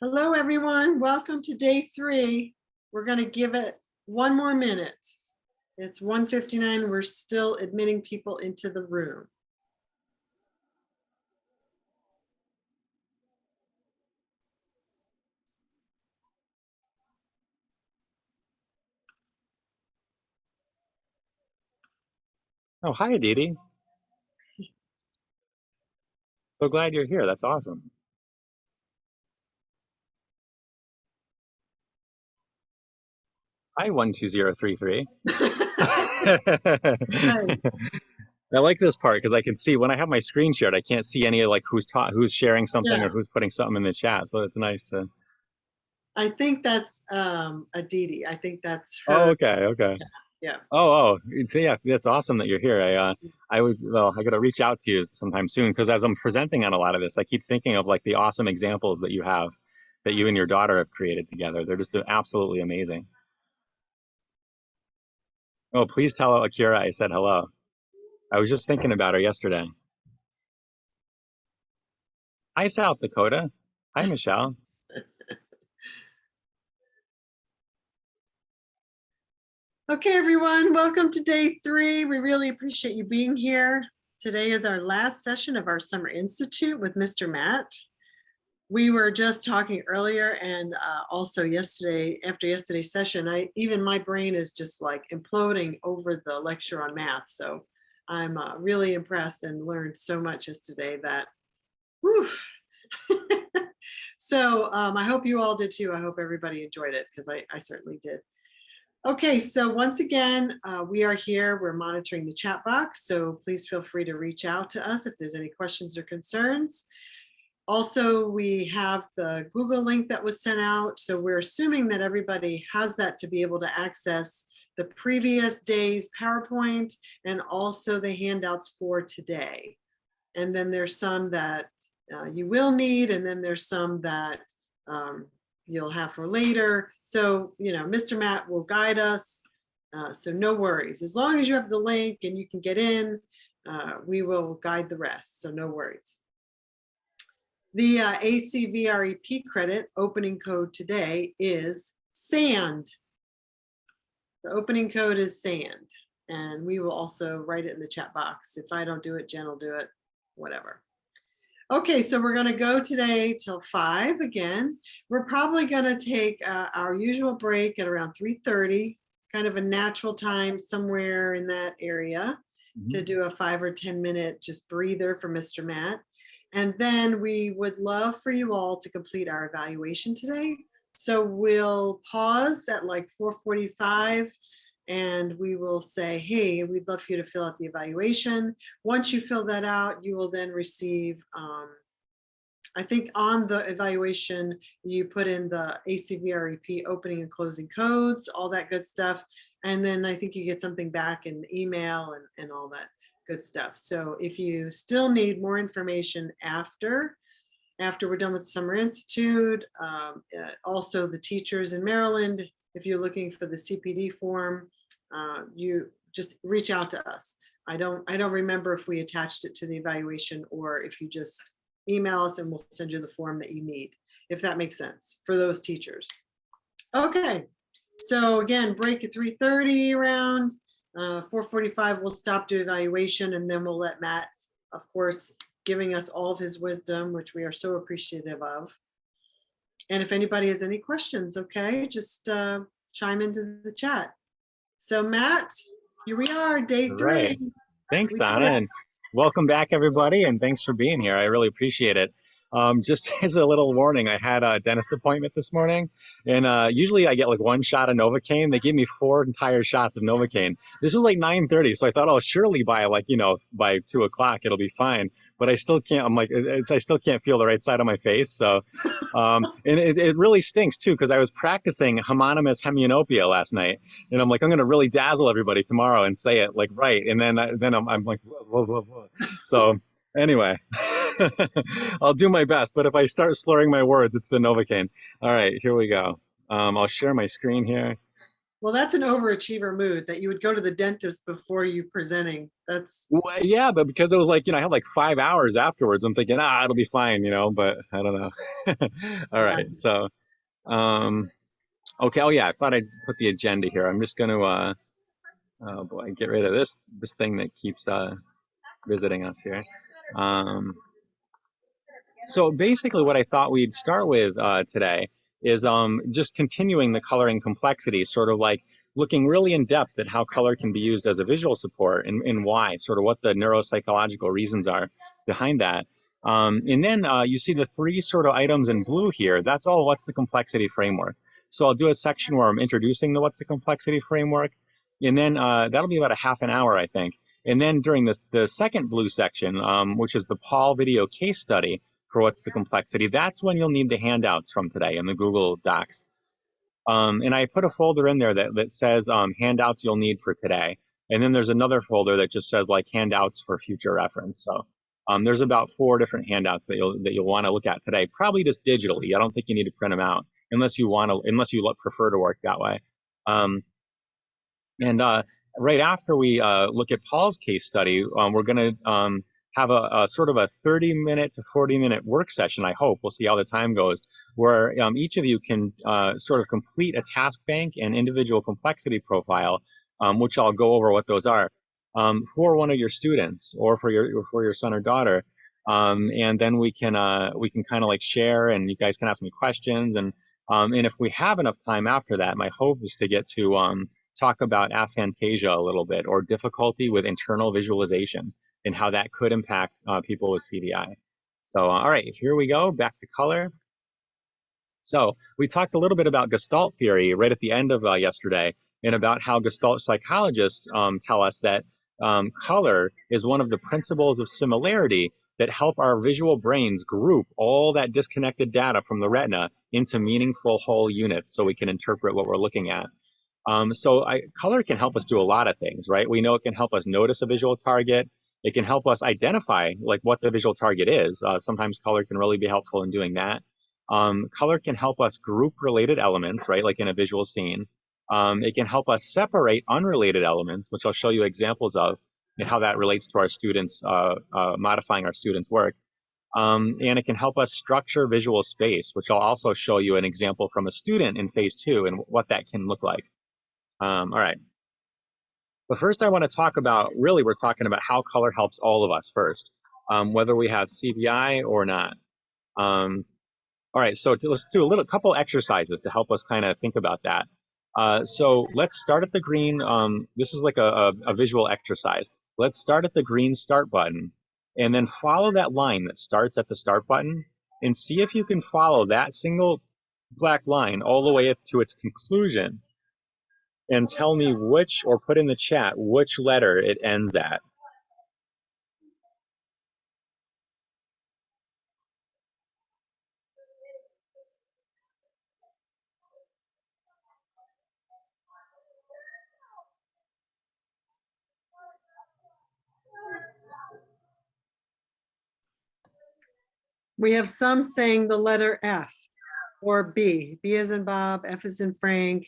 Hello, everyone. Welcome to day 3. We're going to give it one more minute. It's 1:59. We're still admitting people into the room. Oh, hi, Aditi. So glad you're here. That's awesome. Hi, 12033. Right. I like this part because I can see when I have my screen shared, I can't see any of like who's sharing something Yeah, or who's putting something in the chat. So it's nice to. I think that's Aditi. I think that's Oh, her. okay, okay. Yeah. Yeah, that's awesome that you're here. I got to reach out to you sometime soon because as I'm presenting on a lot of this, I keep thinking of like the awesome examples that you have, that you and your daughter have created together. They're just absolutely amazing. Oh, please tell Akira I said hello. I was just thinking about her yesterday. Hi, South Dakota. Hi, Michelle. Okay, everyone. Welcome to day 3. We really appreciate you being here. Today is our last session of our Summer Institute with Mr. Matt. We were just talking earlier and also yesterday, after yesterday's session, even my brain is just like imploding over the lecture on math. So I'm really impressed and learned so much yesterday that, whew. So I hope you all did too. I hope everybody enjoyed it because I certainly did. Okay, so once again, we are here. We're monitoring the chat box. So please feel free to reach out to us if there's any questions or concerns. Also, we have the Google link that was sent out. So we're assuming that everybody has that to be able to access the previous day's PowerPoint and also the handouts for today. And then there's some that you will need, and then there's some that you'll have for later. So, Mr. Matt will guide us. So no worries. As long as you have the link and you can get in, we will guide the rest. So no worries. The ACVREP credit opening code today is SAND. The opening code is SAND, and we will also write it in the chat box. If I don't do it, Jen will do it, whatever. Okay, so we're going to go today till 5 again. We're probably going to take our usual break at around 3:30, kind of a natural time somewhere in that area, to do a 5 or 10 minute just breather for Mr. Matt. And then we would love for you all to complete our evaluation today. So we'll pause at like 4:45 and we will say, hey, we'd love for you to fill out the evaluation. Once you fill that out, you will then receive, I think on the evaluation, you put in the ACVREP opening and closing codes, all that good stuff. And then I think you get something back in the email and all that good stuff. So if you still need more information after we're done with the Summer Institute, also the teachers in Maryland, if you're looking for the CPD form, you just reach out to us. I don't remember if we attached it to the evaluation or if you just email us and we'll send you the form that you need, if that makes sense for those teachers. Okay, so again, break at 3:30 around. 4:45 we'll stop to evaluation and then we'll let Matt, of course, giving us all of his wisdom, which we are so appreciative of. And if anybody has any questions, okay, just chime into the chat. So Matt, here we are, day 3. Right. Thanks, Donna, and welcome back, everybody, and thanks for being here. I really appreciate it. Just as a little warning, I had a dentist appointment this morning, and usually I get like one shot of Novocaine. They gave me 4 entire shots of Novocaine. This was like 9:30, so I thought, oh, surely by by 2 o'clock it'll be fine. But I still can't. I'm like, I still can't feel the right side of my face. So, and it really stinks too because I was practicing homonymous hemianopia last night, and I'm like, I'm gonna really dazzle everybody tomorrow and say it like right, and then I'm like, whoa, whoa, whoa. So anyway, I'll do my best, but if I start slurring my words, it's the Novocaine. All right, here we go. I'll share my screen here. Well, that's an overachiever mood that you would go to the dentist before you presenting. That's Well, yeah, but because it was like, I had like 5 hours afterwards, I'm thinking, it'll be fine, but I don't know. All yeah. right. So, um, okay. Oh yeah, I thought I'd put the agenda here. I'm just going to, oh boy, get rid of this thing that keeps visiting us here. Um, so basically, what I thought we'd start with today is just continuing the coloring complexity, sort of like looking really in depth at how color can be used as a visual support and why, sort of what the neuropsychological reasons are behind that. And then you see the three sort of items in blue here. That's all what's the complexity framework. So I'll do a section where I'm introducing the what's the complexity framework. And then that'll be about a half an hour, I think. And then during the second blue section, which is the Paul video case study, for what's the complexity, that's when you'll need the handouts from today in the Google Docs. And I put a folder in there that says handouts you'll need for today. And then there's another folder that just says like handouts for future reference. So there's about 4 different handouts that you'll want to look at today, probably just digitally. I don't think you need to print them out unless you prefer to work that way. And right after we look at Paul's case study, we're going to have a sort of a 30-minute to 40-minute work session, I hope. We'll see how the time goes, where each of you can sort of complete a task bank and individual complexity profile, which I'll go over what those are, for one of your students or for your son or daughter. And then we can kind of like share, and you guys can ask me questions. And if we have enough time after that, my hope is to get to talk about aphantasia a little bit, or difficulty with internal visualization, and how that could impact people with CVI. So, all right, here we go, back to color. So we talked a little bit about Gestalt theory right at the end of yesterday, and about how Gestalt psychologists tell us that color is one of the principles of similarity that help our visual brains group all that disconnected data from the retina into meaningful whole units so we can interpret what we're looking at. Color can help us do a lot of things, right? We know it can help us notice a visual target. It can help us identify like what the visual target is. Sometimes color can really be helpful in doing that. Color can help us group related elements, right? Like in a visual scene. It can help us separate unrelated elements, which I'll show you examples of, and how that relates to our students, modifying our students' work. And it can help us structure visual space, which I'll also show you an example from a student in phase 2 and what that can look like. All right. But first I want to talk about, really we're talking about how color helps all of us first, whether we have CVI or not. All right, so let's do a couple exercises to help us kind of think about that. So let's start at the green. This is like a visual exercise. Let's start at the green start button, and then follow that line that starts at the start button, and see if you can follow that single black line all the way up to its conclusion, and tell me which, or put in the chat, which letter it ends at. We have some saying the letter F or B. B as in Bob, F as in Frank,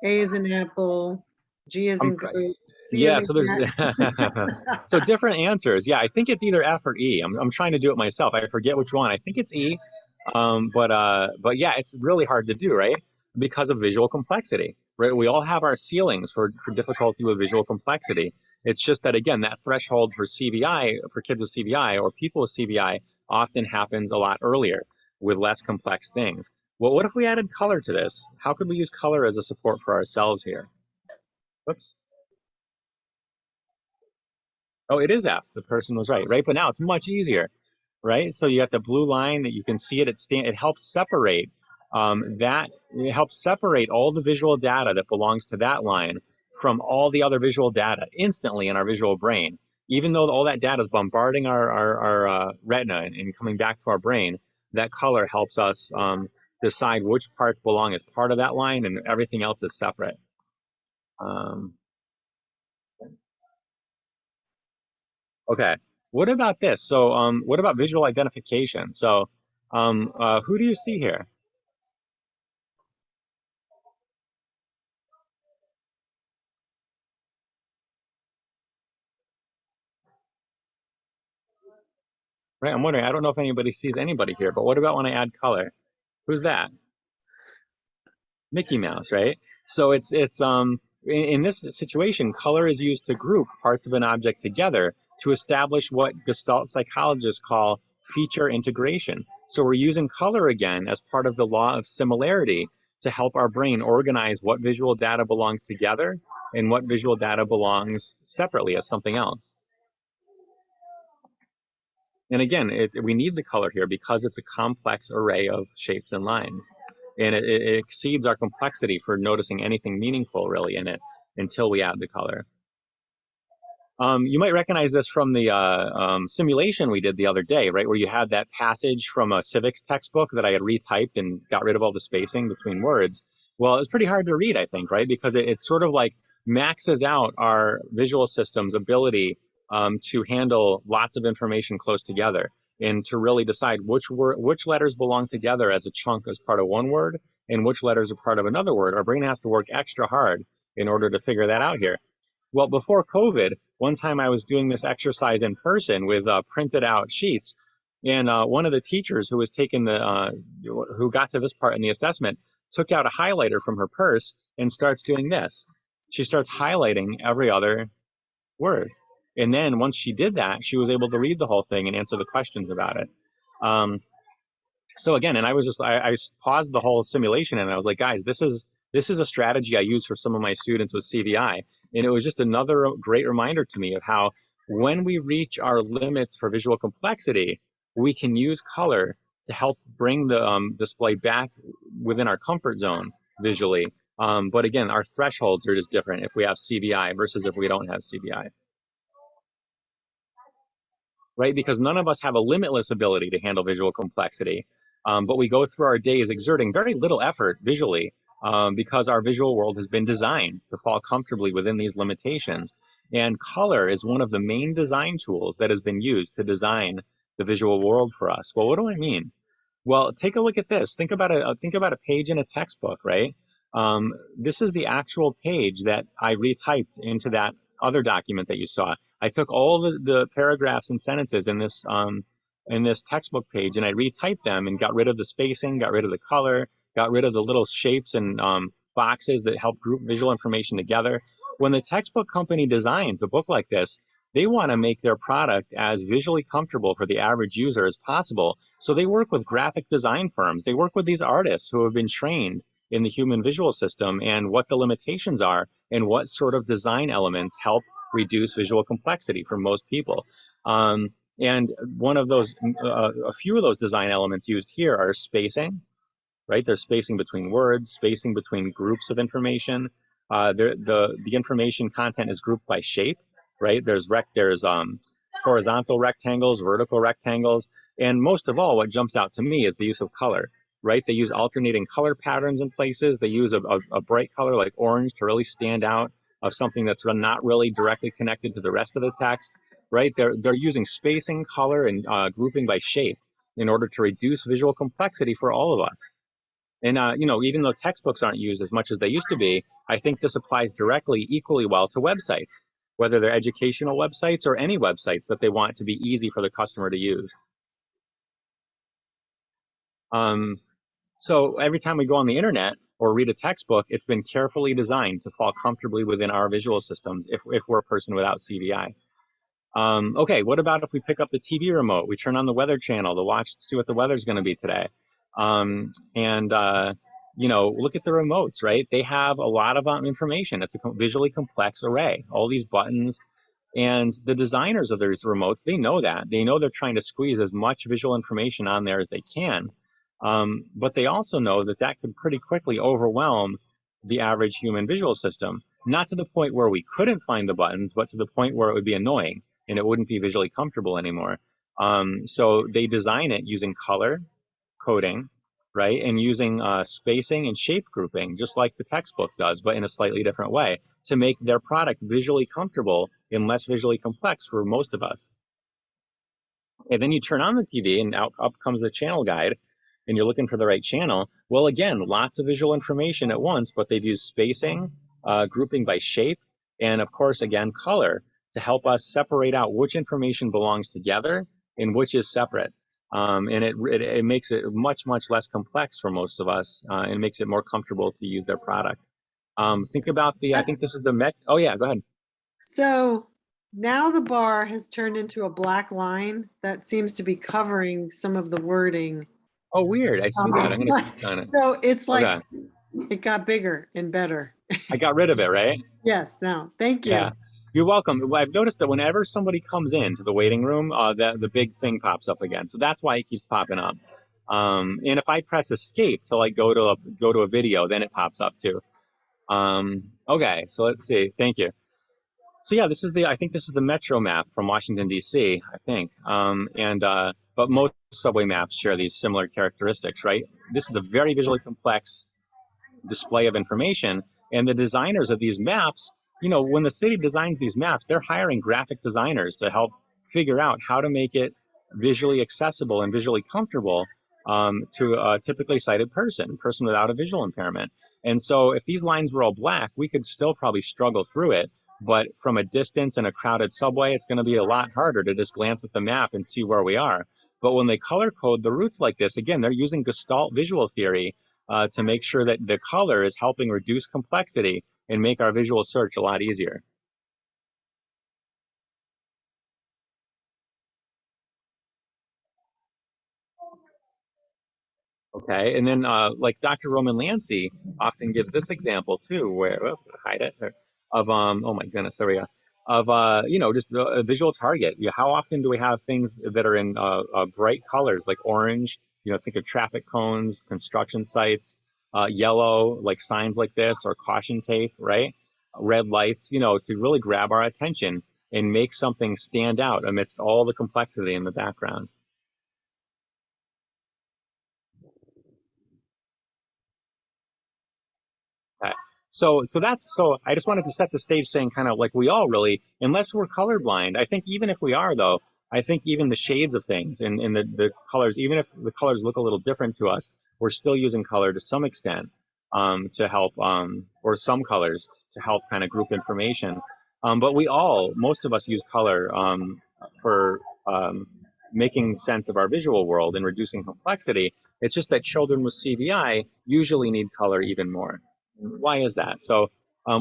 A as in Apple, G as in goat, C Yeah, as so in there's cat. so different answers. Yeah, I think it's either F or E. I'm trying to do it myself. I forget which one. I think it's E. But yeah, it's really hard to do, right? Because of visual complexity, right? We all have our ceilings for difficulty with visual complexity. It's just that, again, that threshold for CVI, for kids with CVI or people with CVI, often happens a lot earlier with less complex things. Well, what if we added color to this? How could we use color as a support for ourselves here? Whoops. Oh, it is F. The person was right? But now it's much easier, right? So you got the blue line that you can see it. It helps separate it helps separate all the visual data that belongs to that line from all the other visual data instantly in our visual brain. Even though all that data is bombarding our retina and coming back to our brain, that color helps us decide which parts belong as part of that line, and everything else is separate. Okay. What about this? So, what about visual identification? So, who do you see here? right? I'm wondering, I don't know if anybody sees anybody here, but what about when I add color? Who's that? Mickey Mouse, right? So in this situation, color is used to group parts of an object together to establish what Gestalt psychologists call feature integration. So we're using color again as part of the law of similarity to help our brain organize what visual data belongs together and what visual data belongs separately as something else. And again, we need the color here because it's a complex array of shapes and lines. And it exceeds our complexity for noticing anything meaningful really in it until we add the color. You might recognize this from the simulation we did the other day, right? Where you had that passage from a civics textbook that I had retyped and got rid of all the spacing between words. Well, it was pretty hard to read, I think, right? Because it sort of like maxes out our visual system's ability to handle lots of information close together and to really decide which letters belong together as a chunk as part of one word and which letters are part of another word. Our brain has to work extra hard in order to figure that out here. Well, before COVID, one time I was doing this exercise in person with printed out sheets, and one of the teachers who was taking who got to this part in the assessment took out a highlighter from her purse and starts doing this. She starts highlighting every other word. And then once she did that, she was able to read the whole thing and answer the questions about it. So again, and I paused the whole simulation and I was like, guys, this is a strategy I use for some of my students with CVI. And it was just another great reminder to me of how when we reach our limits for visual complexity, we can use color to help bring the display back within our comfort zone visually. But again, our thresholds are just different if we have CVI versus if we don't have CVI. Right? Because none of us have a limitless ability to handle visual complexity. But we go through our days exerting very little effort visually because our visual world has been designed to fall comfortably within these limitations. And color is one of the main design tools that has been used to design the visual world for us. Well, what do I mean? Well, take a look at this. Think about a page in a textbook, right? This is the actual page that I retyped into that other document that you saw. I took all the paragraphs and sentences in this textbook page and I retyped them and got rid of the spacing, got rid of the color, got rid of the little shapes and boxes that help group visual information together. When the textbook company designs a book like this, they want to make their product as visually comfortable for the average user as possible. So they work with graphic design firms. They work with these artists who have been trained in the human visual system and what the limitations are and what sort of design elements help reduce visual complexity for most people. And one of those, a few of those design elements used here are spacing, right? There's spacing between words, spacing between groups of information. The information content is grouped by shape, right? There's horizontal rectangles, vertical rectangles, and most of all, what jumps out to me is the use of color, right? They use alternating color patterns in places. They use a bright color like orange to really stand out of something that's not really directly connected to the rest of the text, right? They're using spacing, color, and grouping by shape in order to reduce visual complexity for all of us. And even though textbooks aren't used as much as they used to be, I think this applies directly, equally well to websites, whether they're educational websites or any websites that they want to be easy for the customer to use. So every time we go on the internet or read a textbook, it's been carefully designed to fall comfortably within our visual systems if we're a person without CVI. Okay, what about if we pick up the TV remote, we turn on the weather channel to watch, see what the weather's going to be today. Look at the remotes, right? They have a lot of information. It's a visually complex array, all these buttons. And the designers of these remotes, they know that. They know they're trying to squeeze as much visual information on there as they can. But they also know that that could pretty quickly overwhelm the average human visual system, not to the point where we couldn't find the buttons, but to the point where it would be annoying and it wouldn't be visually comfortable anymore. So they design it using color coding, right? And using spacing and shape grouping, just like the textbook does, but in a slightly different way to make their product visually comfortable and less visually complex for most of us. And then you turn on the TV and up comes the channel guide and you're looking for the right channel. Well, again, lots of visual information at once, but they've used spacing, grouping by shape, and of course, again, color to help us separate out which information belongs together and which is separate. And it makes it much less complex for most of us, and makes it more comfortable to use their product. Think about I That's- think this is the Met. Oh yeah, go ahead. So now the bar has turned into a black line that seems to be covering some of the wording. Oh, weird. I see that. I'm gonna click on it. So it's like Okay. it got bigger and better. I got rid of it, right? Yes, now, thank you. Yeah. You're welcome. Well, I've noticed that whenever somebody comes into the waiting room, the big thing pops up again. So that's why it keeps popping up. And if I press escape to like go to a video, then it pops up too. Okay, so let's see. Thank you. So yeah, I think this is the Metro map from Washington D.C. I think, but most subway maps share these similar characteristics, right? This is a very visually complex display of information, and the designers of these maps, when the city designs these maps, they're hiring graphic designers to help figure out how to make it visually accessible and visually comfortable, to a typically sighted person without a visual impairment. And so if these lines were all black, we could still probably struggle through it. But from a distance in a crowded subway, it's going to be a lot harder to just glance at the map and see where we are. But when they color code the routes like this, again, they're using Gestalt visual theory, to make sure that the color is helping reduce complexity and make our visual search a lot easier. Okay, and then like Dr. Roman Lancy often gives this example too, where hide it of oh my goodness, there we go, of just a visual target. How often do we have things that are in bright colors like orange? Think of traffic cones, construction sites, yellow like signs like this, or caution tape, right? Red lights, to really grab our attention and make something stand out amidst all the complexity in the background. Okay. So I just wanted to set the stage saying kind of like we all really, unless we're colorblind, I think even if we are though, I think even the shades of things and the colors, even if the colors look a little different to us, we're still using color to some extent, to help, or some colors to help kind of group information. But most of us use color, for making sense of our visual world and reducing complexity. It's just that children with CVI usually need color even more. Why is that? So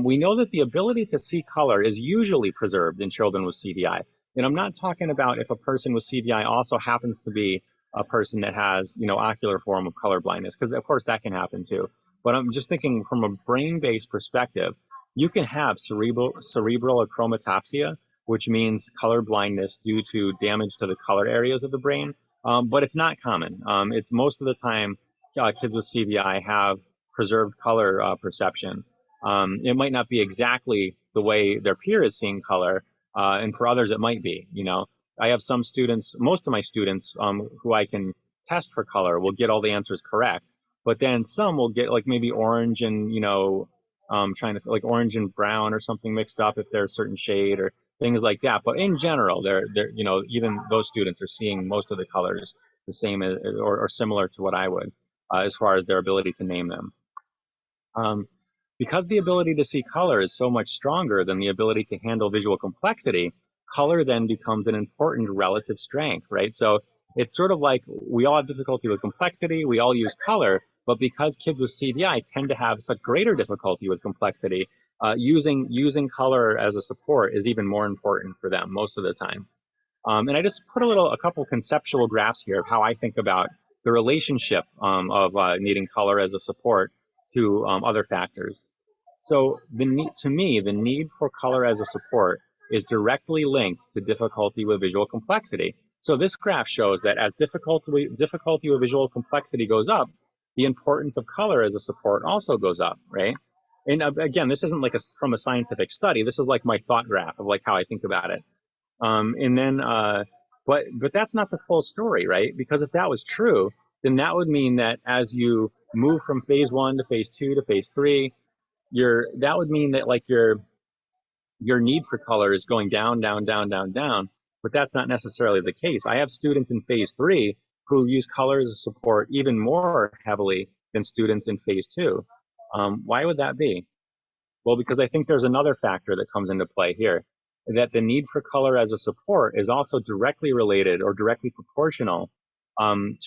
we know that the ability to see color is usually preserved in children with CVI. And I'm not talking about if a person with CVI also happens to be a person that has, ocular form of color blindness, because of course that can happen too. But I'm just thinking from a brain-based perspective, you can have cerebral achromatopsia, which means color blindness due to damage to the color areas of the brain. But it's not common. It's most of the time kids with CVI have preserved color perception. It might not be exactly the way their peer is seeing color, and for others it might be. I have some students, most of my students, who I can test for color will get all the answers correct, but then some will get like maybe orange and trying to like orange and brown or something mixed up if they're a certain shade or things like that. But in general, they're even those students are seeing most of the colors the same as, or similar to what I would, as far as their ability to name them. Um, because the ability to see color is so much stronger than the ability to handle visual complexity, color then becomes an important relative strength, right? So it's sort of like we all have difficulty with complexity, we all use color, but because kids with CVI tend to have such greater difficulty with complexity, using color as a support is even more important for them most of the time. And I just put a couple conceptual graphs here of how I think about the relationship, of needing color as a support to other factors. So to me, the need for color as a support is directly linked to difficulty with visual complexity. So this graph shows that as difficulty with visual complexity goes up, the importance of color as a support also goes up, right? And again, this isn't like from a scientific study. This is like my thought graph of like how I think about it. And then, but that's not the full story, right? Because if that was true, then that would mean that as you move from phase one to phase two to phase three, that would mean that like your need for color is going down, down, down, down, down. But that's not necessarily the case. I have students in phase three who use color as a support even more heavily than students in phase two. Why would that be? Well, because I think there's another factor that comes into play here. that the need for color as a support is also directly related or directly proportional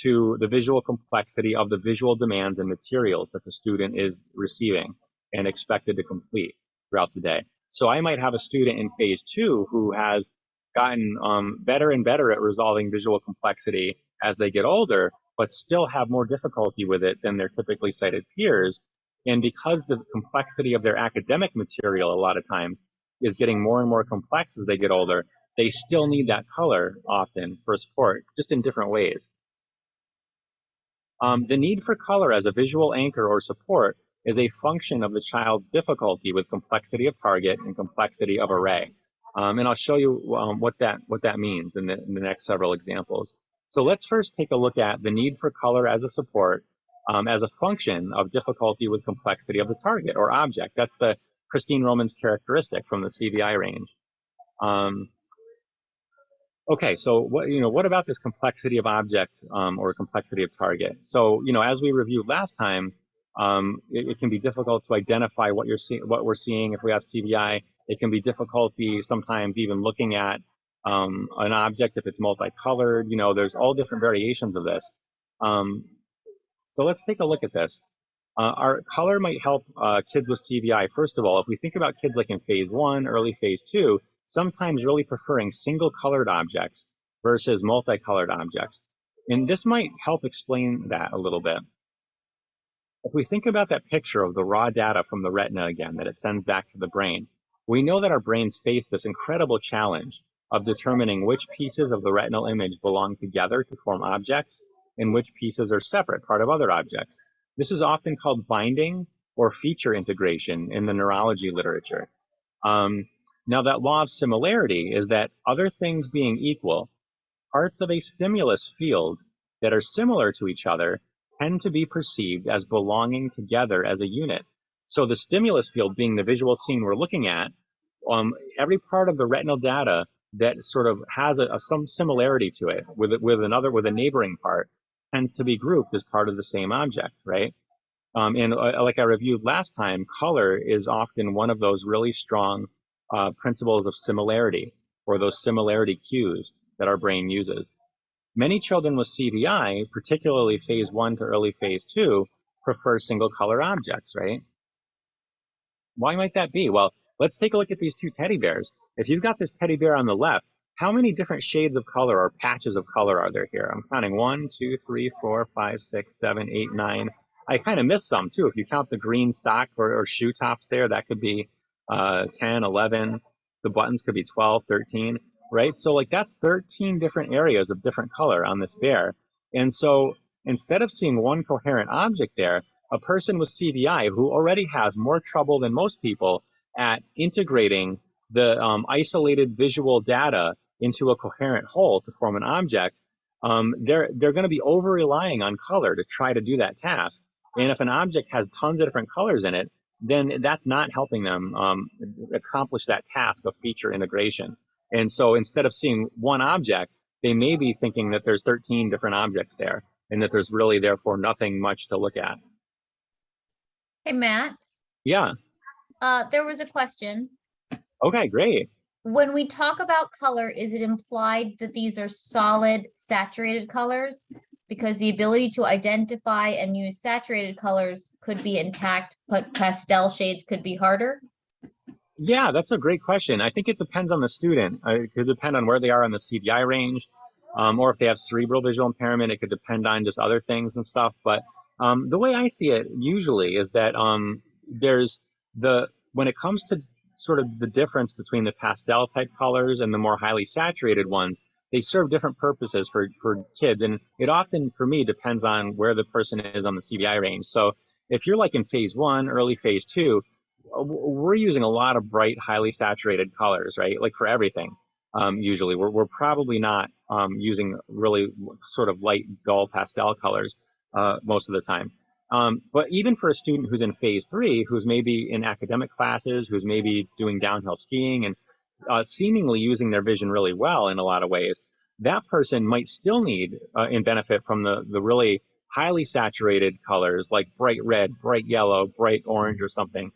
to the visual complexity of the visual demands and materials that the student is receiving and expected to complete throughout the day. So I might have a student in phase two who has gotten better and better at resolving visual complexity as they get older, but still have more difficulty with it than their typically sighted peers. And because the complexity of their academic material a lot of times is getting more and more complex as they get older, they still need that color often for support, just in different ways. The need for color as a visual anchor or support is a function of the child's difficulty with complexity of target and complexity of array. And I'll show you what that means in the next several examples. So let's first take a look at the need for color as a support as a function of difficulty with complexity of the target or object. That's the Christine Roman's characteristic from the CVI range. Okay, so what about this complexity of object or complexity of target? So as we reviewed last time, it can be difficult to identify what we're seeing if we have CVI. It can be difficulty sometimes even looking at an object if it's multicolored. There's all different variations of this. So let's take a look at this. Our color might help kids with CVI. First of all, if we think about kids like in phase one, early phase two, sometimes really preferring single colored objects versus multicolored objects. And this might help explain that a little bit. If we think about that picture of the raw data from the retina again, that it sends back to the brain, we know that our brains face this incredible challenge of determining which pieces of the retinal image belong together to form objects and which pieces are separate, part of other objects. This is often called binding or feature integration in the neurology literature. Now, that law of similarity is that other things being equal, parts of a stimulus field that are similar to each other tend to be perceived as belonging together as a unit. So the stimulus field being the visual scene we're looking at, every part of the retinal data that sort of has some similarity to it with a neighboring part tends to be grouped as part of the same object, right? And like I reviewed last time, color is often one of those really strong principles of similarity, or those similarity cues that our brain uses. Many children with CVI, particularly phase one to early phase two, prefer single color objects, right? Why might that be? Well, let's take a look at these two teddy bears. If you've got this teddy bear on the left, how many different shades of color or patches of color are there here? I'm counting 1, 2, 3, 4, 5, 6, 7, 8, 9. I kind of missed some too. If you count the green sock or shoe tops there, that could be 10, 11. The buttons could be 12, 13, right? So like that's 13 different areas of different color on this bear. And so instead of seeing one coherent object there, a person with CVI who already has more trouble than most people at integrating the isolated visual data into a coherent whole to form an object, they're going to be over relying on color to try to do that task. And if an object has tons of different colors in it, then that's not helping them accomplish that task of feature integration. And so instead of seeing one object, they may be thinking that there's 13 different objects there and that there's really therefore nothing much to look at. Hey, Matt. Yeah. There was a question. Okay, great. When we talk about color, is it implied that these are solid, saturated colors? Because the ability to identify and use saturated colors could be intact, but pastel shades could be harder? Yeah, that's a great question. I think it depends on the student. It could depend on where they are on the CVI range, or if they have cerebral visual impairment, it could depend on just other things and stuff. But the way I see it usually is that when it comes to sort of the difference between the pastel type colors and the more highly saturated ones, they serve different purposes for kids. And it often, for me, depends on where the person is on the CVI range. So if you're like in phase one, early phase two, we're using a lot of bright, highly saturated colors, right? Like for everything. Usually we're probably not using really sort of light, dull pastel colors most of the time. But even for a student who's in phase three, who's maybe in academic classes, who's maybe doing downhill skiing and seemingly using their vision really well in a lot of ways, that person might still need and benefit from the really highly saturated colors like bright red, bright yellow, bright orange or something,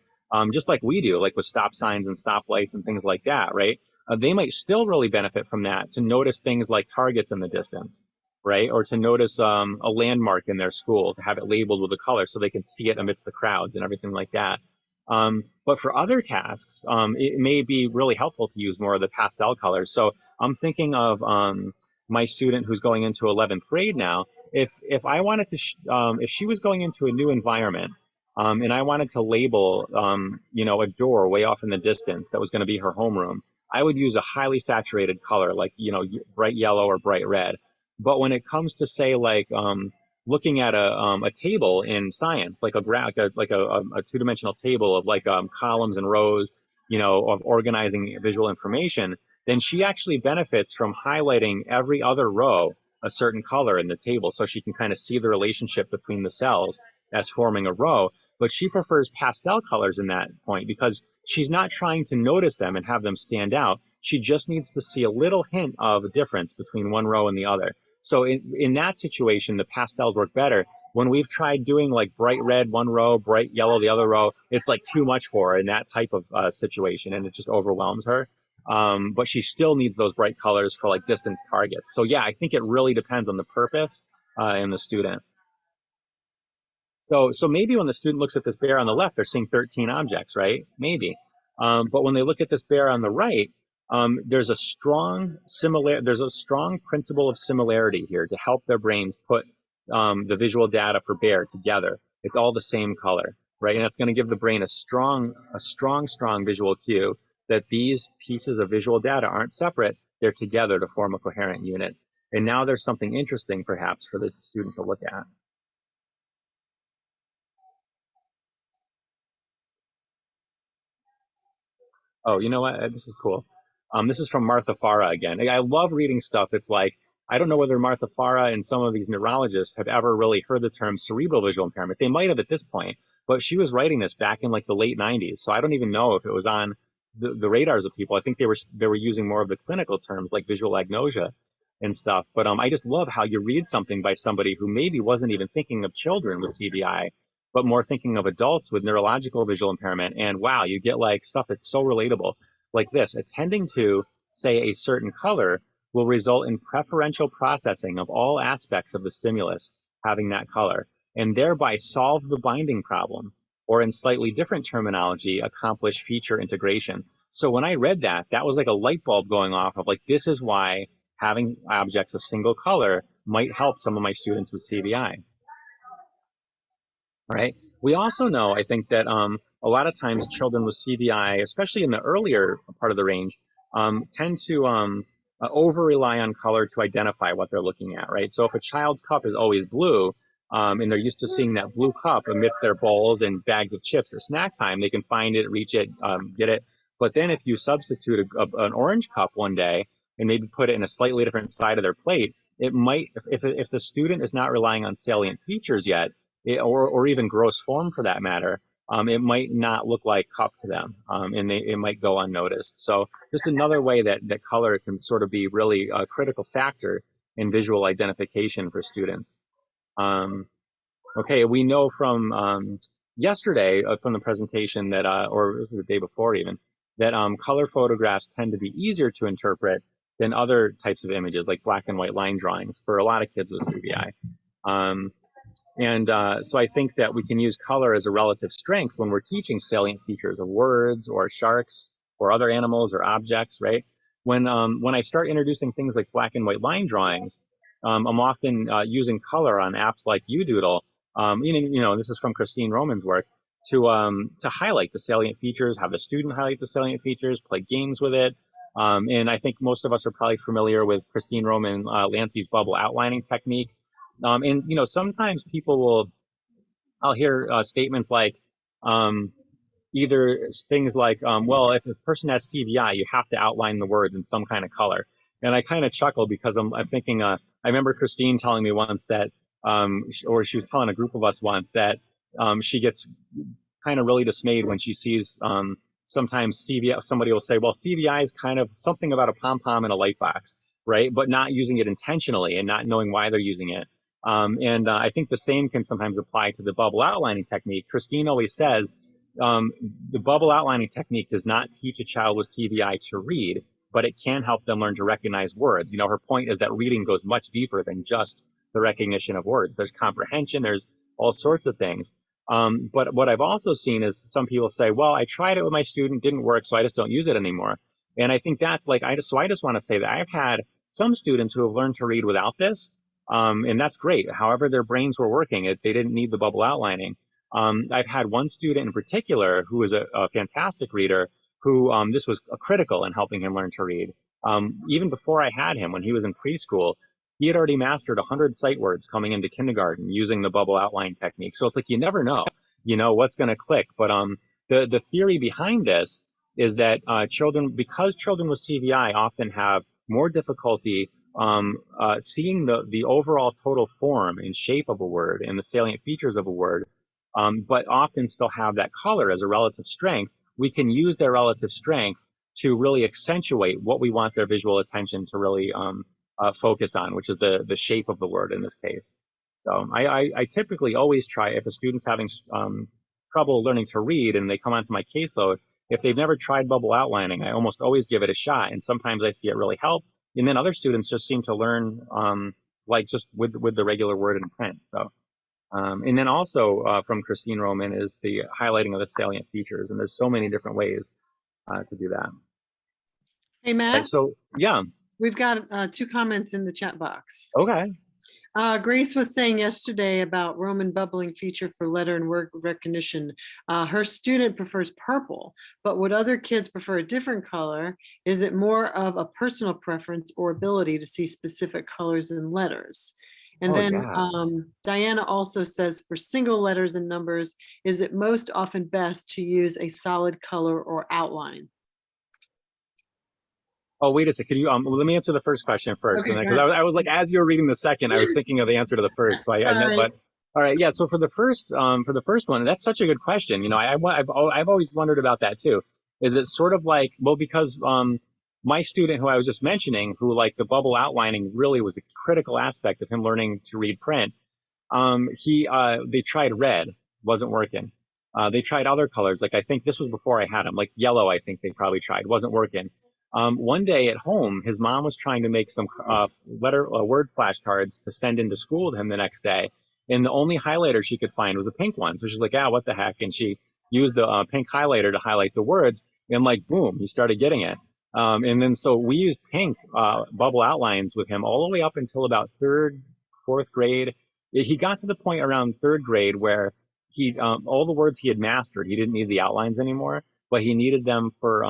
just like we do, like with stop signs and stoplights and things like that, right? they might still really benefit from that to notice things like targets in the distance, right? Or to notice a landmark in their school, to have it labeled with a color so they can see it amidst the crowds and everything like that. But for other tasks, it may be really helpful to use more of the pastel colors. So I'm thinking of my student who's going into 11th grade now. If I wanted to, if she was going into a new environment, and I wanted to label, a door way off in the distance that was going to be her homeroom, I would use a highly saturated color, like, bright yellow or bright red. But when it comes to, say, like, looking at a table in science, like a two-dimensional table of like columns and rows, of organizing visual information, then she actually benefits from highlighting every other row a certain color in the table so she can kind of see the relationship between the cells as forming a row. But she prefers pastel colors in that point because she's not trying to notice them and have them stand out. She just needs to see a little hint of a difference between one row and the other. So in that situation, the pastels work better. When we've tried doing like bright red one row, bright yellow the other row, it's like too much for her in that type of situation, and it just overwhelms her. But she still needs those bright colors for like distance targets. So yeah, I think it really depends on the purpose and the student. So maybe when the student looks at this bear on the left, they're seeing 13 objects, right? Maybe. But when they look at this bear on the right, there's a strong principle of similarity here to help their brains put the visual data for bear together. It's all the same color, right? And that's going to give the brain a strong visual cue that these pieces of visual data aren't separate, they're together to form a coherent unit. And now there's something interesting perhaps for the student to look at. Oh, you know what? This is cool. This is from Martha Farah again. I love reading stuff. It's like, I don't know whether Martha Farah and some of these neurologists have ever really heard the term cerebral visual impairment. They might have at this point, but she was writing this back in like the late 90s. So I don't even know if it was on the radars of people. I think they were using more of the clinical terms like visual agnosia and stuff. But I just love how you read something by somebody who maybe wasn't even thinking of children with CVI, but more thinking of adults with neurological visual impairment. And wow, you get like stuff that's so relatable. Like this, attending to, say, a certain color will result in preferential processing of all aspects of the stimulus having that color, and thereby solve the binding problem, or in slightly different terminology, accomplish feature integration. So when I read that, that was like a light bulb going off of like, this is why having objects a single color might help some of my students with CVI. Right. We also know, I think, that a lot of times children with CVI, especially in the earlier part of the range, tend to over rely on color to identify what they're looking at, right? So if a child's cup is always blue, and they're used to seeing that blue cup amidst their bowls and bags of chips at snack time, they can find it, reach it, get it. But then if you substitute an orange cup one day and maybe put it in a slightly different side of their plate, it might, if the student is not relying on salient features yet, or even gross form for that matter, it might not look like cup to them, and it might go unnoticed. So just another way that color can sort of be really a critical factor in visual identification for students. Okay, we know from yesterday from the presentation that, or this was the day before even, that color photographs tend to be easier to interpret than other types of images like black and white line drawings for a lot of kids with CVI. So I think that we can use color as a relative strength when we're teaching salient features of words or sharks or other animals or objects, right? When I start introducing things like black and white line drawings, I'm often using color on apps like UDoodle. This is from Christine Roman's work, to highlight the salient features, have the student highlight the salient features, play games with it. And I think most of us are probably familiar with Christine Roman Lancey's bubble outlining technique. Sometimes I'll hear statements like, either things like, well, if this person has CVI, you have to outline the words in some kind of color. And I kind of chuckle because I'm thinking, I remember Christine telling me once that, or she was telling a group of us once that she gets kind of really dismayed when she sees sometimes CVI, somebody will say, well, CVI is kind of something about a pom-pom in a light box, right? But not using it intentionally and not knowing why they're using it. I think the same can sometimes apply to the bubble outlining technique. Christine always says, the bubble outlining technique does not teach a child with CVI to read, but it can help them learn to recognize words. You know, her point is that reading goes much deeper than just the recognition of words. There's comprehension, there's all sorts of things. But what I've also seen is some people say, well, I tried it with my student, didn't work, so I just don't use it anymore. And I think that's like, I just want to say that I've had some students who have learned to read without this. And that's great. However, their brains were working. They didn't need the bubble outlining. I've had one student in particular who was a fantastic reader who this was critical in helping him learn to read. Even before I had him, when he was in preschool, he had already mastered 100 sight words coming into kindergarten using the bubble outline technique. So it's like you never know, what's going to click. But the theory behind this is that because children with CVI often have more difficulty seeing the overall total form and shape of a word and the salient features of a word, but often still have that color as a relative strength, we can use their relative strength to really accentuate what we want their visual attention to really focus on, which is the shape of the word in this case. So I typically always try, if a student's having trouble learning to read and they come onto my caseload, if they've never tried bubble outlining, I almost always give it a shot. And sometimes I see it really help. And then other students just seem to learn like just with the regular word in print. So, and then also from Christine Roman is the highlighting of the salient features. And there's so many different ways to do that. Hey, Matt. Okay, so, yeah. We've got 2 comments in the chat box. Okay. Grace was saying yesterday about Roman bubbling feature for letter and word recognition. Her student prefers purple, but would other kids prefer a different color? Is it more of a personal preference or ability to see specific colors in letters? And then Diana also says, for single letters and numbers, is it most often best to use a solid color or outline? Oh, wait a second. Can you let me answer the first question first, Okay, because I was like, as you were reading the second, I was thinking of the answer to the first. So but all right, yeah. So for the first one, that's such a good question. I've always wondered about that too. Is it sort of like, well, because my student who I was just mentioning, who like the bubble outlining really was a critical aspect of him learning to read print. They tried red, wasn't working. They tried other colors, like I think this was before I had him, like yellow. I think they probably tried, wasn't working. One day at home, his mom was trying to make some word flashcards to send into school with him the next day. And the only highlighter she could find was a pink one. So she's like, what the heck? And she used the pink highlighter to highlight the words. And like, boom, he started getting it. And then so we used pink bubble outlines with him all the way up until about 3rd, 4th grade. He got to the point around 3rd grade where all the words he had mastered, he didn't need the outlines anymore, but he needed them for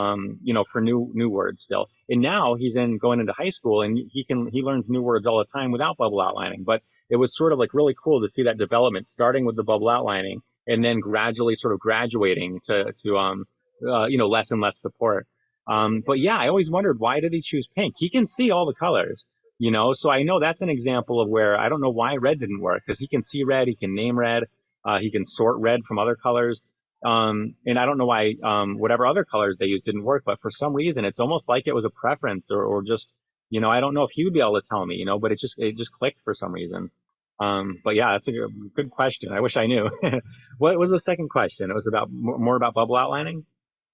for new words still. And now he's going into high school, and he learns new words all the time without bubble outlining. But it was sort of like really cool to see that development, starting with the bubble outlining and then gradually sort of graduating to less and less support. But yeah, I always wondered, why did he choose pink? He can see all the colors, so I know that's an example of where I don't know why red didn't work, because he can see red, he can name red, he can sort red from other colors. And I don't know why whatever other colors they used didn't work, but for some reason it's almost like it was a preference or just, I don't know if he would be able to tell me, but it just clicked for some reason. But yeah, that's a good question. I wish I knew. What was the second question? It was about more about bubble outlining.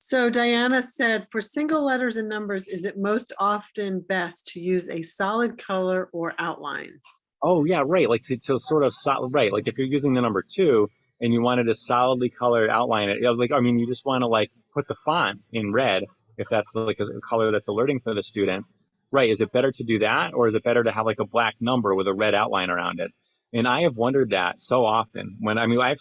So Diana said, for single letters and numbers, is it most often best to use a solid color or outline? Oh yeah, right. Like so sort of solid, right? Like if you're using the number 2 and you wanted to solidly colored outline it, you just want to like put the font in red if that's like a color that's alerting for the student, right? Is it better to do that, or is it better to have like a black number with a red outline around it? And I have wondered that so often I've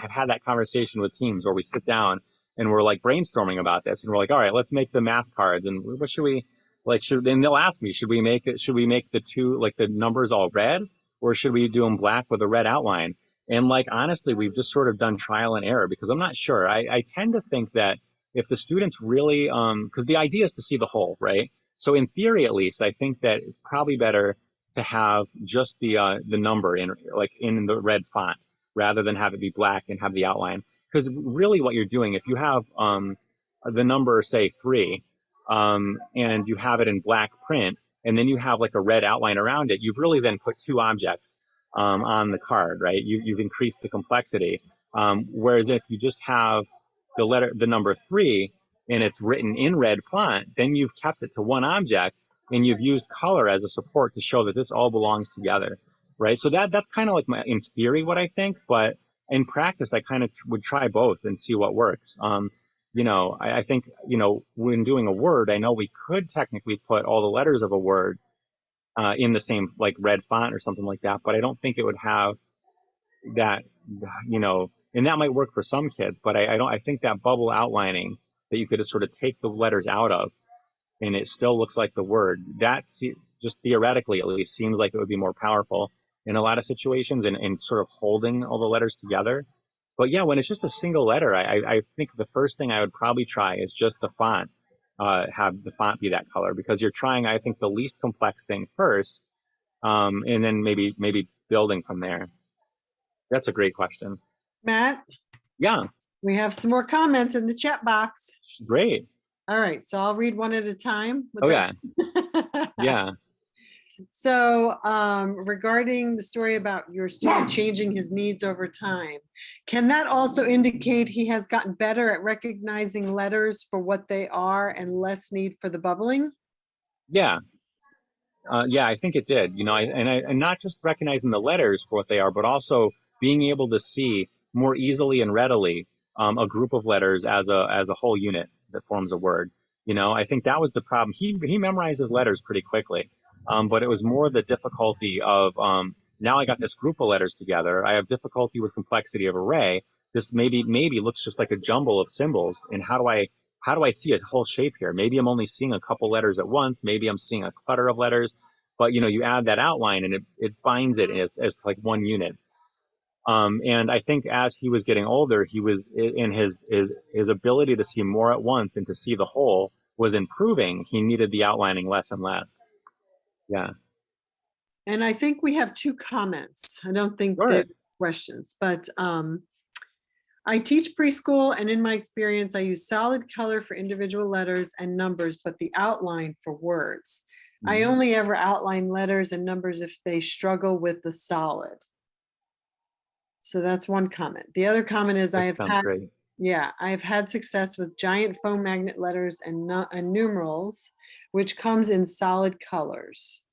had that conversation with teams where we sit down and we're like brainstorming about this, and we're like, all right, let's make the math cards, and what should we and they'll ask me, should we make the 2, like the numbers all red, or should we do them black with a red outline? And like, honestly, we've just sort of done trial and error, because I'm not sure. I tend to think that if the students really, because the idea is to see the whole, right? So in theory, at least, I think that it's probably better to have just the number in the red font rather than have it be black and have the outline. Because really what you're doing, if you have the number, say 3, and you have it in black print, and then you have like a red outline around it, you've really then put 2 objects on the card, right? You've increased the complexity. Whereas if you just have the number 3, and it's written in red font, then you've kept it to one object and you've used color as a support to show that this all belongs together, right? So that's kind of like in theory what I think, but in practice, I kind of would try both and see what works. I think, when doing a word, I know we could technically put all the letters of a word in the same like red font or something like that, but I don't think it would have that, and that might work for some kids, but I think that bubble outlining that you could just sort of take the letters out of and it still looks like the word, that's just theoretically at least seems like it would be more powerful in a lot of situations and sort of holding all the letters together. But yeah, when it's just a single letter, I think the first thing I would probably try is just the font, have the font be that color, because you're trying, I think, the least complex thing first, and then maybe building from there. That's a great question. Matt, Yeah, we have some more comments in the chat box. great. All right, so I'll read one at a time. Oh yeah, yeah. So regarding the story about your student changing his needs over time, can that also indicate he has gotten better at recognizing letters for what they are and less need for the bubbling? Yeah. Yeah, I think it did. And not just recognizing the letters for what they are, but also being able to see more easily and readily a group of letters as a whole unit that forms a word. I think that was the problem. He memorized his letters pretty quickly, but it was more the difficulty of now I got this group of letters together. I have difficulty with complexity of array. This maybe looks just like a jumble of symbols, and how do I see a whole shape here? Maybe I'm only seeing a couple letters at once. Maybe I'm seeing a clutter of letters, but you add that outline and it binds it as like one unit. And I think as he was getting older, he was in his ability to see more at once and to see the whole was improving. He needed the outlining less and less. Yeah. And I think we have two comments. I don't think Sure. they're questions, but I teach preschool, and in my experience, I use solid color for individual letters and numbers, but the outline for words. I Mhm. only ever outline letters and numbers if they struggle with the solid. So that's one comment. The other comment is That sounds great. I've had success with giant foam magnet letters and numerals, which comes in solid colors.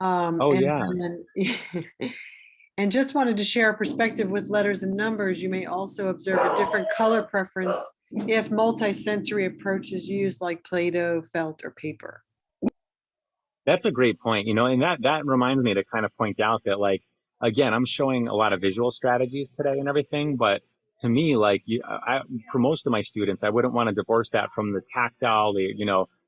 Oh And yeah. then, and just wanted to share a perspective with letters and numbers. You may also observe a different color preference if multi-sensory approach is used, like Play-Doh, felt, or paper. That's a great point, and that reminds me to kind of point out that, like, again, I'm showing a lot of visual strategies today and everything, but to me, like, for most of my students, I wouldn't want to divorce that from the tactile,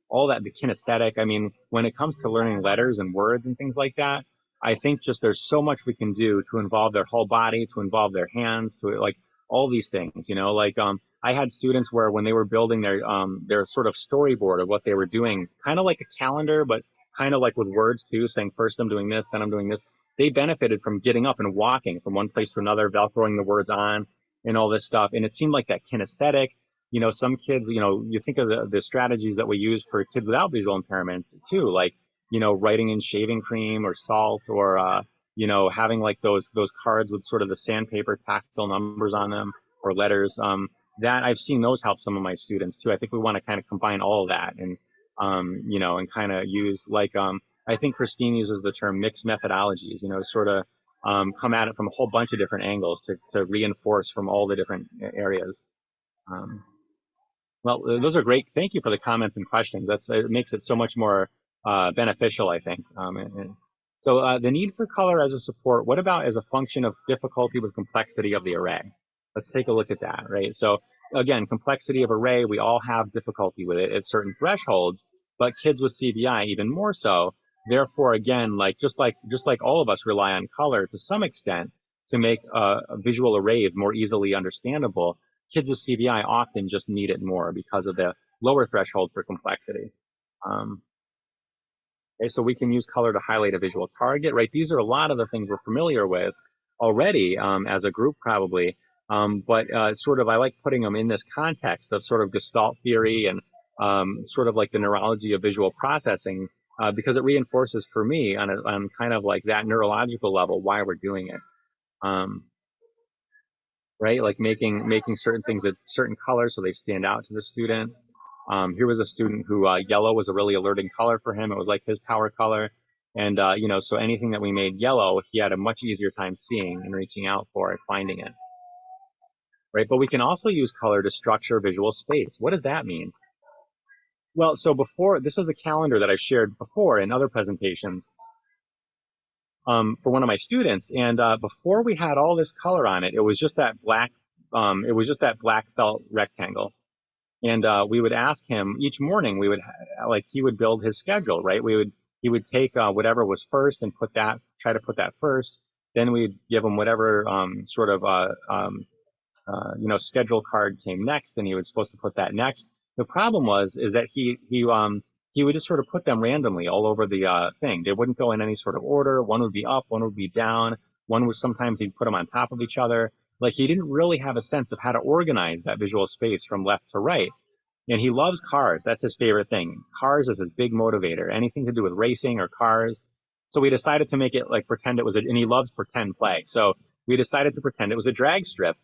all that, the kinesthetic. I mean, when it comes to learning letters and words and things like that, I think just there's so much we can do to involve their whole body, to involve their hands, to like all these things, like, I had students where when they were building their sort of storyboard of what they were doing, kind of like a calendar, but kind of like with words too, saying first I'm doing this, then I'm doing this. They benefited from getting up and walking from one place to another, velcroing the words on and all this stuff. And it seemed like that kinesthetic, some kids, you think of the strategies that we use for kids without visual impairments too, like, writing in shaving cream or salt or, having like those cards with sort of the sandpaper tactile numbers on them or letters. That I've seen those help some of my students too. I think we want to kind of combine all of that and and kind of use like, I think Christine uses the term mixed methodologies, sort of come at it from a whole bunch of different angles to reinforce from all the different areas. Well, those are great. Thank you for the comments and questions. It makes it so much more beneficial, I think. So the need for color as a support, what about as a function of difficulty with complexity of the array? Let's take a look at that, right? So again, complexity of array, we all have difficulty with it at certain thresholds, but kids with CVI even more so. Therefore, again, just like all of us rely on color to some extent to make visual arrays more easily understandable, kids with CVI often just need it more because of the lower threshold for complexity. Okay, so we can use color to highlight a visual target, right? These are a lot of the things we're familiar with already as a group probably. But sort of I like putting them in this context of sort of Gestalt theory and sort of like the neurology of visual processing because it reinforces for me on kind of like that neurological level why we're doing it. Right? Like making certain things a certain color so they stand out to the student. Here was a student who yellow was a really alerting color for him. It was like his power color. And, so anything that we made yellow, he had a much easier time seeing and reaching out for it, finding it. Right? But we can also use color to structure visual space. What does that mean? Well, so before, this was a calendar that I've shared before in other presentations for one of my students. And before we had all this color on it, it was just that black, felt rectangle. And we would ask him each morning, he would build his schedule, right? He would take whatever was first and try to put that first. Then we'd give him whatever schedule card came next, and he was supposed to put that next. The problem is that he would just sort of put them randomly all over the thing. They wouldn't go in any sort of order. One would be up, one would be down. Sometimes he'd put them on top of each other. Like, he didn't really have a sense of how to organize that visual space from left to right. And he loves cars. That's his favorite thing. Cars is his big motivator. Anything to do with racing or cars. So we decided to make it pretend it was and he loves pretend play. So we decided to pretend it was a drag strip.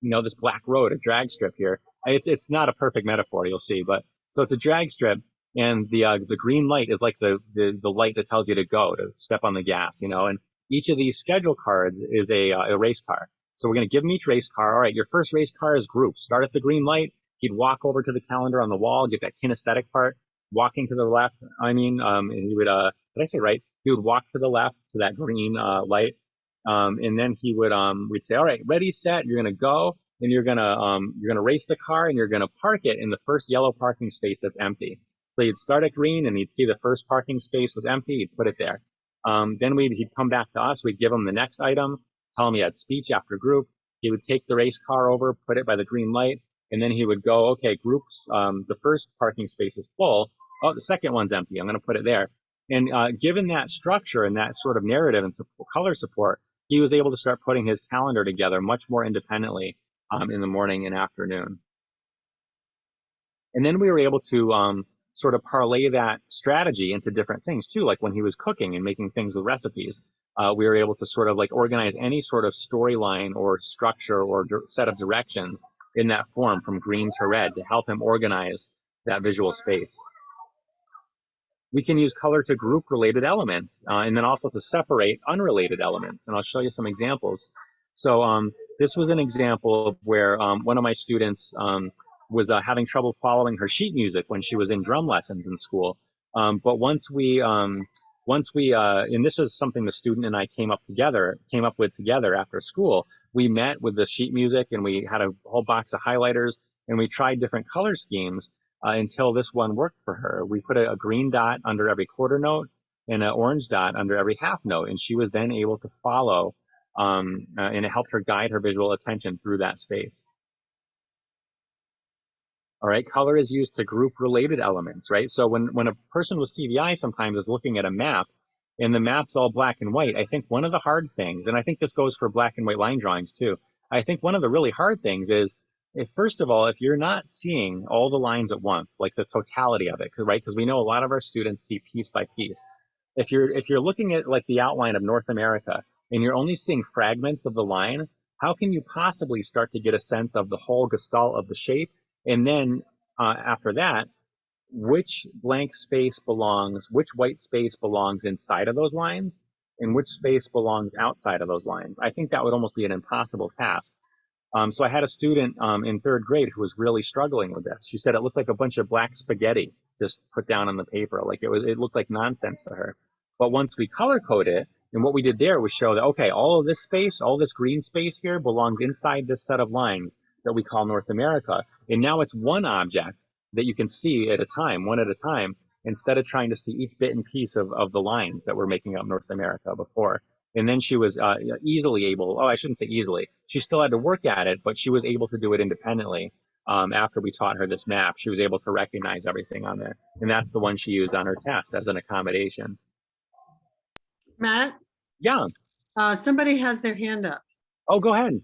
This black road, a drag strip here. It's not a perfect metaphor, you'll see, but so it's a drag strip, and the green light is like the light that tells you to go, to step on the gas, and each of these schedule cards is a race car. So we're going to give him each race car. All right, your first race car is group. Start at the green light. He'd walk over to the calendar on the wall, get that kinesthetic part, walking to the left. And he would, did I say right? He would walk to the left to that green light. And then we'd say, all right, ready, set, you're going to go, and you're going to race the car, and you're going to park it in the first yellow parking space that's empty. So you'd start at green, and you'd see the first parking space was empty. You'd put it there. Then he'd come back to us. We'd give him the next item, tell him he had speech after group. He would take the race car over, put it by the green light, and then he would go, okay, groups, the first parking space is full. Oh, the second one's empty. I'm going to put it there. And given that structure and that sort of narrative and color support, he was able to start putting his calendar together much more independently in the morning and afternoon. And then we were able to sort of parlay that strategy into different things too, like when he was cooking and making things with recipes. We were able to sort of organize any sort of storyline or structure or set of directions in that form from green to red to help him organize that visual space. We can use color to group related elements and then also to separate unrelated elements. And I'll show you some examples. So this was an example of where one of my students was having trouble following her sheet music when she was in drum lessons in school. But once we, and this is something the student and I came up with together after school, we met with the sheet music and we had a whole box of highlighters and we tried different color schemes. Until this one worked for her. We put a green dot under every quarter note and an orange dot under every half note, and she was then able to follow, and it helped her guide her visual attention through that space. All right, color is used to group related elements, right? So when a person with CVI sometimes is looking at a map, and the map's all black and white, I think one of the hard things, and I think this goes for black and white line drawings too, I think one of the really hard things is, first of all, if you're not seeing all the lines at once, like the totality of it, right? Because we know a lot of our students see piece by piece. If you're looking at the outline of North America and you're only seeing fragments of the line, how can you possibly start to get a sense of the whole gestalt of the shape? And then after that, which white space belongs inside of those lines and which space belongs outside of those lines? I think that would almost be an impossible task. So I had a student in third grade who was really struggling with this. She said it looked like a bunch of black spaghetti just put down on the paper. It looked like nonsense to her. But once we color code it, and what we did there was show that, okay, all of this space, all this green space here belongs inside this set of lines that we call North America. And now it's one object that you can see at a time, one at a time, instead of trying to see each bit and piece of the lines that were making up North America before. And then she was easily able, I shouldn't say easily, she still had to work at it, but she was able to do it independently. After we taught her this map, she was able to recognize everything on there. And that's the one she used on her test as an accommodation. Matt? Yeah. Somebody has their hand up. Oh, go ahead.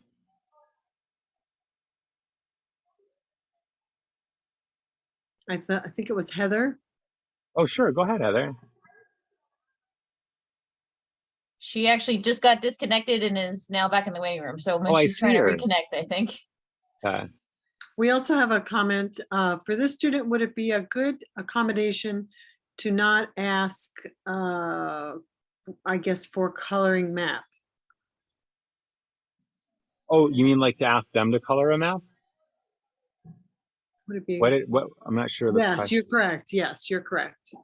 I think it was Heather. Oh, sure. Go ahead, Heather. She actually just got disconnected and is now back in the waiting room. So I she's trying see to her. reconnect, I think. We also have a comment, for this student, would it be a good accommodation to not ask, I guess, for coloring map? Oh, you mean like to ask them to color a map? Would it be? What, I'm not sure the Yes, you're question. correct. Yes, you're correct.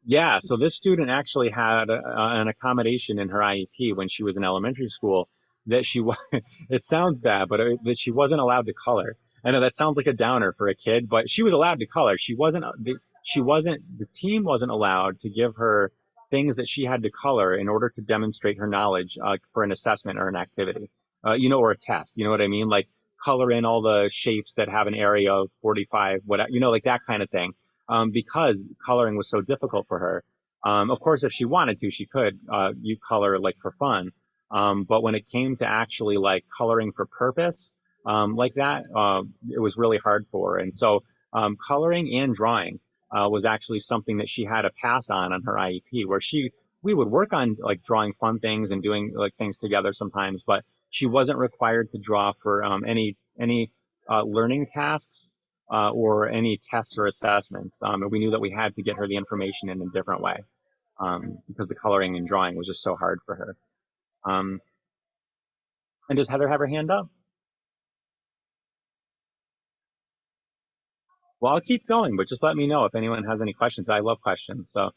Yeah, so this student actually had an accommodation in her IEP when she was in elementary school that it sounds bad, but that she wasn't allowed to color. I know that sounds like a downer for a kid, but she was allowed to color. The team wasn't allowed to give her things that she had to color in order to demonstrate her knowledge for an assessment or an activity, or a test. You know what I mean? Like color in all the shapes that have an area of 45, whatever, like that kind of thing, because coloring was so difficult for her. Of course, if she wanted to, she could you color like for fun. But when it came to actually like coloring for purpose, like that, it was really hard for her. And so coloring and drawing was actually something that she had to pass on her IEP, where we would work on like drawing fun things and doing like things together sometimes, but she wasn't required to draw for any learning tasks or any tests or assessments. And we knew that we had to get her the information in a different way because the coloring and drawing was just so hard for her. Um, and does Heather have her hand up? Well, I'll keep going, but just let me know if anyone has any questions. I love questions. So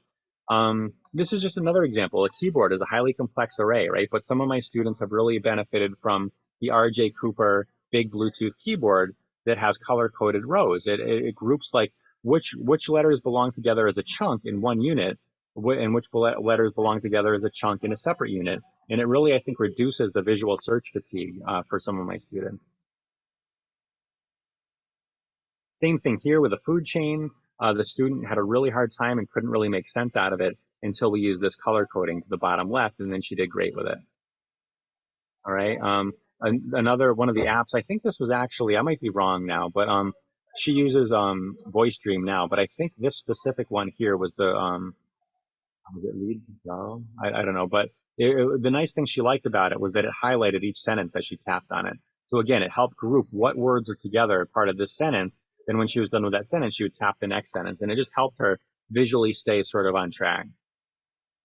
this is just another example. A keyboard is a highly complex array, right? But some of my students have really benefited from the RJ Cooper big Bluetooth keyboard that has color-coded rows. It groups like which letters belong together as a chunk in one unit, and which letters belong together as a chunk in a separate unit. And it really, I think, reduces the visual search fatigue for some of my students. Same thing here with the food chain. The student had a really hard time and couldn't really make sense out of it until we used this color coding to the bottom left, and then she did great with it. All right. Another one of the apps, I think this was actually, I might be wrong now, but she uses Voice Dream now, but I think this specific one here was was it Lead to Go? I don't know, but the nice thing she liked about it was that it highlighted each sentence as she tapped on it. So again, it helped group what words are together part of this sentence. Then when she was done with that sentence, she would tap the next sentence, and it just helped her visually stay sort of on track.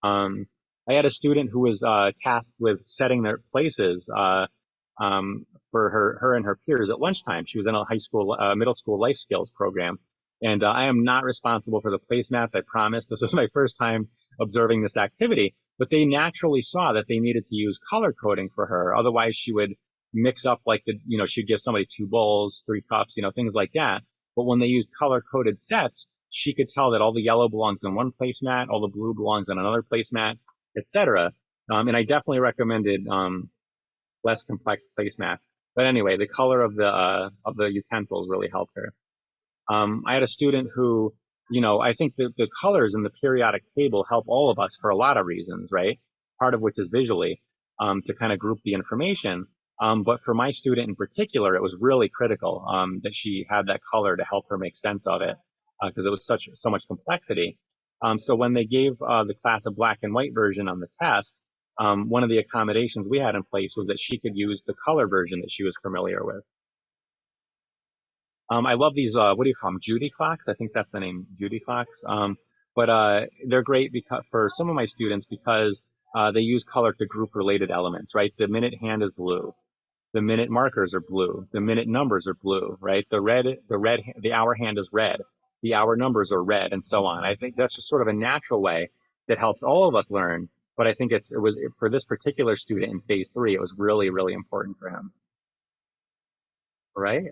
I had a student who was tasked with setting their places for her and her peers at lunchtime. She was in a middle school life skills program. And I am not responsible for the placemats, I promise. This was my first time observing this activity, but they naturally saw that they needed to use color coding for her. Otherwise, she would mix up like she'd give somebody 2 bowls, 3 cups, things like that. But when they used color coded sets, she could tell that all the yellow belongs in one placemat, all the blue belongs in another placemat, etc. And I definitely recommended less complex placemats. But anyway, the color of the utensils really helped her. I had a student who, I think the colors in the periodic table help all of us for a lot of reasons, right? Part of which is visually to kind of group the information. But for my student in particular, it was really critical that she had that color to help her make sense of it because it was so much complexity. So when they gave the class a black and white version on the test, one of the accommodations we had in place was that she could use the color version that she was familiar with. I love these, what do you call them? Judy clocks. I think that's the name, Judy clocks. But they're great for some of my students because they use color to group related elements, right? The minute hand is blue. The minute markers are blue. The minute numbers are blue, right? The hour hand is red. The hour numbers are red, and so on. I think that's just sort of a natural way that helps all of us learn. But I think for this particular student in phase 3, it was really, really important for him. Right?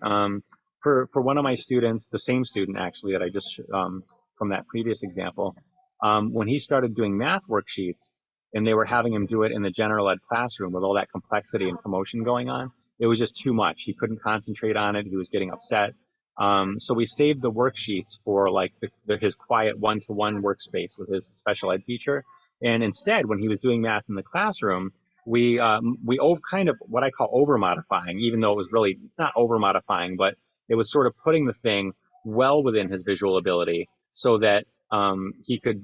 For one of my students, the same student actually that I just from that previous example, when he started doing math worksheets and they were having him do it in the general ed classroom with all that complexity and commotion going on, it was just too much. He couldn't concentrate on it. He was getting upset. So we saved the worksheets for like his quiet one-to-one workspace with his special ed teacher. And instead, when he was doing math in the classroom, we kind of what I call over modifying, even though it's not over modifying, but it was sort of putting the thing well within his visual ability so that he could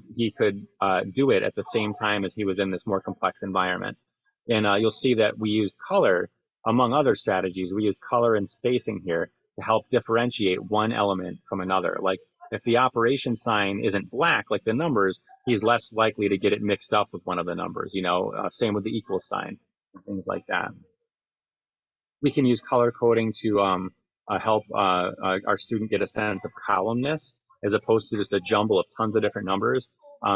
do it at the same time as he was in this more complex environment. And you'll see that we used color, among other strategies. We used color and spacing here to help differentiate one element from another. Like if the operation sign isn't black, like the numbers, he's less likely to get it mixed up with one of the numbers, same with the equal sign, and things like that. We can use color coding to help our student get a sense of columnness as opposed to just a jumble of tons of different numbers.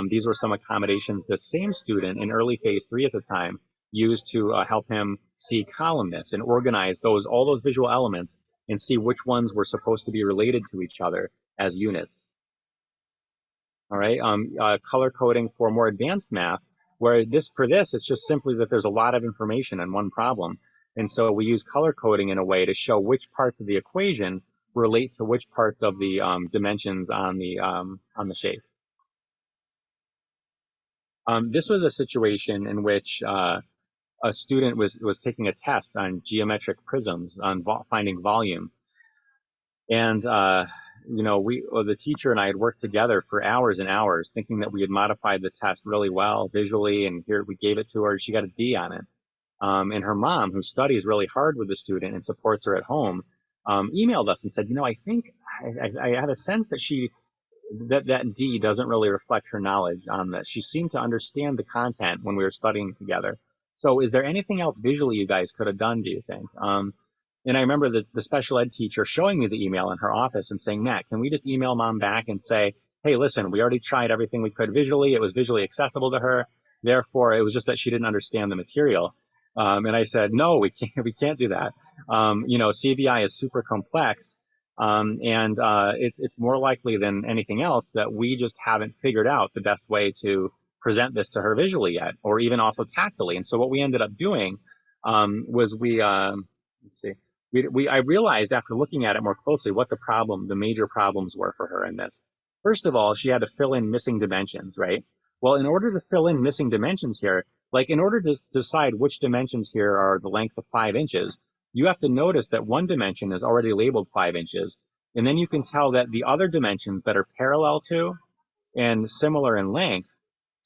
These were some accommodations the same student in early phase 3 at the time used to help him see columnness and organize all those visual elements and see which ones were supposed to be related to each other as units. All right, color coding for more advanced math, where for this, it's just simply that there's a lot of information in one problem. And so we use color coding in a way to show which parts of the equation relate to which parts of the dimensions on the shape. This was a situation in which a student was taking a test on geometric prisms on finding volume. And the teacher and I had worked together for hours and hours thinking that we had modified the test really well visually, and here we gave it to her. She got a D on it. And her mom, who studies really hard with the student and supports her at home, emailed us and said, I think I had a sense that that D doesn't really reflect her knowledge on this. She seemed to understand the content when we were studying together. So is there anything else visually you guys could have done, do you think? And I remember the special ed teacher showing me the email in her office and saying, Matt, can we just email mom back and say, hey, listen, we already tried everything we could visually. It was visually accessible to her. Therefore, it was just that she didn't understand the material. And I said, no, we can't do that. CVI is super complex. It's more likely than anything else that we just haven't figured out the best way to present this to her visually yet, or even also tactily. And so what we ended up doing was I realized after looking at it more closely what the major problems were for her in this. First of all, she had to fill in missing dimensions, right? Well, in order to fill in missing dimensions here, like in order to decide which dimensions here are the length of 5 inches, you have to notice that one dimension is already labeled 5 inches. And then you can tell that the other dimensions that are parallel to and similar in length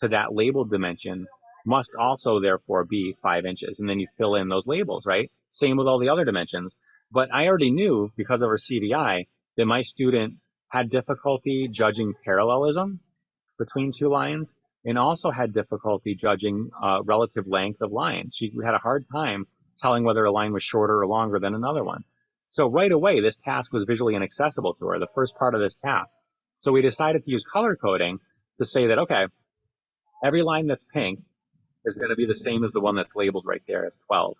to that labeled dimension must also therefore be 5 inches. And then you fill in those labels, right? Same with all the other dimensions. But I already knew, because of her CVI, that my student had difficulty judging parallelism between two lines and also had difficulty judging relative length of lines. She had a hard time telling whether a line was shorter or longer than another one. So right away, this task was visually inaccessible to her, the first part of this task. So we decided to use color coding to say that, okay, every line that's pink is going to be the same as the one that's labeled right there as 12.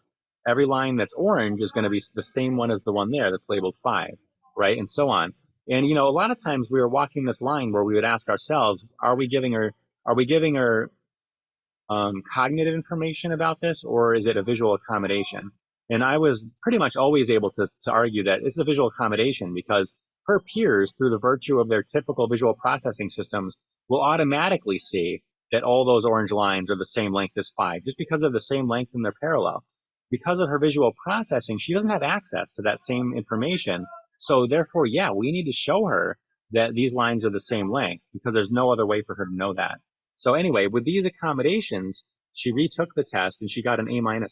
Every line that's orange is going to be the same one as the one there that's labeled 5, right? And so on. And, a lot of times we were walking this line where we would ask ourselves, are we giving her cognitive information about this, or is it a visual accommodation? And I was pretty much always able to argue that it's a visual accommodation because her peers, through the virtue of their typical visual processing systems, will automatically see that all those orange lines are the same length as 5, just because they're the same length and they're parallel. Because of her visual processing, she doesn't have access to that same information. So therefore, yeah, we need to show her that these lines are the same length because there's no other way for her to know that. So anyway, with these accommodations, she retook the test and she got an A- on it.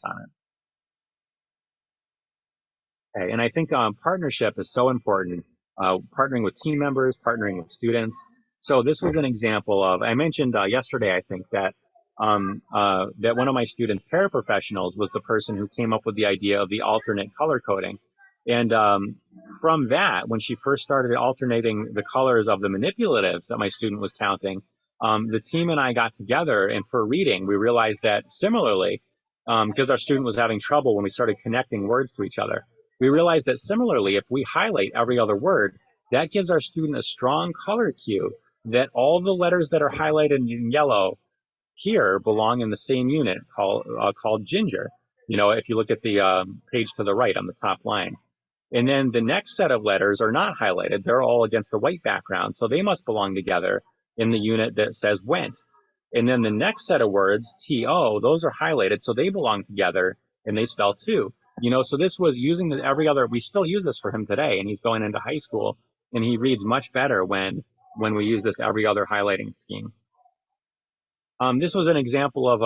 Okay, and I think partnership is so important, partnering with team members, partnering with students. So this was an example of, I mentioned yesterday, I think, that that one of my students, paraprofessionals, was the person who came up with the idea of the alternate color coding. And from that, when she first started alternating the colors of the manipulatives that my student was counting, the team and I got together, and for reading, we realized that similarly, because our student was having trouble when we started connecting words to each other, we realized that similarly, if we highlight every other word, that gives our student a strong color cue that all the letters that are highlighted in yellow here belong in the same unit called ginger. If you look at the page to the right on the top line. And then the next set of letters are not highlighted. They're all against a white background. So they must belong together in the unit that says went. And then the next set of words, T-O, those are highlighted. So they belong together and they spell two. So this was using we still use this for him today, and he's going into high school, and he reads much better when we use this every other highlighting scheme. This was an example of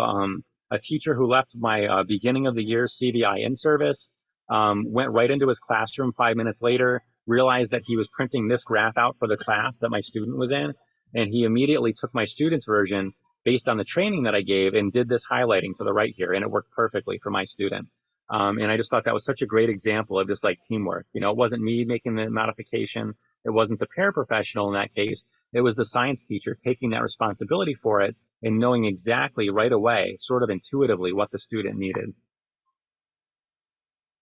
a teacher who left my beginning of the year CVI in service. went right into his classroom 5 minutes later, realized that he was printing this graph out for the class that my student was in. And he immediately took my student's version based on the training that I gave and did this highlighting to the right here. And it worked perfectly for my student. And I just thought that was such a great example of just like teamwork. You know, it wasn't me making the modification. It wasn't the paraprofessional in that case. It was the science teacher taking that responsibility for it and knowing exactly right away, sort of intuitively, what the student needed.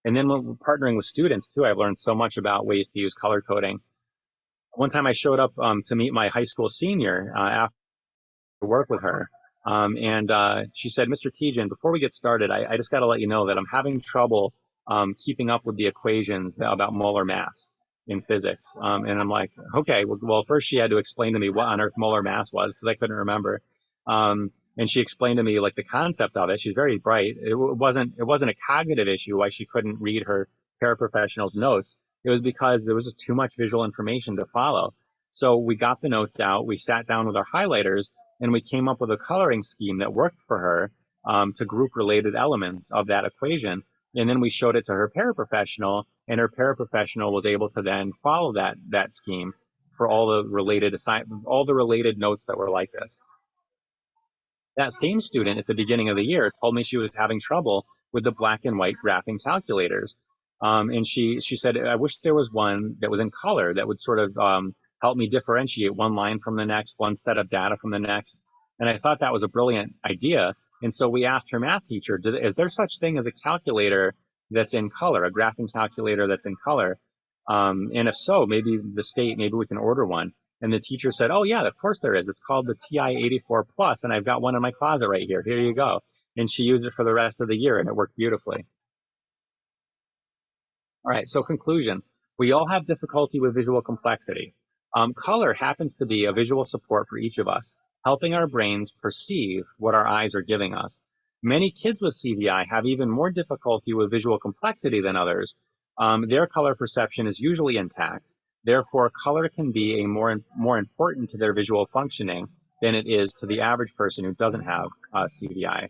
And then when we're partnering with students too, I've learned so much about ways to use color coding. One time I showed up to meet my high school senior after work with her. And she said, Mr. Tejan, before we get started, I just got to let you know that I'm having trouble keeping up with the equations about molar mass in physics. And I'm like, okay, well, first she had to explain to me what on earth molar mass was because I couldn't remember. And she explained to me like the concept of it. She's very bright. It wasn't a cognitive issue why she couldn't read her paraprofessional's notes. It was because there was just too much visual information to follow. So we got the notes out, we sat down with our highlighters, and we came up with a coloring scheme that worked for her to group related elements of that equation. And then we showed it to her paraprofessional, and her paraprofessional was able to then follow that scheme for all the related notes that were like this. That same student at the beginning of the year told me she was having trouble with the black and white graphing calculators. And she said, I wish there was one that was in color that would sort of help me differentiate one line from the next, one set of data from the next. And I thought that was a brilliant idea. And so we asked her math teacher, is there such thing as a calculator that's in color, a graphing calculator that's in color? And if so, maybe we can order one. And the teacher said, oh yeah, of course there is. It's called the TI-84 Plus, and I've got one in my closet right here. Here you go. And she used it for the rest of the year, and it worked beautifully. All right, so conclusion. We all have difficulty with visual complexity. Color happens to be a visual support for each of us, helping our brains perceive what our eyes are giving us. Many kids with CVI have even more difficulty with visual complexity than others. Their color perception is usually intact. Therefore, color can be more important to their visual functioning than it is to the average person who doesn't have CVI.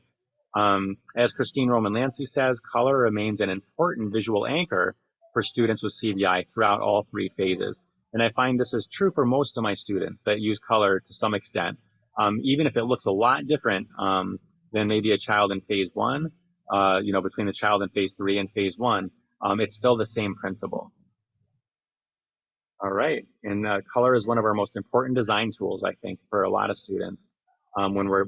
As Christine Roman-Lancy says, color remains an important visual anchor for students with CVI throughout all three phases. And I find this is true for most of my students that use color to some extent. Even if it looks a lot different than maybe a child in phase one, between the child in phase 3 and phase 1, it's still the same principle. All right, and color is one of our most important design tools, I think, for a lot of students when we're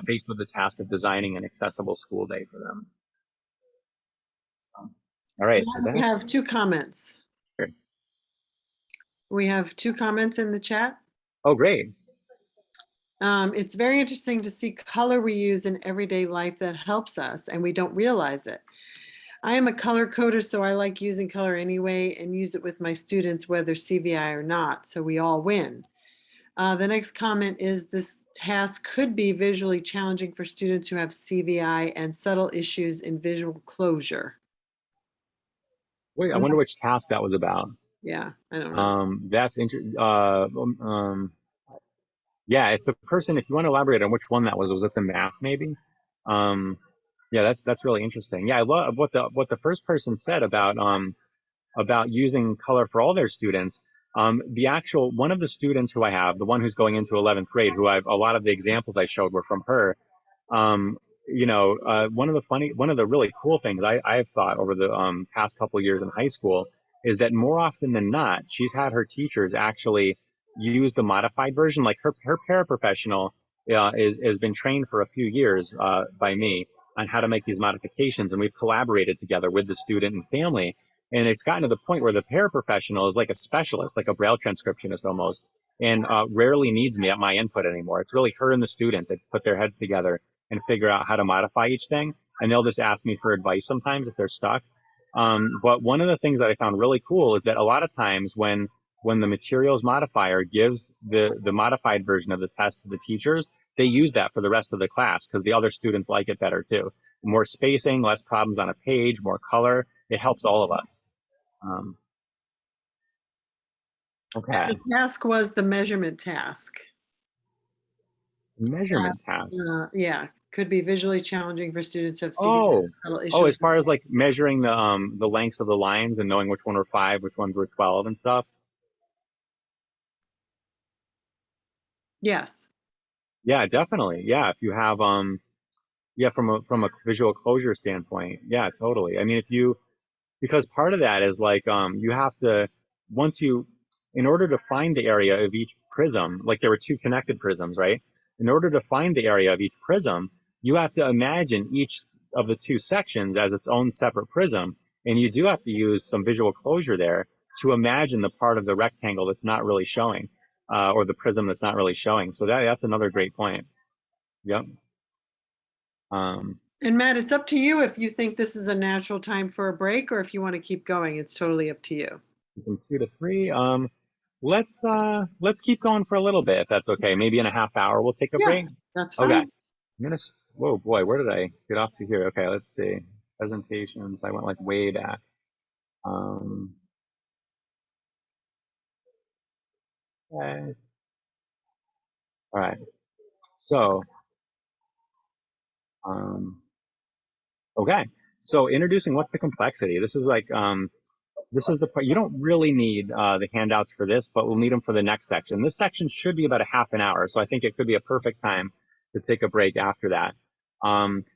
faced with the task of designing an accessible school day for them. All right, so we have 2 comments. Sure. We have 2 comments in the chat. Oh, great. It's very interesting to see color we use in everyday life that helps us and we don't realize it. I am a color coder, so I like using color anyway and use it with my students, whether CVI or not, so we all win. The next comment is this task could be visually challenging for students who have CVI and subtle issues in visual closure. Wait, I wonder which task that was about. Yeah, I don't know. That's interesting. Yeah, if you want to elaborate on which one that was it the math maybe? Yeah, that's really interesting. Yeah, I love what the first person said about using color for all their students. One of the students who I have, the one who's going into 11th grade, a lot of the examples I showed were from her. One of the really cool things I've thought over the past couple of years in high school is that more often than not, she's had her teachers actually use the modified version. Like her paraprofessional has been trained for a few years by me on how to make these modifications, and we've collaborated together with the student and family. And it's gotten to the point where the paraprofessional is like a specialist, like a Braille transcriptionist almost, and rarely needs me at my input anymore. It's really her and the student that put their heads together and figure out how to modify each thing. And they'll just ask me for advice sometimes if they're stuck. But one of the things that I found really cool is that a lot of times when the materials modifier gives the modified version of the test to the teachers, they use that for the rest of the class because the other students like it better too. More spacing, less problems on a page, more color. It helps all of us. Okay. The task was the measurement task. Measurement task. Yeah, Could be visually challenging for students who have CVS Oh, little oh, as issues. far as like measuring the lengths of the lines and knowing which one were 5, which ones were 12 and stuff. Yes. Yeah, definitely. Yeah, if you have yeah, from a visual closure standpoint, yeah, totally. I mean, if you because part of that is like you have to once you in order to find the area of each prism, like there were two connected prisms, right? In order to find the area of each prism, you have to imagine each of the two sections as its own separate prism, and you do have to use some visual closure there to imagine the part of the rectangle that's not really showing, or the prism that's not really showing. So that's another great point. Yep. And Matt, it's up to you if you think this is a natural time for a break or if you want to keep going. It's totally up to you. From 2 to 3. Let's keep going for a little bit if that's okay. Maybe in a half hour we'll take a Yeah, break. that's Okay. fine. Whoa boy, where did I get off to here? Okay, let's see. Presentations. I went like way back. Okay. All right. So, okay. So introducing what's the complexity. This is like this is the part you don't really need the handouts for this, but we'll need them for the next section. This section should be about a half an hour, so I think it could be a perfect time to take a break after that.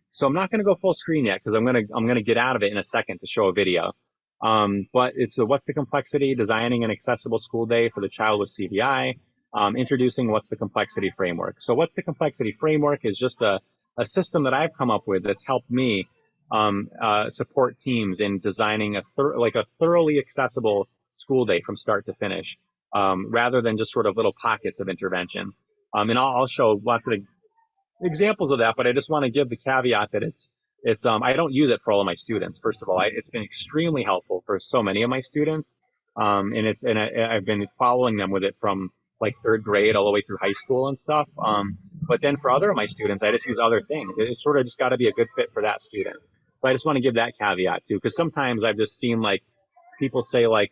So I'm not going to go full screen yet because I'm gonna get out of it in a second to show a video. But it's what's the complexity, designing an accessible school day for the child with CVI, introducing what's the complexity framework. So what's the complexity framework is just a system that I've come up with that's helped me support teams in designing a thoroughly accessible school day from start to finish, rather than just sort of little pockets of intervention. And I'll show lots of examples of that, but I just want to give the caveat that it's I don't use it for all of my students. First of all, it's been extremely helpful for so many of my students, and I've been following them with it from like third grade all the way through high school and stuff. But then for other of my students, I just use other things. It's sort of just got to be a good fit for that student. So I just want to give that caveat too, because sometimes I've just seen like people say like,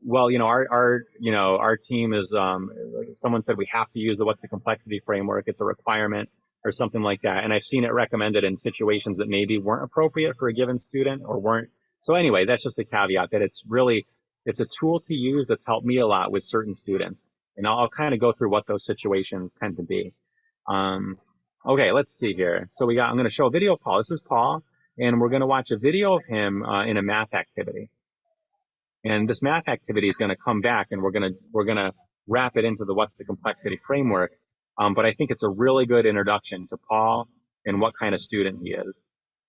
well, our team is, someone said we have to use the what's the complexity framework. It's a requirement or something like that. And I've seen it recommended in situations that maybe weren't appropriate for a given student or weren't. So anyway, that's just a caveat that it's a tool to use that's helped me a lot with certain students. And I'll kind of go through what those situations tend to be. Okay, let's see here. So I'm going to show a video of Paul. This is Paul, and we're going to watch a video of him in a math activity. And this math activity is going to come back, and we're going to wrap it into the what's the complexity framework. But I think it's a really good introduction to Paul and what kind of student he is.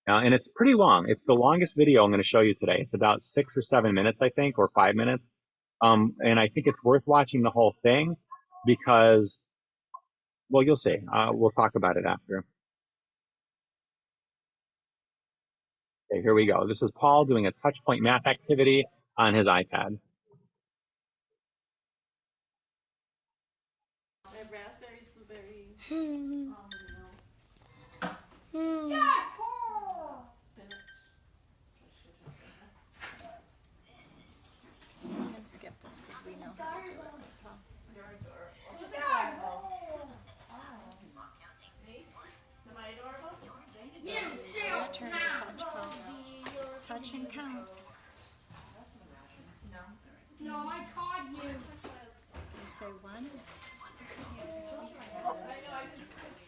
And it's pretty long. It's the longest video I'm going to show you today. It's about 6 or 7 minutes, I think, or 5 minutes. And I think it's worth watching the whole thing because, well, you'll see. We'll talk about it after. Okay, here we go. This is Paul doing a touchpoint math activity on his iPad. Raspberries, blueberries, spinach. Skip this because we know how to do it. Am I adorable? Your turn to touch, Paul. Touch and count. No, I taught you. You say one.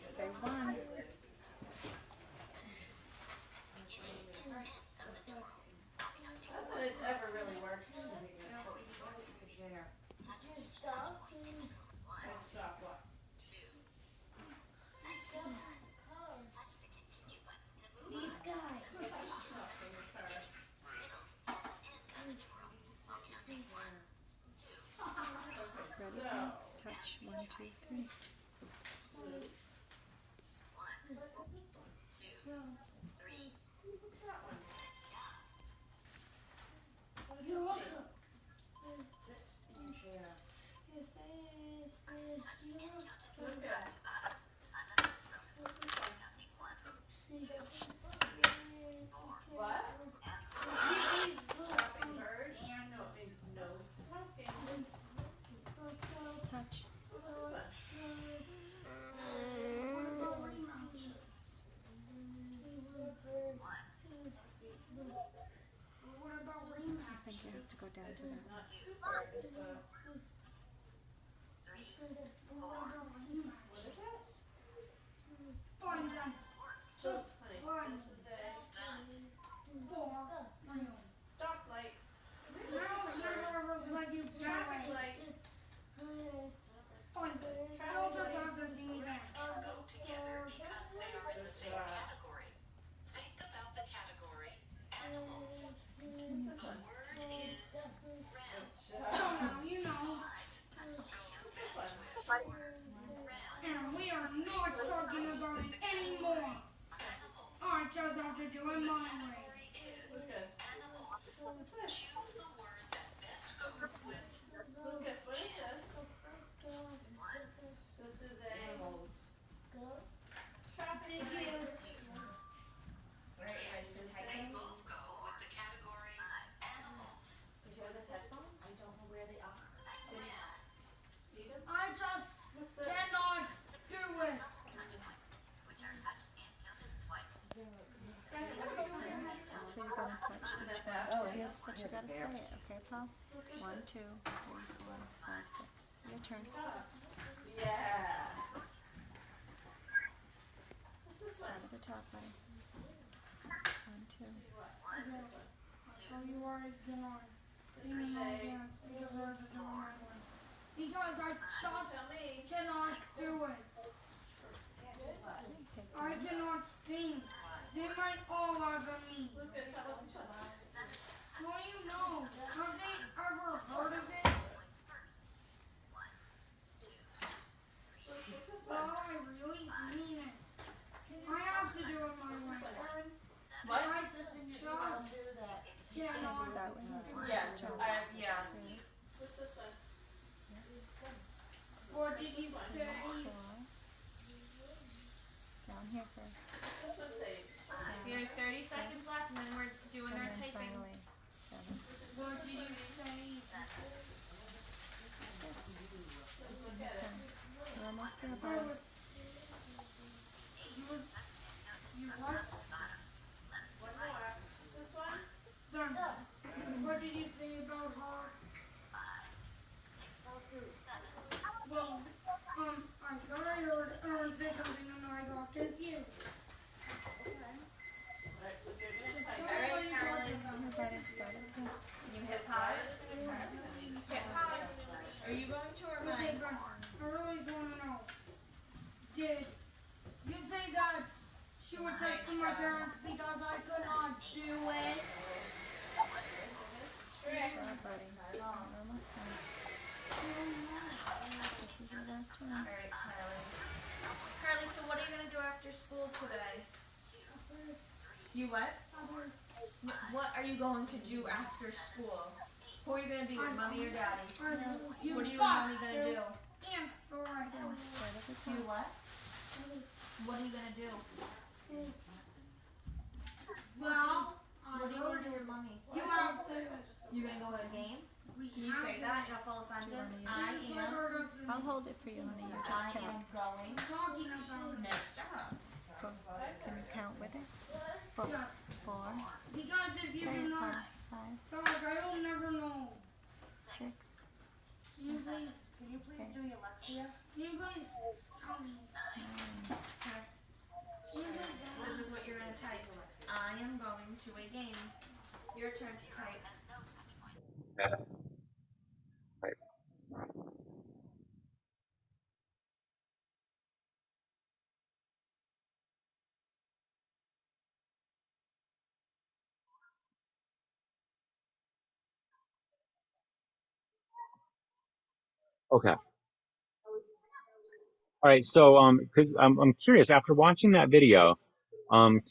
Say one. Not that it's ever really worked. I stop what? These guys. Ready? Touch. 1, 2, 3. You're welcome. What? Stopping bird? No, it means no smoking. Touch. to that. Fun, just fun. Stoplight. Now it's never ever let you Traffic die. light. Fun. You'll just have to see me back. Go together because they are in the same category. Think about the category animals. The word is ram. So now you know. And we are not talking about it anymore. I just have to do it my way. Category is Lucas. animals. Choose the word that best goes with Lucas, what is this? This is animals. Traffic light. yes. They both go with the category animals. Did you have his headphones? I don't know where they are. Lamb. Need them? I just What's the? cannot do it. So you're gonna touch each one. Oh, here's what you gotta say. Okay, Paul? 1, 2, 3, 4, 5, 6. Your turn. Yeah. What's this Start one? at the top, buddy. 1, 2. So you are ignored. See me no dance because I have to do it my way. Because I just Tell me. cannot do it. I cannot sing. They might all laugh at me. Lucas, how about this one? Well, you know, have they ever heard of it? What's this Well, one? I really mean it. I have to do it my way. What? I just cannot. Start with you. Yes, Jump. yes. 2, What's this one? What did you 4. say? Down here first. This one say. We have 30 seconds left and then we're doing And our then typing. finally 7. What did you say? Look at it. We're almost there, I buddy. was. You what? One more. What's this one? Done. What did you say about her? Well, I thought I heard Aaron say something and I got confused. Alright, look at it. So Type. what are you talking about? Your buddy started. You hit pause. Hit pause. Are you going to or am Okay, I? but I really want to know. Did you say that she would text to my parents because I could not do it? Good job, buddy. We're almost done. This is your last one. Alright, Carly. Carly, so what are you going to do after school today? You what? No, what are you going to do after school? Who are you going to be with, mommy or daddy? You What are you and got mommy going to do? answer right now. Start at the Do top. what? What are you going to do? Well, What do you want to do with mommy? you have to. You going to go to a game? Can you say that in a full sentence? I am. I'll hold it for you, honey. You just I count. am going. Talking about Next job. Can you count with it? 4. yes. 4. Because if you Say do it, not Paul. 5, talk, I will never know. 6. Can you please do your Alexia? Can you please tell me? 9. Can you please tell This me? is what you're gonna type. I am going to a game. Your turn to type. Okay. All right. So, I'm curious. After watching that video, can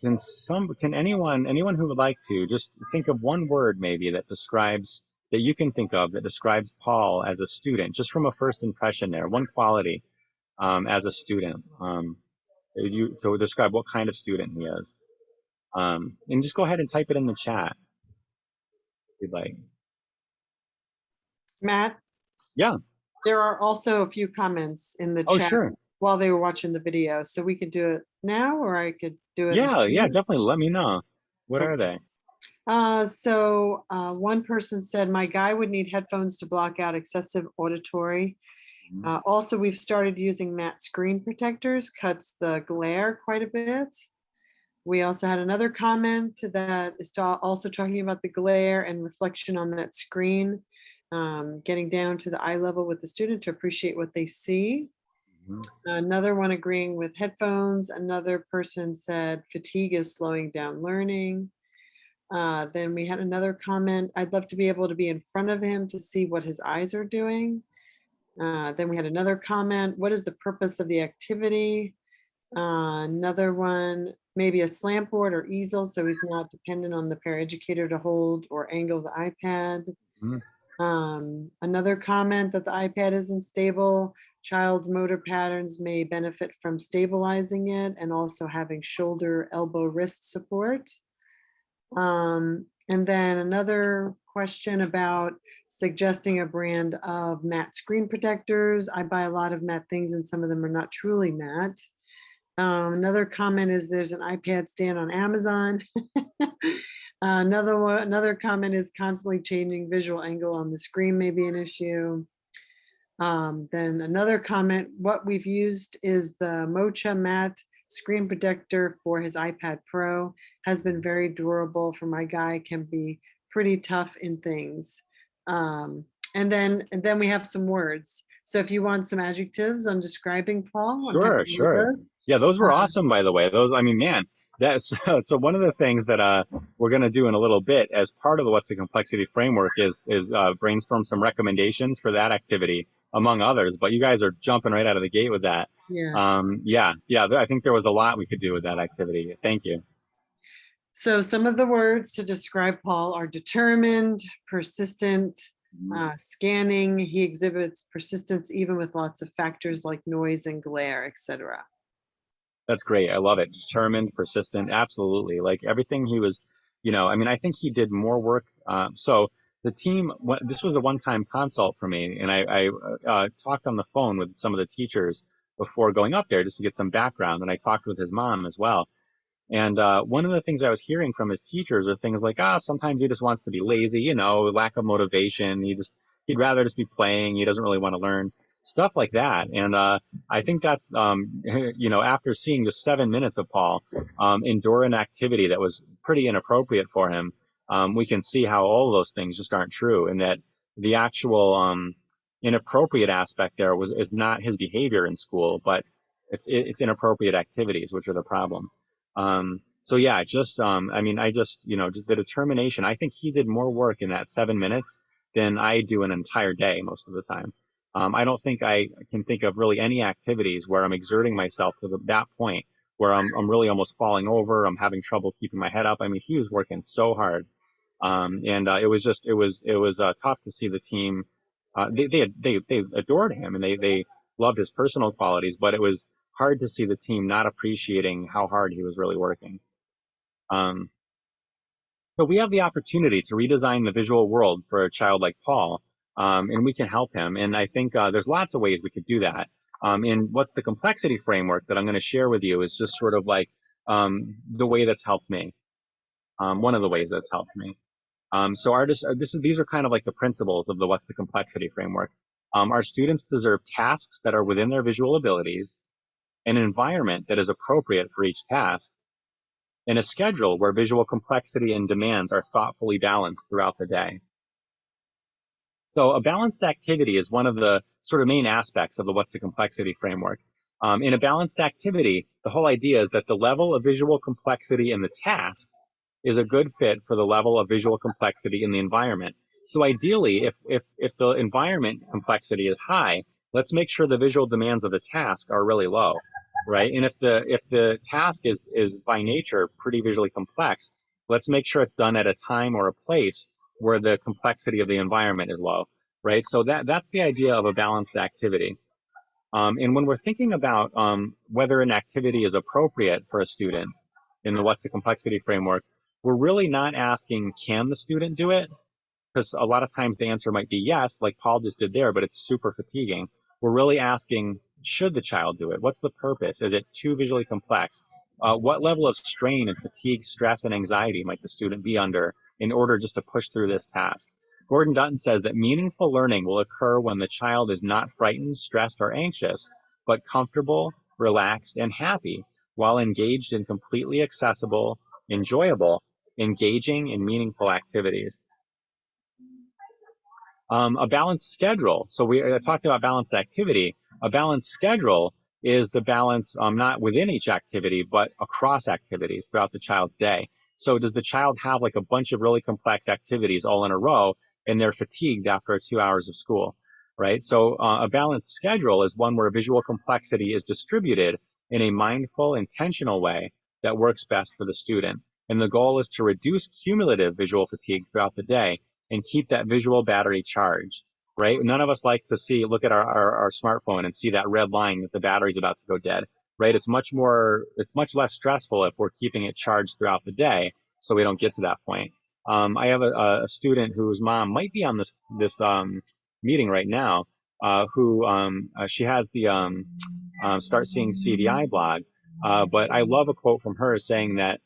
anyone who would like to just think of one word maybe that you can think of that describes Paul as a student, just from a first impression there, one quality, as a student. So describe what kind of student he is. And just go ahead and type it in the chat if you'd like. Matt, Yeah. there are also a few comments in the Oh, chat sure. while they were watching the video, so we could do it now, or I could do it. Yeah, definitely. Let me know. What Okay. are they? One person said, my guy would need headphones to block out excessive auditory. Also, we've started using matte screen protectors, cuts the glare quite a bit. We also had another comment that is also talking about the glare and reflection on that screen, getting down to the eye level with the student to appreciate what they see. Another one agreeing with headphones. Another person said fatigue is slowing down learning. Then we had another comment. I'd love to be able to be in front of him to see what his eyes are doing. Then we had another comment. What is the purpose of the activity? Another one, maybe a slant board or easel so he's not dependent on the paraeducator to hold or angle the iPad. Another comment that the iPad isn't stable. Child motor patterns may benefit from stabilizing it and also having shoulder, elbow, wrist support. And then another question about suggesting a brand of matte screen protectors. I buy a lot of matte things and some of them are not truly matte. Another comment is there's an iPad stand on Amazon. Another comment is constantly changing visual angle on the screen may be an issue. Then another comment, what we've used is the Mocha matte screen protector for his iPad Pro, has been very durable for my guy, can be pretty tough in things. And then we have some words. So if you want some adjectives on describing Paul. I'm happy to do Sure. those. Yeah, those were awesome, by the way. Those, I mean, man, that's so one of the things that we're going to do in a little bit as part of the What's the Complexity framework is brainstorm some recommendations for that activity, among others. But you guys are jumping right out of the gate with that. Yeah. Yeah. I think there was a lot we could do with that activity. Thank you. So some of the words to describe Paul are determined, persistent, scanning. He exhibits persistence even with lots of factors like noise and glare, etc. That's great. I love it. Determined, persistent. Absolutely. Like everything he was, I mean, I think he did more work. So the team, this was a one-time consult for me. And I talked on the phone with some of the teachers before going up there just to get some background. And I talked with his mom as well. And one of the things I was hearing from his teachers are things like, sometimes he just wants to be lazy, lack of motivation. He'd rather just be playing. He doesn't really want to learn. Stuff like that. And I think that's, after seeing just 7 minutes of Paul endure an activity that was pretty inappropriate for him, we can see how all of those things just aren't true, and that the actual inappropriate aspect there is not his behavior in school, but it's inappropriate activities, which are the problem. So yeah, just the determination. I think he did more work in that 7 minutes than I do an entire day most of the time. I don't think I can think of really any activities where I'm exerting myself to that point where I'm really almost falling over. I'm having trouble keeping my head up. I mean, he was working so hard. It was tough to see the team. They adored him and they loved his personal qualities, but it was hard to see the team not appreciating how hard he was really working. So we have the opportunity to redesign the visual world for a child like Paul. And we can help him. And I think there's lots of ways we could do that. And What's the Complexity framework that I'm going to share with you is just sort of like the way that's helped me. One of the ways that's helped me. These are kind of like the principles of the What's the Complexity framework. Our students deserve tasks that are within their visual abilities, an environment that is appropriate for each task, and a schedule where visual complexity and demands are thoughtfully balanced throughout the day. So a balanced activity is one of the sort of main aspects of the What's the Complexity framework. In a balanced activity, the whole idea is that the level of visual complexity in the task is a good fit for the level of visual complexity in the environment. So ideally, if the environment complexity is high, let's make sure the visual demands of the task are really low, right? And if the task is by nature pretty visually complex, let's make sure it's done at a time or a place where the complexity of the environment is low, right? So that's the idea of a balanced activity. And when we're thinking about whether an activity is appropriate for a student in the What's the Complexity framework, we're really not asking, can the student do it? Because a lot of times the answer might be yes, like Paul just did there, but it's super fatiguing. We're really asking, should the child do it? What's the purpose? Is it too visually complex? what level of strain and fatigue, stress, and anxiety might the student be under in order just to push through this task? Gordon Dutton says that meaningful learning will occur when the child is not frightened, stressed, or anxious, but comfortable, relaxed, and happy while engaged in completely accessible, enjoyable, engaging, and meaningful activities. A balanced schedule. So we talked about balanced activity. A balanced schedule is the balance not within each activity, but across activities throughout the child's day. So does the child have like a bunch of really complex activities all in a row and they're fatigued after 2 hours of school, right? So a balanced schedule is one where visual complexity is distributed in a mindful, intentional way that works best for the student. And the goal is to reduce cumulative visual fatigue throughout the day and keep that visual battery charged, right? None of us like to look at our smartphone and see that red line that the battery's about to go dead, right? It's much less stressful if we're keeping it charged throughout the day so we don't get to that point. I have a student whose mom might be on this meeting right now, who she has the Start Seeing CDI blog, but I love a quote from her saying that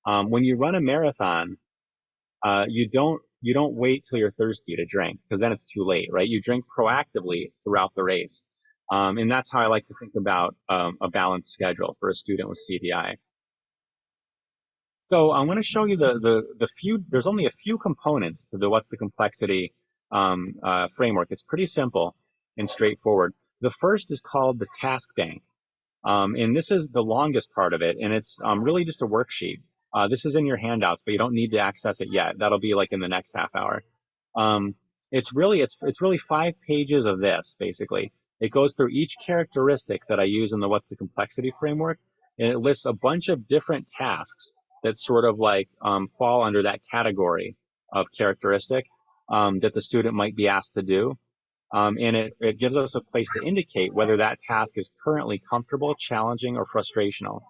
when you run a marathon, you don't wait till you're thirsty to drink, because then it's too late, right? You drink proactively throughout the race. And that's how I like to think about a balanced schedule for a student with CDI. So I'm going to show you there's only a few components to the What's the Complexity framework. It's pretty simple and straightforward. The first is called the task bank. And this is the longest part of it, and it's really just a worksheet. This is in your handouts, but you don't need to access it yet. That'll be like in the next half hour. It's really 5 pages of this, basically. It goes through each characteristic that I use in the What's the Complexity framework, and it lists a bunch of different tasks that sort of like fall under that category of characteristic that the student might be asked to do. And it gives us a place to indicate whether that task is currently comfortable, challenging, or frustrational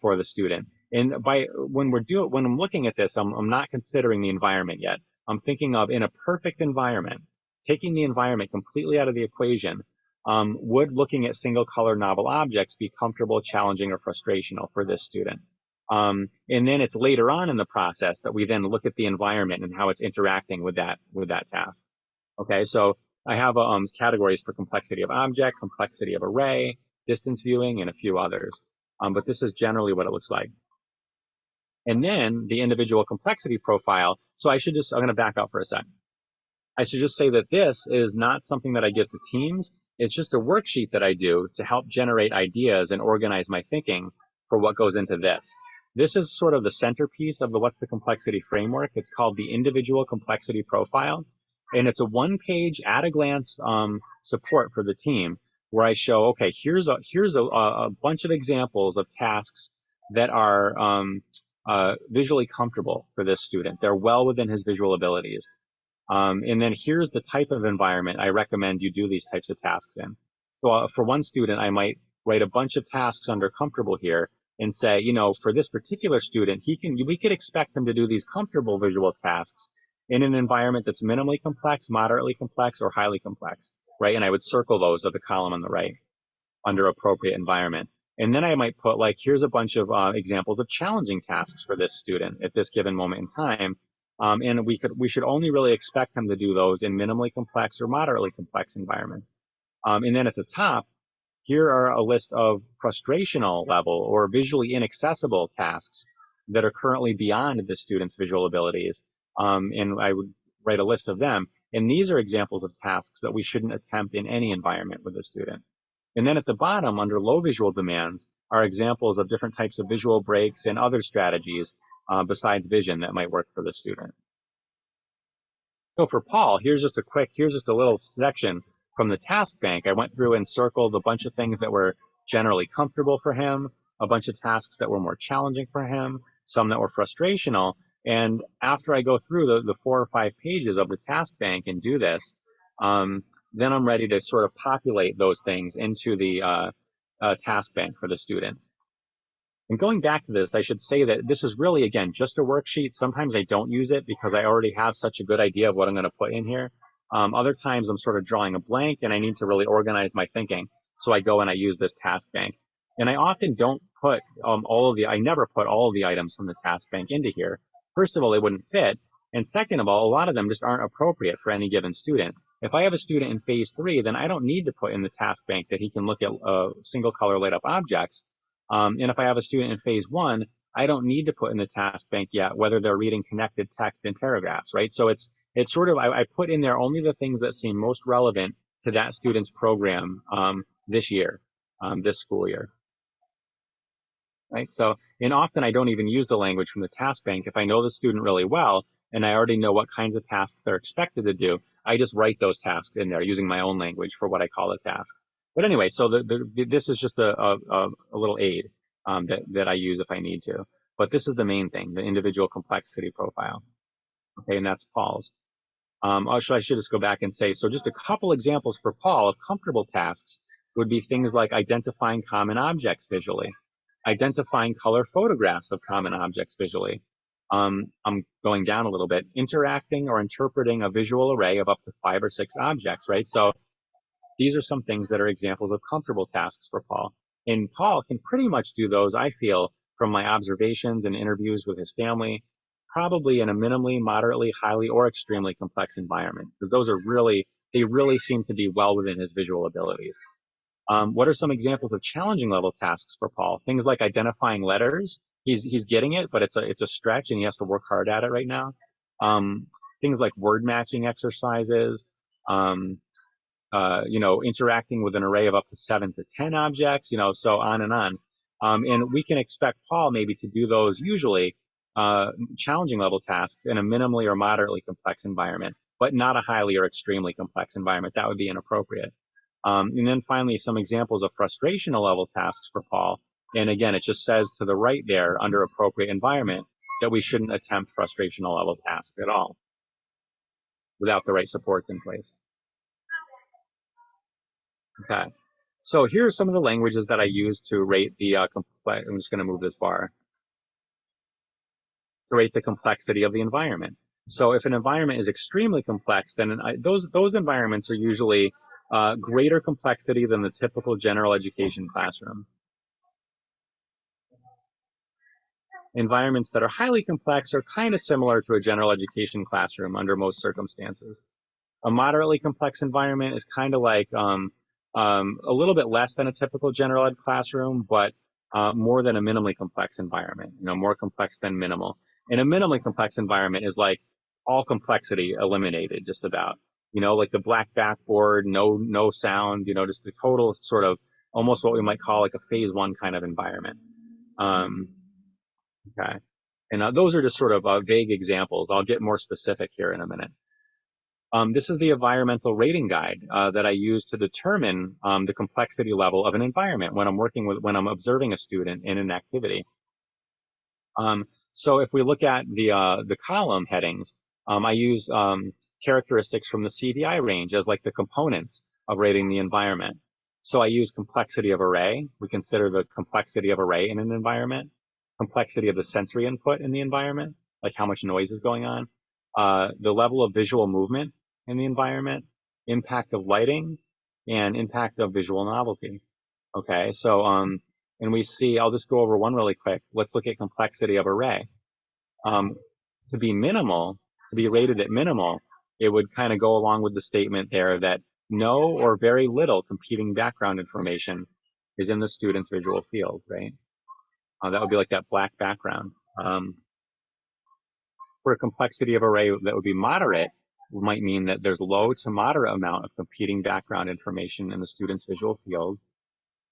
for the student. And when I'm looking at this, I'm not considering the environment yet. I'm thinking of, in a perfect environment, taking the environment completely out of the equation, would looking at single color novel objects be comfortable, challenging, or frustrational for this student? And then it's later on in the process that we then look at the environment and how it's interacting with that task. Okay, so I have categories for complexity of object, complexity of array, distance viewing, and a few others. But this is generally what it looks like. And then the individual complexity profile. So I'm going to back up for a sec. I should just say that this is not something that I give to teams. It's just a worksheet that I do to help generate ideas and organize my thinking for what goes into this. This is sort of the centerpiece of the What's the Complexity framework. It's called the individual complexity profile. And it's a 1-page at-a-glance support for the team where I show, okay, here's a bunch of examples of tasks that are visually comfortable for this student. They're well within his visual abilities. And then here's the type of environment I recommend you do these types of tasks in. So for one student, I might write a bunch of tasks under comfortable here and say, for this particular student, we could expect him to do these comfortable visual tasks in an environment that's minimally complex, moderately complex, or highly complex, right? And I would circle those at the column on the right under appropriate environment. And then I might put here's a bunch of examples of challenging tasks for this student at this given moment in time. And we should only really expect them to do those in minimally complex or moderately complex environments. And then at the top, here are a list of frustrational level or visually inaccessible tasks that are currently beyond the student's visual abilities. And I would write a list of them. And these are examples of tasks that we shouldn't attempt in any environment with a student. And then at the bottom, under low visual demands, are examples of different types of visual breaks and other strategies besides vision that might work for the student. So for Paul, here's just a little section from the task bank. I went through and circled a bunch of things that were generally comfortable for him, a bunch of tasks that were more challenging for him, some that were frustrational. And after I go through the 4 or 5 pages of the task bank and do this, then I'm ready to sort of populate those things into the task bank for the student. And going back to this, I should say that this is really, again, just a worksheet. Sometimes I don't use it because I already have such a good idea of what I'm going to put in here. Other times I'm sort of drawing a blank and I need to really organize my thinking. So I go and I use this task bank. And I often don't put I never put all of the items from the task bank into here. First of all, they wouldn't fit. And second of all, a lot of them just aren't appropriate for any given student. If I have a student in phase 3, then I don't need to put in the task bank that he can look at single color light up objects. And if I have a student in phase 1, I don't need to put in the task bank yet whether they're reading connected text in paragraphs, right? So it's sort of, I put in there only the things that seem most relevant to that student's program this year, this school year. Right? So, and often I don't even use the language from the task bank. If I know the student really well, and I already know what kinds of tasks they're expected to do, I just write those tasks in there using my own language for what I call the tasks. But anyway, so this is just a little aid that I use if I need to. But this is the main thing, the individual complexity profile. Okay, and that's Paul's. I should just go back and say, so just a couple examples for Paul of comfortable tasks would be things like identifying common objects visually, identifying color photographs of common objects visually. I'm going down a little bit, interacting or interpreting a visual array of up to 5 or 6 objects, right? So these are some things that are examples of comfortable tasks for Paul. And Paul can pretty much do those, I feel, from my observations and interviews with his family, probably in a minimally, moderately, highly, or extremely complex environment, because those are they really seem to be well within his visual abilities. What are some examples of challenging level tasks for Paul? Things like identifying letters. He's getting it, but it's a stretch and he has to work hard at it right now. Things like word matching exercises, interacting with an array of up to 7 to 10 objects, so on and on. And we can expect Paul maybe to do those usually challenging level tasks in a minimally or moderately complex environment, but not a highly or extremely complex environment. That would be inappropriate. And then finally, some examples of frustrational level tasks for Paul. And again, it just says to the right there, under appropriate environment, that we shouldn't attempt frustrational level tasks at all without the right supports in place. Okay, so here are some of the languages that I use to rate the I'm just going to move this bar. To rate the complexity of the environment. So if an environment is extremely complex, then those environments are usually greater complexity than the typical general education classroom. Environments that are highly complex are kind of similar to a general education classroom under most circumstances. A moderately complex environment is kind of like a little bit less than a typical general ed classroom, but more than a minimally complex environment, more complex than minimal. And a minimally complex environment is like all complexity eliminated, just about, like the black backboard, no sound, just the total sort of almost what we might call like a phase 1 kind of environment. Okay. And those are just sort of vague examples. I'll get more specific here in a minute. This is the environmental rating guide that I use to determine the complexity level of an environment when I'm observing a student in an activity. So if we look at the column headings, I use characteristics from the CVI range as like the components of rating the environment. So I use complexity of array. We consider the complexity of array in an environment, complexity of the sensory input in the environment, like how much noise is going on, the level of visual movement in the environment, impact of lighting, and impact of visual novelty. Okay, so and we see, I'll just go over one really quick. Let's look at complexity of array. To be minimal, to be rated at minimal, it would kind of go along with the statement there that no or very little competing background information is in the student's visual field, right? That would be like that black background. For a complexity of array that would be moderate, might mean that there's low to moderate amount of competing background information in the student's visual field.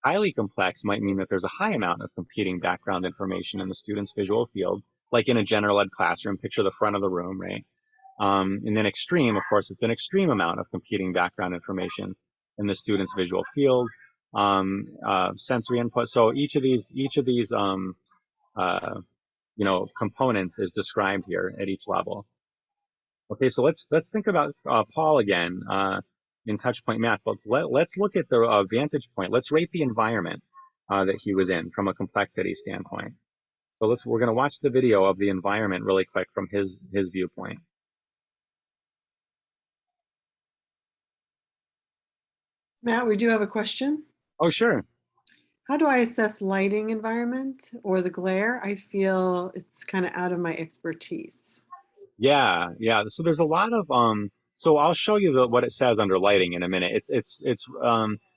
Highly complex might mean that there's a high amount of competing background information in the student's visual field, like in a general ed classroom. Picture the front of the room, right? And then extreme, of course, it's an extreme amount of competing background information in the student's visual field. Sensory input. So each of these components is described here at each level. Okay, so let's think about Paul again in Touchpoint Math. Let's look at the vantage point. Let's rate the environment that he was in from a complexity standpoint. So we're going to watch the video of the environment really quick from his viewpoint. Matt, we do have a question. Oh, sure. How do I assess lighting environment or the glare? I feel it's kind of out of my expertise. Yeah, yeah. So there's a lot of so I'll show you what it says under lighting in a minute. It's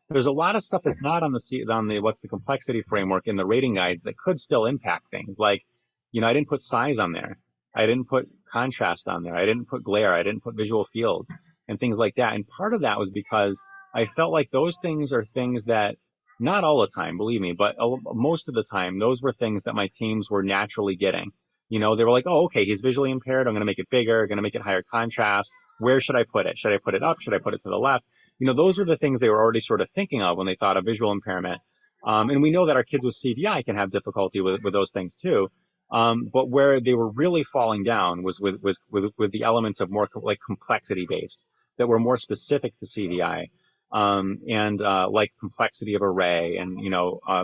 there's a lot of stuff that's not on the what's the complexity framework in the rating guides that could still impact things. Like, I didn't put size on there. I didn't put contrast on there. I didn't put glare. I didn't put visual fields and things like that. And part of that was because I felt like those things are things that not all the time, believe me, but most of the time, those were things that my teams were naturally getting. They were like, oh, okay, he's visually impaired. I'm going to make it bigger, going to make it higher contrast. Where should I put it? Should I put it up? Should I put it to the left? Those are the things they were already sort of thinking of when they thought of visual impairment. And we know that our kids with CVI can have difficulty with those things too. But where they were really falling down was with the elements of more like complexity based that were more specific to CVI. And like complexity of array and,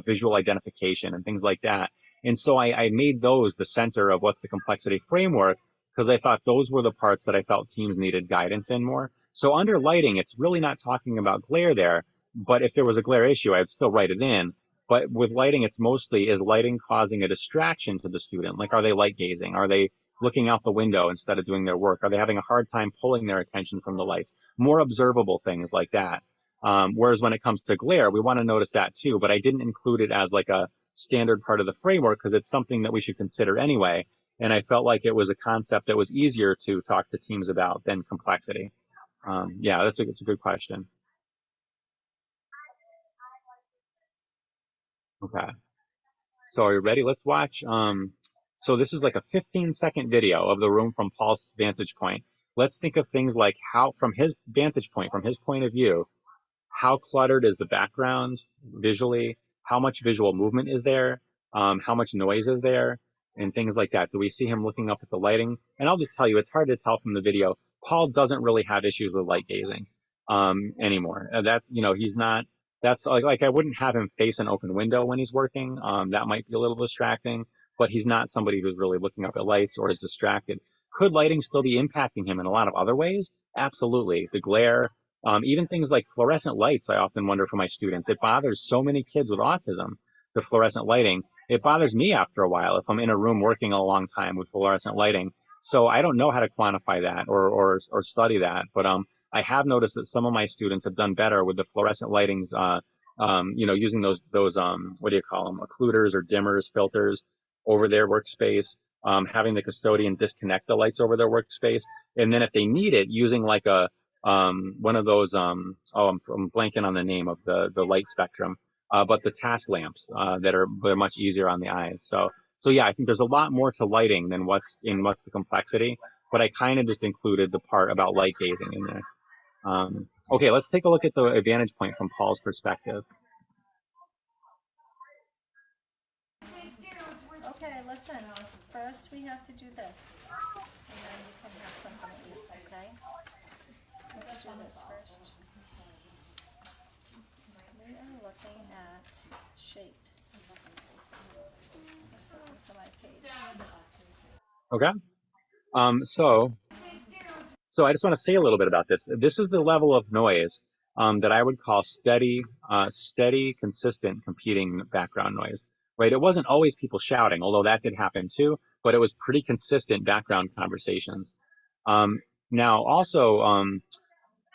visual identification and things like that. And so I made those the center of what's the complexity framework because I thought those were the parts that I felt teams needed guidance in more. So under lighting, it's really not talking about glare there, but if there was a glare issue, I'd still write it in. But with lighting, it's mostly, is lighting causing a distraction to the student? Like, are they light gazing? Are they looking out the window instead of doing their work? Are they having a hard time pulling their attention from the lights? More observable things like that. Whereas when it comes to glare, we want to notice that too, but I didn't include it as like a standard part of the framework because it's something that we should consider anyway. And I felt like it was a concept that was easier to talk to teams about than complexity. Yeah, that's a good question. Okay. So are you ready? Let's watch. So this is like a 15-second video of the room from Paul's vantage point. Let's think of things like how, from his vantage point, from his point of view, how cluttered is the background visually? How much visual movement is there? How much noise is there? And things like that. Do we see him looking up at the lighting? And I'll just tell you, it's hard to tell from the video. Paul doesn't really have issues with light gazing anymore. That's, he's not, that's like I wouldn't have him face an open window when he's working. That might be a little distracting, but he's not somebody who's really looking up at lights or is distracted. Could lighting still be impacting him in a lot of other ways? Absolutely. The glare, even things like fluorescent lights, I often wonder for my students. It bothers so many kids with autism, the fluorescent lighting. It bothers me after a while if I'm in a room working a long time with fluorescent lighting. So I don't know how to quantify that or study that, but I have noticed that some of my students have done better with the fluorescent lightings, using those what do you call them, occluders or dimmers, filters over their workspace, having the custodian disconnect the lights over their workspace, and then if they need it, using like a one of those I'm blanking on the name of the light spectrum, but the task lamps they're much easier on the eyes. So yeah, I think there's a lot more to lighting than what's the complexity, but I kind of just included the part about light gazing in there. Okay, let's take a look at the vantage point from Paul's perspective. Okay, listen, first we have to do this, and then you can have something to eat, okay? Let's do this first. We are looking at shapes. Just looking for my page. Okay. So I just want to say a little bit about this. This is the level of noise that I would call steady, consistent, competing background noise. Right? It wasn't always people shouting, although that did happen too, but it was pretty consistent background conversations. Now, also,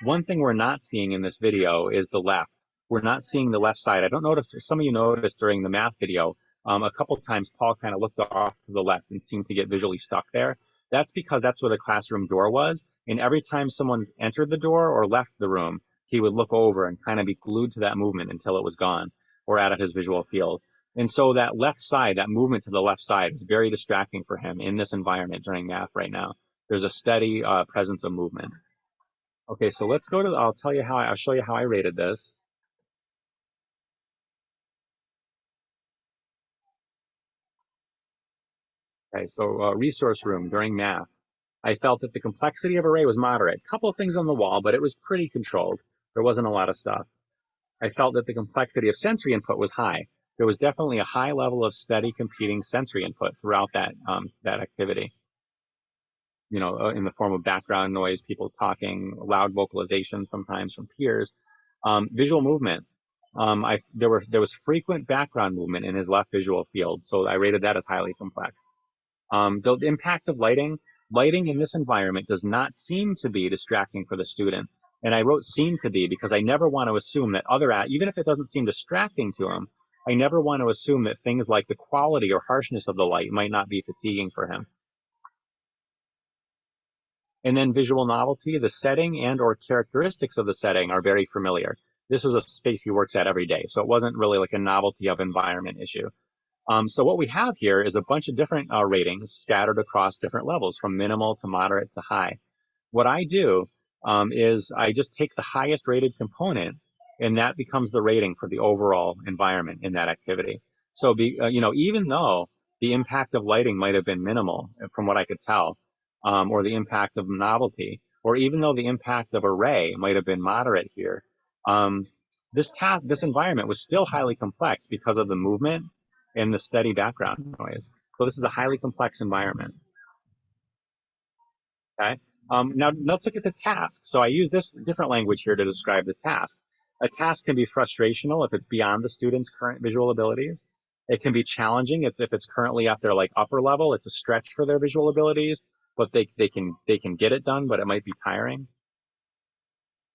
one thing we're not seeing in this video is the left. We're not seeing the left side. I don't know if some of you noticed during the math video, a couple of times Paul kind of looked off to the left and seemed to get visually stuck there. That's because that's where the classroom door was. And every time someone entered the door or left the room, he would look over and kind of be glued to that movement until it was gone or out of his visual field. And so that left side, that movement to the left side is very distracting for him in this environment during math right now. There's a steady presence of movement. Okay, so let's go to, I'll show you how I rated this. Okay, so resource room during math. I felt that the complexity of array was moderate. A couple of things on the wall, but it was pretty controlled. There wasn't a lot of stuff. I felt that the complexity of sensory input was high. There was definitely a high level of steady competing sensory input throughout that activity. In the form of background noise, people talking, loud vocalization sometimes from peers. Visual movement. there was frequent background movement in his left visual field, so I rated that as highly complex. The impact of lighting in this environment does not seem to be distracting for the student. And I wrote seem to be because I never want to assume that even if it doesn't seem distracting to him, I never want to assume that things like the quality or harshness of the light might not be fatiguing for him. And then visual novelty, the setting and or characteristics of the setting are very familiar. This is a space he works at every day, so it wasn't really like a novelty of environment issue. So what we have here is a bunch of different ratings scattered across different levels, from minimal to moderate to high. What I do is I just take the highest rated component, and that becomes the rating for the overall environment in that activity. So, even though the impact of lighting might have been minimal, from what I could tell, or the impact of novelty, or even though the impact of array might have been moderate here, this environment was still highly complex because of the movement and the steady background noise. So this is a highly complex environment. Okay. Now let's look at the task. So I use this different language here to describe the task. A task can be frustrational if it's beyond the student's current visual abilities. It can be challenging if it's currently at their upper level. It's a stretch for their visual abilities, but they can get it done, but it might be tiring.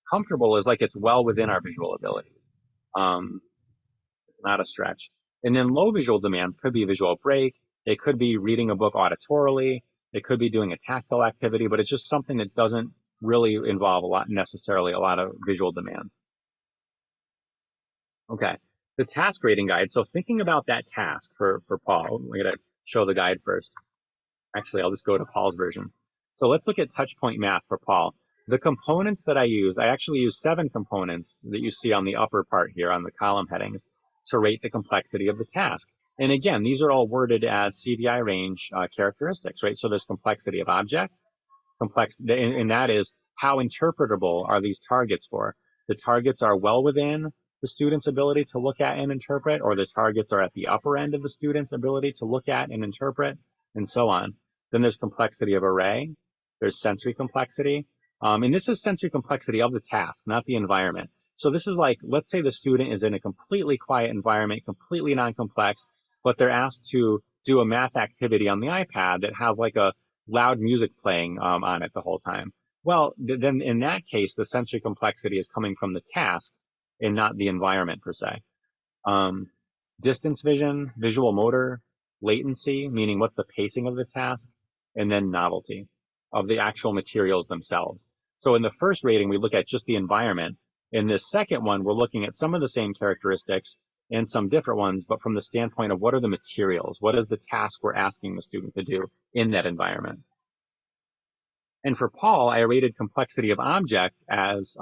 Comfortable is it's well within our visual abilities. It's not a stretch. And then low visual demands could be a visual break. It could be reading a book auditorily. It could be doing a tactile activity, but it's just something that doesn't really involve necessarily a lot of visual demands. Okay, the task rating guide. So thinking about that task for Paul, I'm going to show the guide first. Actually, I'll just go to Paul's version. So let's look at touchpoint math for Paul. The components that I actually use 7 components that you see on the upper part here on the column headings to rate the complexity of the task. And again, these are all worded as CVI range characteristics, right? So there's complexity of object, and that is how interpretable are these targets for? The targets are well within the student's ability to look at and interpret, or the targets are at the upper end of the student's ability to look at and interpret, and so on. Then there's complexity of array, there's sensory complexity, and this is sensory complexity of the task, not the environment. So this is let's say the student is in a completely quiet environment, completely non-complex, but they're asked to do a math activity on the iPad that has a loud music playing on it the whole time. Well, then in that case, the sensory complexity is coming from the task and not the environment per se. Distance vision, visual motor, latency, meaning what's the pacing of the task, and then novelty of the actual materials themselves. So in the first rating, we look at just the environment. In this second one, we're looking at some of the same characteristics and some different ones, but from the standpoint of what are the materials? What is the task we're asking the student to do in that environment? And for Paul, I rated complexity of object as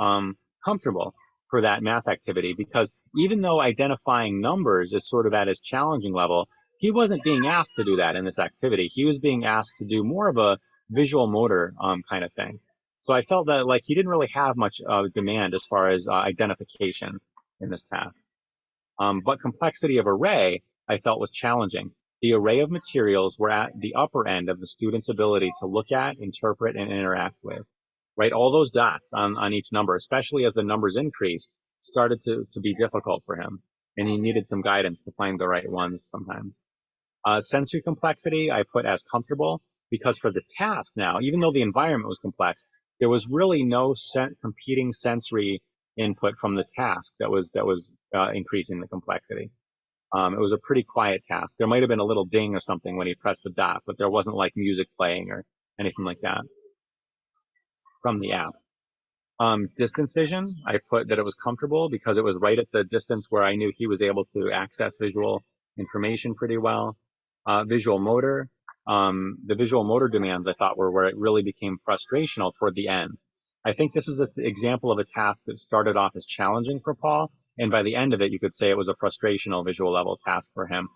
comfortable for that math activity, because even though identifying numbers is sort of at his challenging level, he wasn't being asked to do that in this activity. He was being asked to do more of a visual motor kind of thing. So I felt that he didn't really have much demand as far as identification in this task. But complexity of array, I felt was challenging. The array of materials were at the upper end of the student's ability to look at, interpret, and interact with, right? All those dots on each number, especially as the numbers increased, started to be difficult for him. And he needed some guidance to find the right ones sometimes. Sensory complexity, I put as comfortable, because for the task now, even though the environment was complex, there was really no competing sensory input from the task that was increasing the complexity. It was a pretty quiet task. There might have been a little ding or something when he pressed the dot, but there wasn't music playing or anything like that from the app. Distance vision, I put that it was comfortable because it was right at the distance where I knew he was able to access visual information pretty well. Visual motor, the visual motor demands I thought were where it really became frustrational toward the end. I think this is an example of a task that started off as challenging for Paul, and by the end of it, you could say it was a frustrational visual level task for him,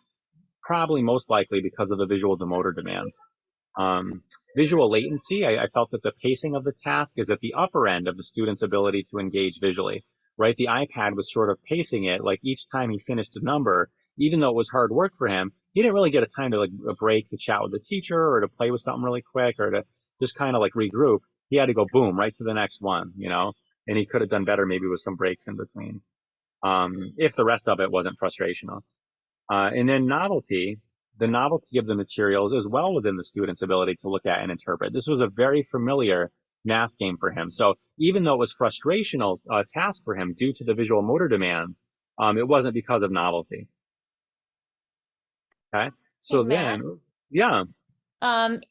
probably most likely because of the visual motor demands. Visual latency, I felt that the pacing of the task is at the upper end of the student's ability to engage visually, right? The iPad was sort of pacing it, each time he finished a number, even though it was hard work for him, he didn't really get a time to a break to chat with the teacher or to play with something really quick or to just kind of regroup. He had to go boom right to the next one, and he could have done better maybe with some breaks in between. if the rest of it wasn't frustrational. And then novelty, the novelty of the materials is well within the student's ability to look at and interpret. This was a very familiar math game for him. So even though it was frustrational task for him due to the visual motor demands, it wasn't because of novelty. Okay. So Hey, Matt. then, yeah.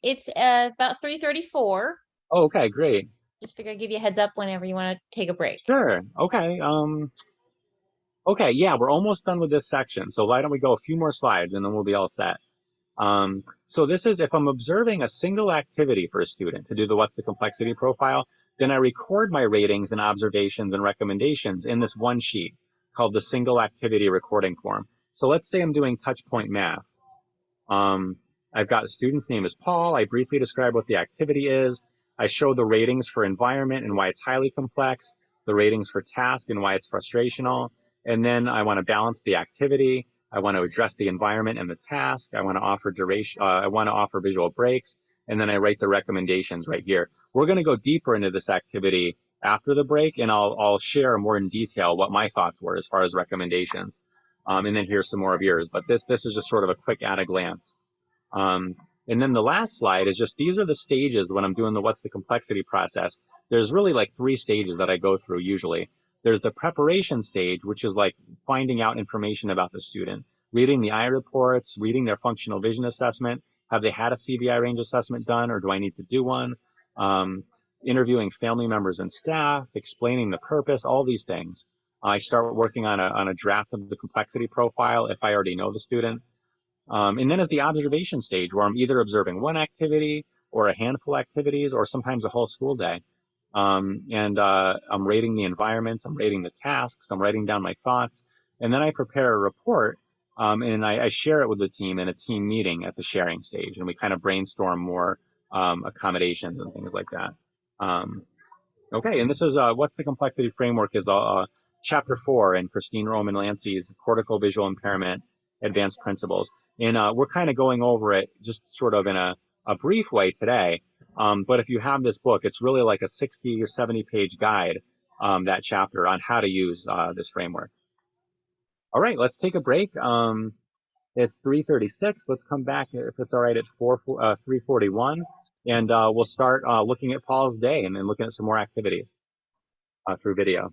It's about 3:34. Oh, okay, great. Just figure I'd give you a heads up whenever you want to take a break. Sure. Okay. Okay. Yeah, we're almost done with this section. So why don't we go a few more slides and then we'll be all set. So this is if I'm observing a single activity for a student to do the what's the complexity profile, then I record my ratings and observations and recommendations in this one sheet called the single activity recording form. So let's say I'm doing touch point math. I've got a student's name is Paul. I briefly describe what the activity is. I show the ratings for environment and why it's highly complex, the ratings for task and why it's frustrational. And then I want to balance the activity. I want to address the environment and the task. I want to offer duration. I want to offer visual breaks. And then I write the recommendations right here. We're going to go deeper into this activity after the break, and I'll share more in detail what my thoughts were as far as recommendations. And then here's some more of yours. But this is just sort of a quick at a glance. And then the last slide is just, these are the stages when I'm doing the what's the complexity process. There's really like 3 stages that I go through usually. There's the preparation stage, which is like finding out information about the student, reading the eye reports, reading their functional vision assessment. Have they had a CVI range assessment done, or do I need to do one? Interviewing family members and staff, explaining the purpose, all these things. I start working on a draft of the complexity profile if I already know the student. And then is the observation stage, where I'm either observing one activity or a handful of activities or sometimes a whole school day. I'm rating the environments, I'm rating the tasks, I'm writing down my thoughts, and then I prepare a report, and I share it with the team in a team meeting at the sharing stage, and we kind of brainstorm more accommodations and things like that. Okay, and this is what's the complexity framework is chapter 4 in Christine Roman Lancey's Cortical Visual Impairment Advanced Principles. And we're kind of going over it just sort of in a brief way today. But if you have this book, it's really like a 60 or 70 page guide, that chapter on how to use this framework. All right, let's take a break. It's 3:36. Let's come back, if it's all right, at 3:41. And we'll start looking at Paul's day and then looking at some more activities through video.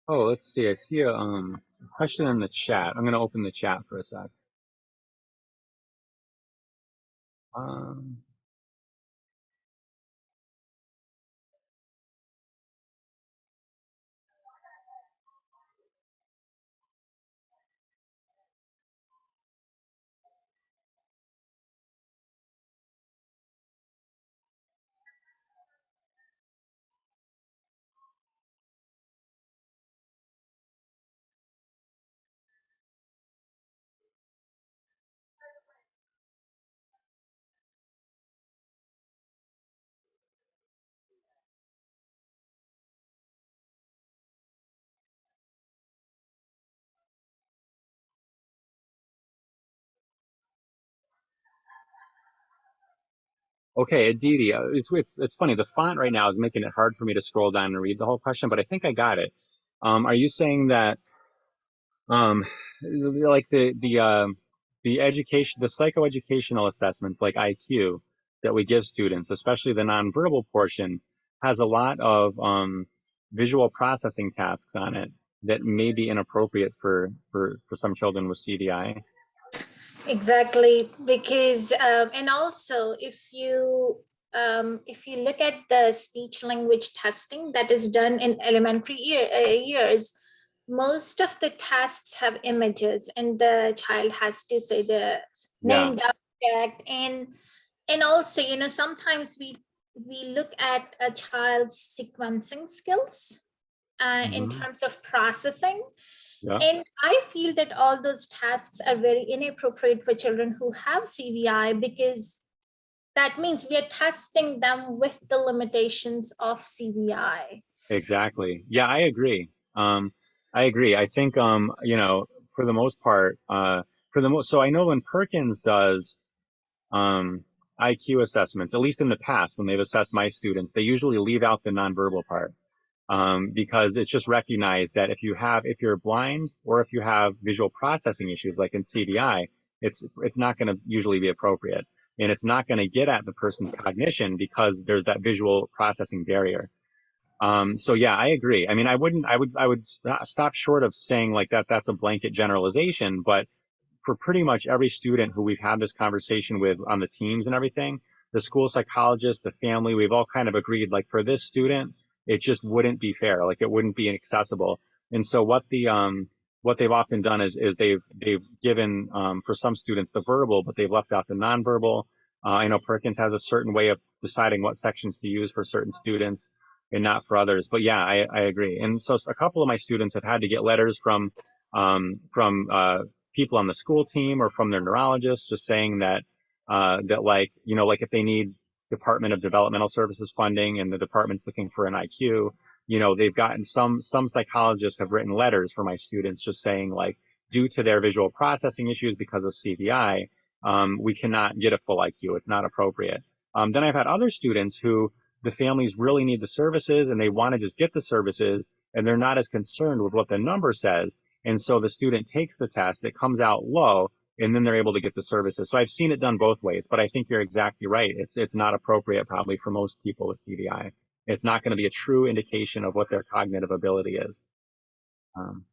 Oh, let's see. I see a question in the chat. I'm going to open the chat for a sec. Um, okay, Aditi, it's funny. The font right now is making it hard for me to scroll down and read the whole question, but I think I got it. Are you saying that um, like the education, the psychoeducational assessments like IQ that we give students, especially the nonverbal portion, has a lot of visual processing tasks on it that may be inappropriate for some children with CDI. Exactly, because and also if you look at the speech language testing that is done in elementary years, most of the tests have images, and the child has to say the Yeah. named object, and also, you know, sometimes we look at a child's sequencing skills in Hmm. terms of processing. Yeah. And I feel that all those tasks are very inappropriate for children who have CVI, because that means we are testing them with the limitations of CVI. Exactly. Yeah, I agree. I agree. I think, you know, for the most part, so I know when Perkins does, IQ assessments, at least in the past, when they've assessed my students, they usually leave out the nonverbal part, because it's just recognized that if you're blind or if you have visual processing issues, like in CDI, it's not going to usually be appropriate. And it's not going to get at the person's cognition because there's that visual processing barrier. So yeah, I agree. I mean, I would stop short of saying like that's a blanket generalization, but for pretty much every student who we've had this conversation with on the teams and everything, the school psychologist, the family, we've all kind of agreed, like for this student, it just wouldn't be fair. Like it wouldn't be accessible. And so what they've often done is they've given, for some students the verbal, but they've left out the nonverbal. I know Perkins has a certain way of deciding what sections to use for certain students and not for others. But yeah, I agree. And so a couple of my students have had to get letters from people on the school team or from their neurologist, just saying that like, you know, like if they need Department of Developmental Services funding and the department's looking for an IQ, you know, they've gotten some psychologists have written letters for my students just saying like, due to their visual processing issues because of CVI, we cannot get a full IQ. It's not appropriate. Then I've had other students who the families really need the services and they want to just get the services and they're not as concerned with what the number says. And so the student takes the test, it comes out low, and then they're able to get the services. So I've seen it done both ways, but I think you're exactly right. It's not appropriate probably for most people with CDI. It's not going to be a true indication of what their cognitive ability is.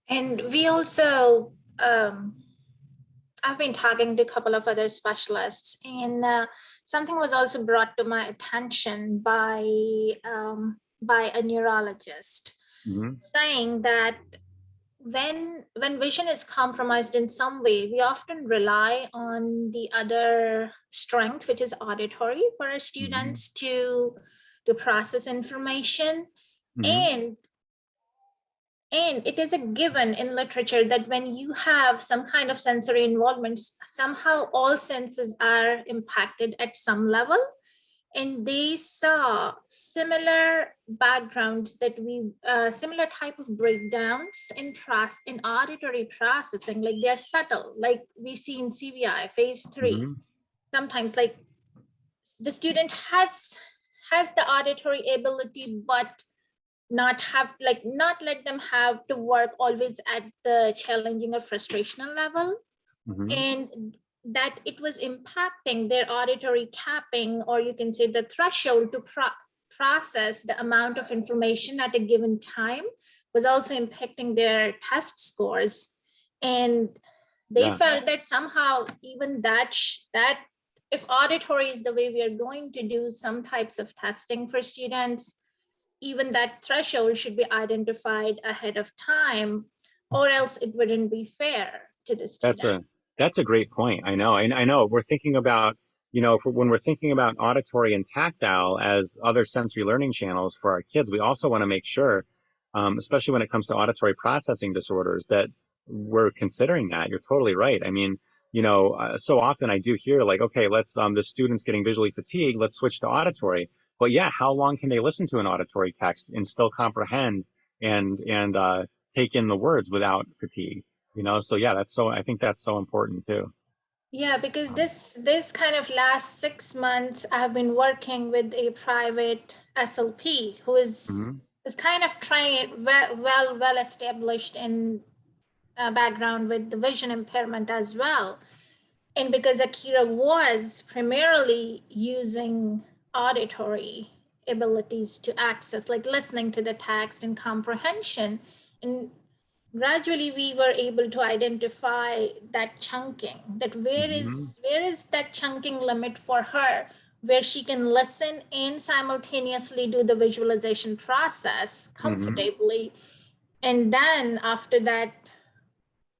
And we also, I've been talking to a couple of other specialists, and something was also brought to my attention by a neurologist, saying that when vision is compromised in some way, we often rely on the other strength, which is auditory, for our students to process information. And it is a given in literature that when you have some kind of sensory involvement, somehow all senses are impacted at some level. And they saw similar backgrounds that similar type of breakdowns in auditory processing, like they're subtle, like we see in CVI phase 3. Sometimes like the student has the auditory ability, but not let them have to work always at the challenging or frustrational level, and that it was impacting their auditory capping, or you can say the threshold to process the amount of information at a given time, was also impacting their test scores. And they Yeah. felt that somehow even that if auditory is the way we are going to do some types of testing for students, even that threshold should be identified ahead of time, or else it wouldn't be fair to the student. That's a great point. I know. I know. We're thinking about, when we're thinking about auditory and tactile as other sensory learning channels for our kids, we also want to make sure, especially when it comes to auditory processing disorders, that we're considering that. You're totally right. I mean, so often I do hear like, okay, let's, the student's getting visually fatigued, let's switch to auditory. But yeah, how long can they listen to an auditory text and still comprehend and take in the words without fatigue? So yeah, I think that's so important too. Yeah, because this kind of last 6 months, I've been working with a private SLP who is kind of trained, well established in background with the vision impairment as well. And because Akira was primarily using auditory abilities to access, like listening to the text and comprehension, and gradually we were able to identify that chunking, that where is that chunking limit for her, where she can listen and simultaneously do the visualization process comfortably. And then after that,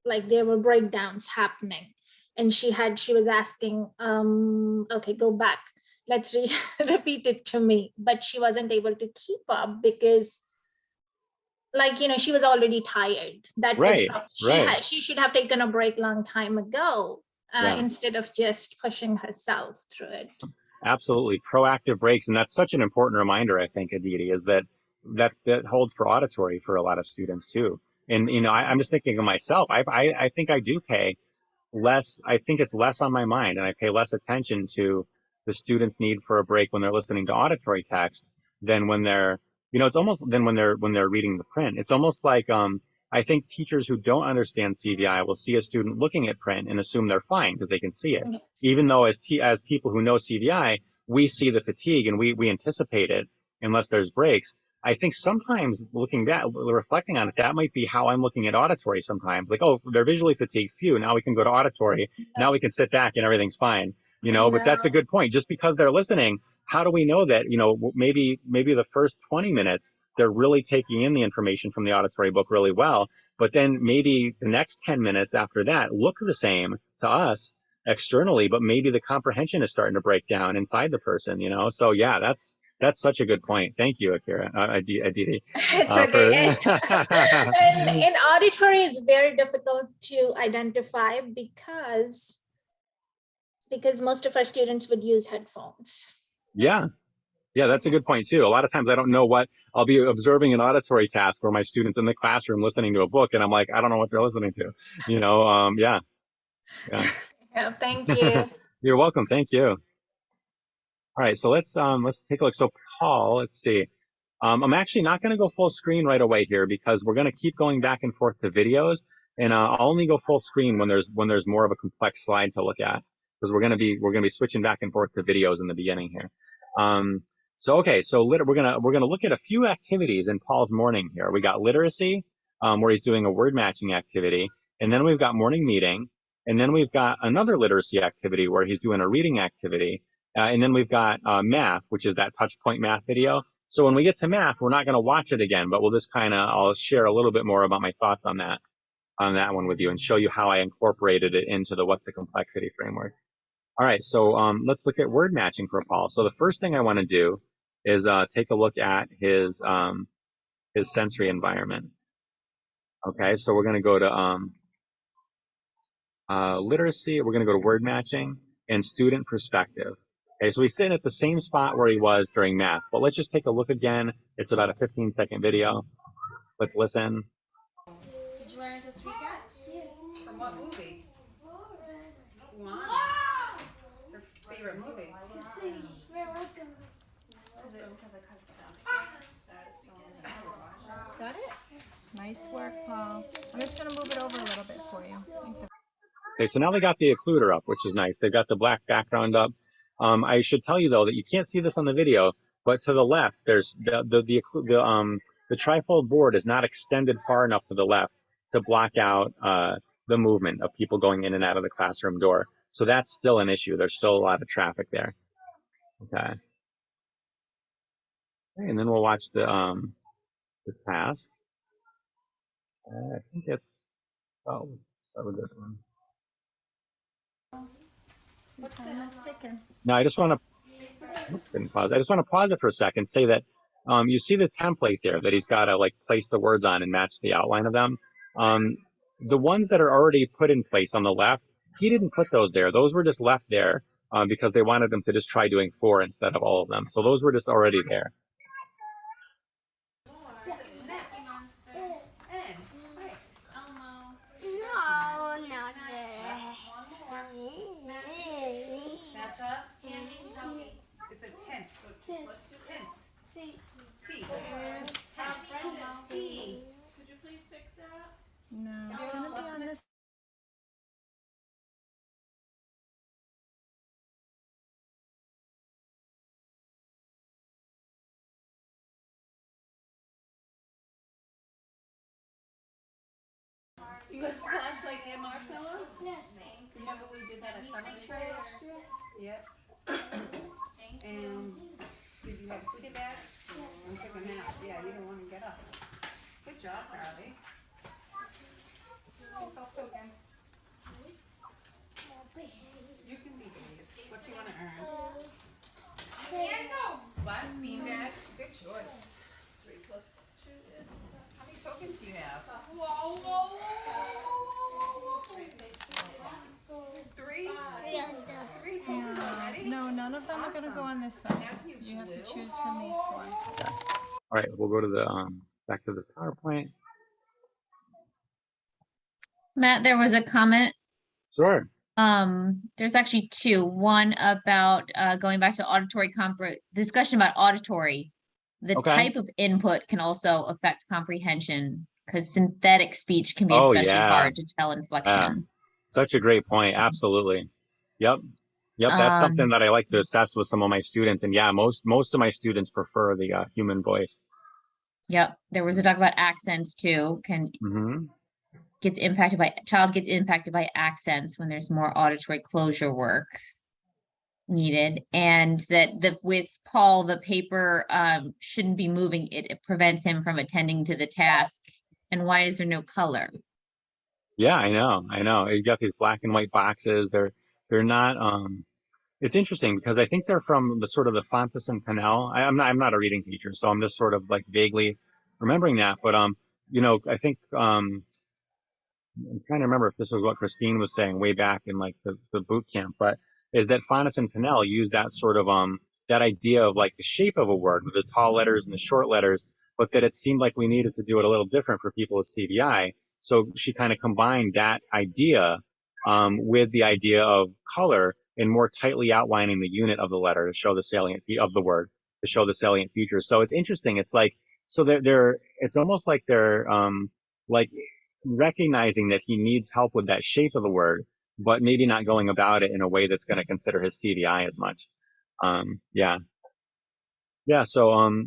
like there were breakdowns happening, and she was asking, okay, go back, let's repeat it to me. But she wasn't able to keep up because, like, she was already tired. That Right, was she should have taken a break long time ago, Yeah. instead of just pushing herself through it. Absolutely. Proactive breaks. And that's such an important reminder, I think, Aditi, is that holds for auditory for a lot of students too. And, I'm just thinking of myself. I think I do pay less. I think it's less on my mind, and I pay less attention to the students' need for a break when they're listening to auditory text than when they're, it's almost than when they're reading the print. It's almost like, I think teachers who don't understand CVI will see a student looking at print and assume they're fine because they can see it. Even though as people who know CVI, we see the fatigue and we anticipate it unless there's breaks. I think sometimes looking back, reflecting on it, that might be how I'm looking at auditory sometimes. Like, oh, they're visually fatigued. Phew, now we can go to auditory. Now we can sit back and everything's fine. But that's a good point. Just because they're listening, how do we know that, maybe the first 20 minutes, they're really taking in the information from the auditory book really well. But then maybe the next 10 minutes after that look the same to us externally, but maybe the comprehension is starting to break down inside the person, So yeah, that's such a good point. Thank you, Akira, Aditi. It's okay. And auditory is very difficult to identify because most of our students would use headphones. Yeah, that's a good point too. A lot of times I don't know what I'll be observing an auditory task where my students in the classroom listening to a book, and I'm like, I don't know what they're listening to. Yeah. Yeah, thank you. You're welcome. Thank you. All right, so let's take a look. So Paul, let's see. I'm actually not going to go full screen right away here because we're going to keep going back and forth to videos, and I'll only go full screen when there's more of a complex slide to look at, because we're going to be switching back and forth to videos in the beginning here. So we're going to look at a few activities in Paul's morning here. We got literacy, where he's doing a word matching activity, and then we've got morning meeting, and then we've got another literacy activity where he's doing a reading activity. And then we've got math, which is that touch point math video. So when we get to math, we're not going to watch it again, but we'll just I'll share a little bit more about my thoughts on that one with you and show you how I incorporated it into the What's the Complexity framework. All right, so let's look at word matching for Paul. So the first thing I want to do is take a look at his sensory environment. Okay, so we're going to go to literacy. We're going to go to word matching and student perspective. Okay, so he's sitting at the same spot where he was during math, but let's just take a look again. It's about a 15-second video. Let's listen. Did you learn it this weekend? From what movie? Moana. Her favorite movie. Got it? Nice work, Paul. I'm just gonna move it over a little bit for you. Okay, so now they got the occluder up, which is nice. They've got the black background up. I should tell you though that you can't see this on the video, but to the left, there's the the trifold board is not extended far enough to the left to block out the movement of people going in and out of the classroom door. So that's still an issue. There's still a lot of traffic there. Okay. And then we'll watch the task. I think it's, oh, let's start with this one. What's the ticking? Now, I just want to, didn't pause. I just want to pause it for a second, say that you see the template there that he's got to like place the words on and match the outline of them. The ones that are already put in place on the left, he didn't put those there. Those were just left there because they wanted them to just try doing 4 instead of all of them. So those were just already there. No, not there. That's a, it's a tent, so 2 plus 2, tent. T. Tent. T. Could you please fix that? No, it's it's gonna gonna be be on this. You got a flashlight and marshmallows? Yes. Remember we did that at summer retreat? Yep. And did you have a sleeping bag? And took a nap. Yeah, you didn't want to get up. Good job, Carly. Self-token. You can be Denise. What do you want to earn? What? Beanbag? Good choice. 3 plus 2 is, how many tokens do you have? Whoa, whoa, whoa. 3? Yes. 3 tokens already? No, none of them are gonna go on this side. Matthew You have to Blue? choose from these 4. All right, we'll go to the back to the PowerPoint. Matt, there was a comment. Sure. There's actually 2. One about going back to auditory discussion about auditory. The Okay. type of input can also affect comprehension because synthetic speech can be Oh, especially yeah. hard to tell inflection. Such a great point. Absolutely. Yep. That's something Um, that I like to assess with some of my students. And yeah, most of my students prefer the human voice. Yep. There was a talk about accents too. Hmm. Child gets impacted by accents when there's more auditory closure work needed. And that with Paul, the paper shouldn't be moving. It prevents him from attending to the task. And why is there no color? Yeah, I know. You got these black and white boxes. They're not. It's interesting because I think they're from the sort of the Fontes and Pinnell. I'm not a reading teacher, so I'm just sort of like vaguely remembering that. But I think I'm trying to remember if this was what Christine was saying way back in like the boot camp, but is that Fontes and Pinnell used that sort of that idea of like the shape of a word with the tall letters and the short letters, but that it seemed like we needed to do it a little different for people with CVI. So she kind of combined that idea with the idea of color and more tightly outlining the unit of the letter to show the salient of the word, to show the salient features. So it's interesting. It's like, so it's almost like they're like recognizing that he needs help with that shape of the word, but maybe not going about it in a way that's going to consider his CVI as much.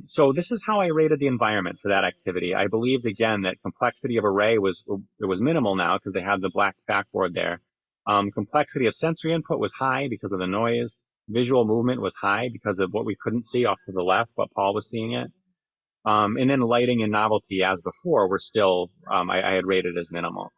So this is how I rated the environment for that activity. I believed again that complexity of array was minimal now because they had the black backboard there. Complexity of sensory input was high because of the noise. Visual movement was high because of what we couldn't see off to the left, but Paul was seeing it. And then lighting and novelty, as before, were still I had rated as minimal.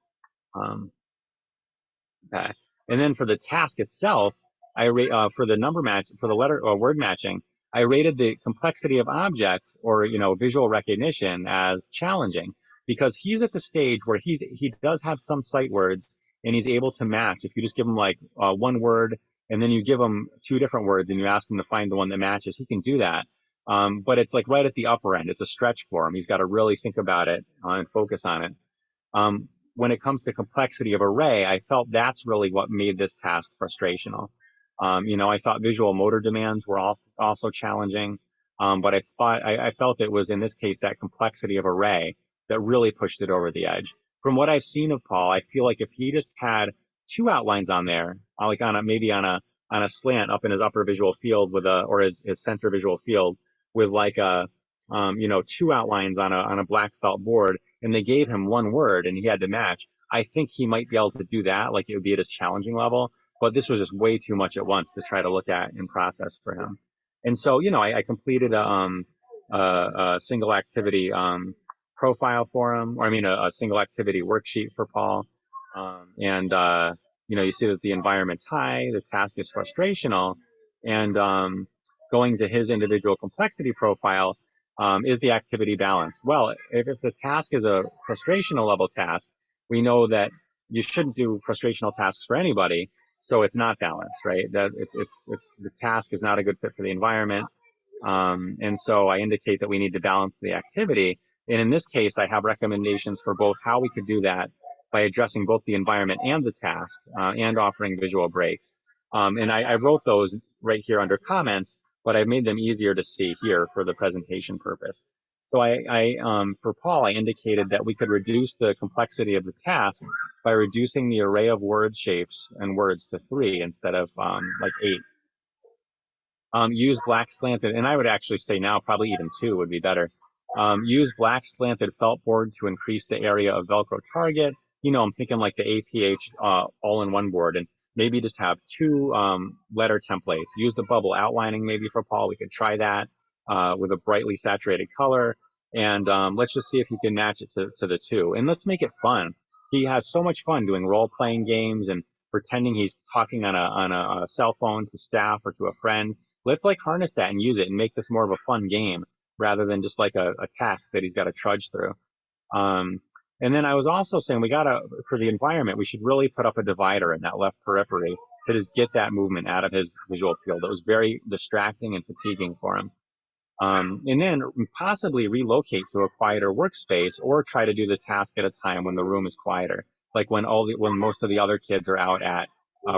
Okay. And then for the task itself, for the number match, for the letter or word matching, I rated the complexity of object or, visual recognition as challenging because he's at the stage where he does have some sight words and he's able to match. If you just give him like one word and then you give him 2 different words and you ask him to find the one that matches, he can do that. But it's like right at the upper end. It's a stretch for him. He's got to really think about it and focus on it. When it comes to complexity of array, I felt that's really what made this task frustrational. I thought visual motor demands were also challenging, but I felt it was in this case that complexity of array that really pushed it over the edge. From what I've seen of Paul, I feel like if he just had 2 outlines on there, like maybe on a slant up in his upper visual field or his center visual field with like a two outlines on a black felt board, and they gave him one word and he had to match, I think he might be able to do that. Like, it would be at his challenging level, but this was just way too much at once to try to look at and process for him. And so, I completed a single activity profile for him, or a single activity worksheet for Paul. You see that the environment's high, the task is frustrational, and going to his individual complexity profile, is the activity balanced? Well, if the task is a frustrational level task, we know that you shouldn't do frustrational tasks for anybody, so it's not balanced, right? That it's the task is not a good fit for the environment. And so I indicate that we need to balance the activity. And in this case, I have recommendations for both how we could do that by addressing both the environment and the task, and offering visual breaks. And I wrote those right here under comments, but I made them easier to see here for the presentation purpose. So for Paul, I indicated that we could reduce the complexity of the task by reducing the array of word shapes and words to 3 instead of like 8. Use black slanted, and I would actually say now probably even 2 would be better. Use black slanted felt board to increase the area of Velcro target. I'm thinking like the APH all-in-one board, and maybe just have 2 letter templates. Use the bubble outlining maybe for Paul. We could try that with a brightly saturated color, and let's just see if he can match it to the 2. And let's make it fun. He has so much fun doing role-playing games and pretending he's talking on a cell phone to staff or to a friend. Let's harness that and use it and make this more of a fun game rather than just like a task that he's got to trudge through. And then I was also saying for the environment, we should really put up a divider in that left periphery to just get that movement out of his visual field. It was very distracting and fatiguing for him. And then possibly relocate to a quieter workspace or try to do the task at a time when the room is quieter, like when most of the other kids are out at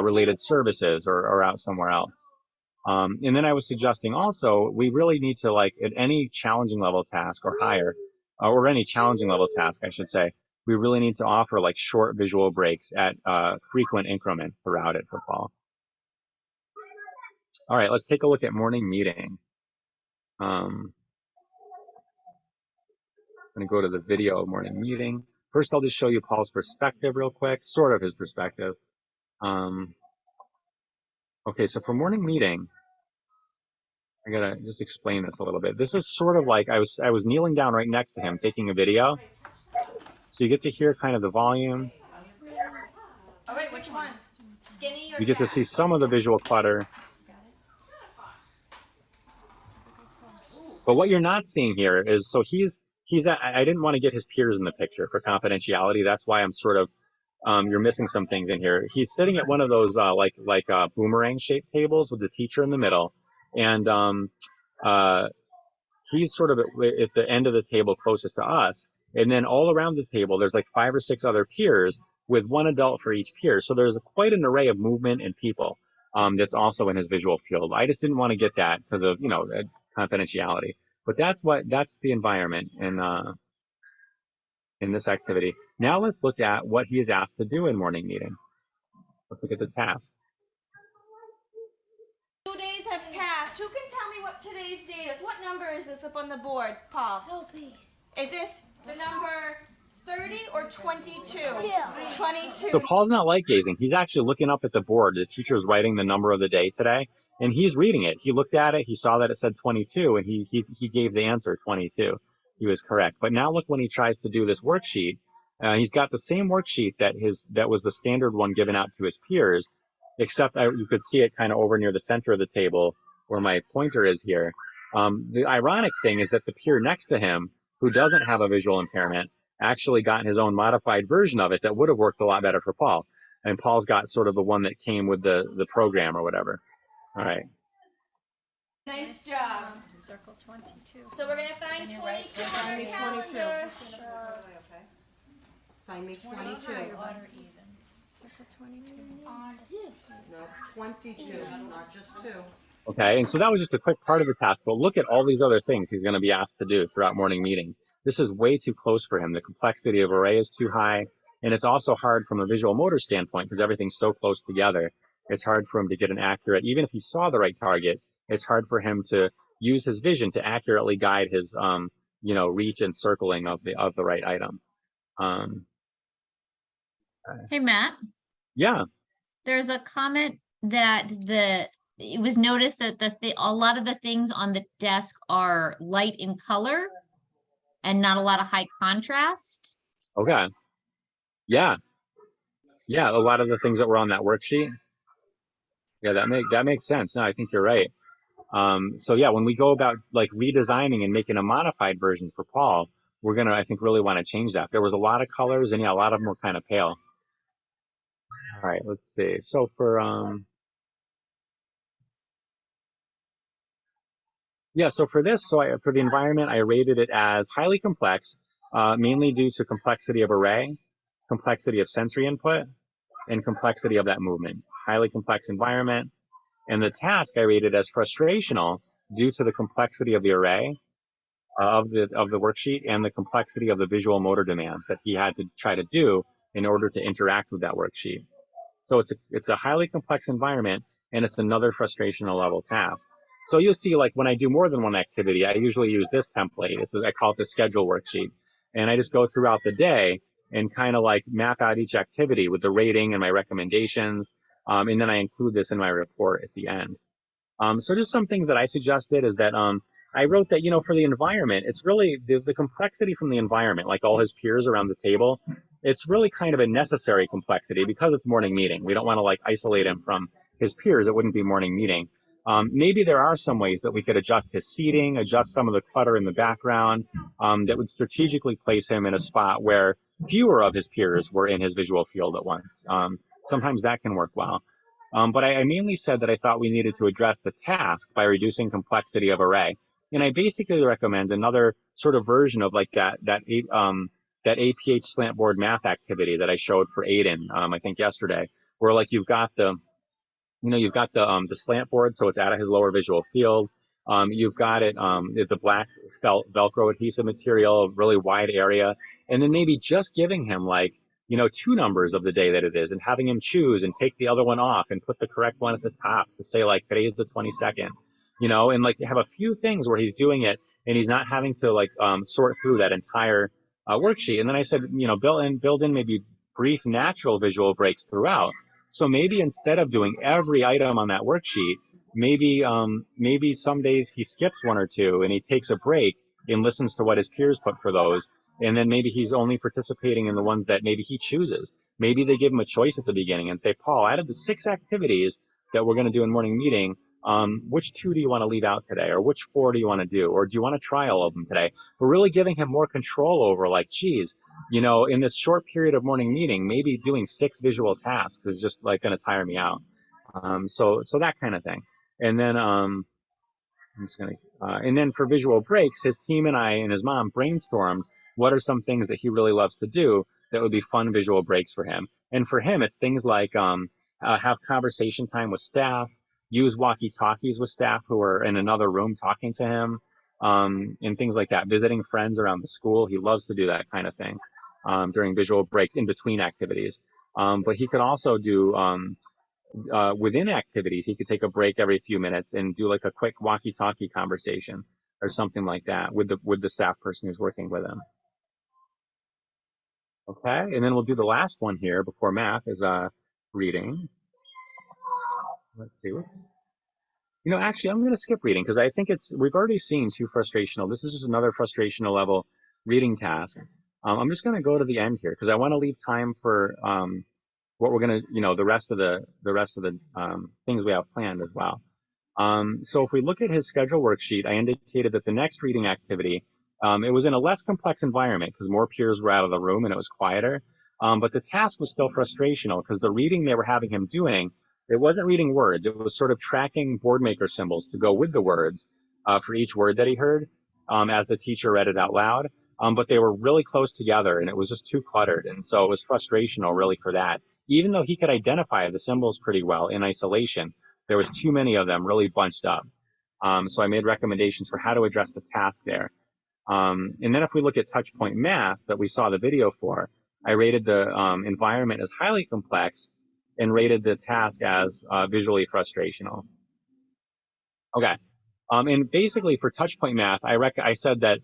related services or out somewhere else. And then I was suggesting also, we really need to, at any challenging level task or higher, or any challenging level task, I should say, we really need to offer short visual breaks at frequent increments throughout it for Paul. All right, let's take a look at morning meeting. I'm going to go to the video of morning meeting. First, I'll just show you Paul's perspective real quick, sort of his perspective. Okay, so for morning meeting, I gotta just explain this a little bit. This is sort of like I was kneeling down right next to him taking a video, so you get to hear kind of the volume. Oh wait, which one? Skinny or You get to see some of the visual clutter. But what you're not seeing here is, so I didn't want to get his peers in the picture for confidentiality. That's why I'm sort of, you're missing some things in here. He's sitting at one of those boomerang shaped tables with the teacher in the middle. And he's sort of at the end of the table closest to us. And then all around the table, there's 5 or 6 other peers with 1 adult for each peer. So there's quite an array of movement and people that's also in his visual field. I just didn't want to get that because of, confidentiality. But that's the environment in this activity. Now let's look at what he is asked to do in morning meeting. Let's look at the task. 2 days have passed. Who can tell me what today's date is? What number is this up on the board, Paul? Oh, please. Is this the number 30 or 22? Yeah. 22. So Paul's not light gazing. He's actually looking up at the board. The teacher's writing the number of the day today, and he's reading it. He looked at it. He saw that it said 22, and he gave the answer 22. He was correct. But now look when he tries to do this worksheet. He's got the same worksheet that was the standard one given out to his peers, except you could see it kind of over near the center of the table where my pointer is here. The ironic thing is that the peer next to him, who doesn't have a visual impairment, actually got his own modified version of it that would have worked a lot better for Paul. And Paul's got sort of the one that came with the program or whatever. All right. Nice job. Circle 22. So we're going to find 22 on Find our me 22. calendar. Find me 22. Water even. Circle 22. No, 22, not just 2. Okay, and so that was just a quick part of the task, but look at all these other things he's going to be asked to do throughout morning meeting. This is way too close for him. The complexity of array is too high, and it's also hard from a visual motor standpoint because everything's so close together. It's hard for him to get an accurate, even if he saw the right target, it's hard for him to use his vision to accurately guide his, reach and circling of the right item. Hey, Matt, Yeah. there's a comment that it was noticed that a lot of the things on the desk are light in color and not a lot of high contrast. Okay. Yeah. Yeah. A lot of the things that were on that worksheet. Yeah, that makes sense. No, I think you're right. So yeah, when we go about like redesigning and making a modified version for Paul, we're gonna, I think, really want to change that. There was a lot of colors, and yeah, a lot of them were kind of pale. All right, let's see. So for this, for the environment, I rated it as highly complex, mainly due to complexity of array, complexity of sensory input, and complexity of that movement. Highly complex environment. And the task I rated as frustrational due to the complexity of the array, of the worksheet, and the complexity of the visual motor demands that he had to try to do in order to interact with that worksheet. So it's a highly complex environment, and it's another frustrational level task. So you'll see, like, when I do more than one activity, I usually use this template. I call it the schedule worksheet. And I just go throughout the day and kind of like map out each activity with the rating and my recommendations. And then I include this in my report at the end. So just some things that I suggested is that I wrote that, for the environment, it's really the complexity from the environment, like all his peers around the table. It's really kind of a necessary complexity because it's morning meeting. We don't want to like isolate him from his peers. It wouldn't be morning meeting. Maybe there are some ways that we could adjust his seating, adjust some of the clutter in the background, that would strategically place him in a spot where fewer of his peers were in his visual field at once. Sometimes that can work well. But I mainly said that I thought we needed to address the task by reducing complexity of array. And I basically recommend another sort of version of like that APH slant board math activity that I showed for Aiden, I think yesterday, where like you've got the slant board, so it's out of his lower visual field. You've got it, the black felt Velcro adhesive material, really wide area, and then maybe just giving him like, 2 numbers of the day that it is, and having him choose and take the other one off and put the correct one at the top to say like today is the 22nd, and like have a few things where he's doing it and he's not having to like sort through that entire worksheet. And then I said, build in maybe brief natural visual breaks throughout. So maybe instead of doing every item on that worksheet, maybe some days he skips 1 or 2 and he takes a break and listens to what his peers put for those. And then maybe he's only participating in the ones that maybe he chooses. Maybe they give him a choice at the beginning and say, Paul, out of the 6 activities that we're going to do in morning meeting, which 2 do you want to leave out today? Or which 4 do you want to do? Or do you want to try all of them today? We're really giving him more control over like, geez, in this short period of morning meeting, maybe doing 6 visual tasks is just like going to tire me out. So that kind of thing. And then, and then for visual breaks, his team and I and his mom brainstormed what are some things that he really loves to do that would be fun visual breaks for him. And for him, it's things like have conversation time with staff, use walkie-talkies with staff who are in another room talking to him, and things like that. Visiting friends around the school, he loves to do that kind of thing during visual breaks in between activities. But he could also do within activities, he could take a break every few minutes and do like a quick walkie-talkie conversation or something like that with the staff person who's working with him. Okay, and then we'll do the last one here before math is reading. Let's see. Whoops. Actually, I'm going to skip reading because I think we've already seen 2 frustrational. This is just another frustrational level reading task. I'm just going to go to the end here because I want to leave time for what we're going to, the rest of the things we have planned as well. So if we look at his schedule worksheet, I indicated that the next reading activity, it was in a less complex environment because more peers were out of the room and it was quieter. But the task was still frustrational because the reading they were having him doing, it wasn't reading words. It was sort of tracking board maker symbols to go with the words for each word that he heard as the teacher read it out loud. But they were really close together and it was just too cluttered. And so it was frustrational really for that. Even though he could identify the symbols pretty well in isolation, there was too many of them really bunched up. So I made recommendations for how to address the task there. And then if we look at Touchpoint Math that we saw the video for, I rated the environment as highly complex and rated the task as visually frustrational. Okay. And basically for touchpoint math, I said that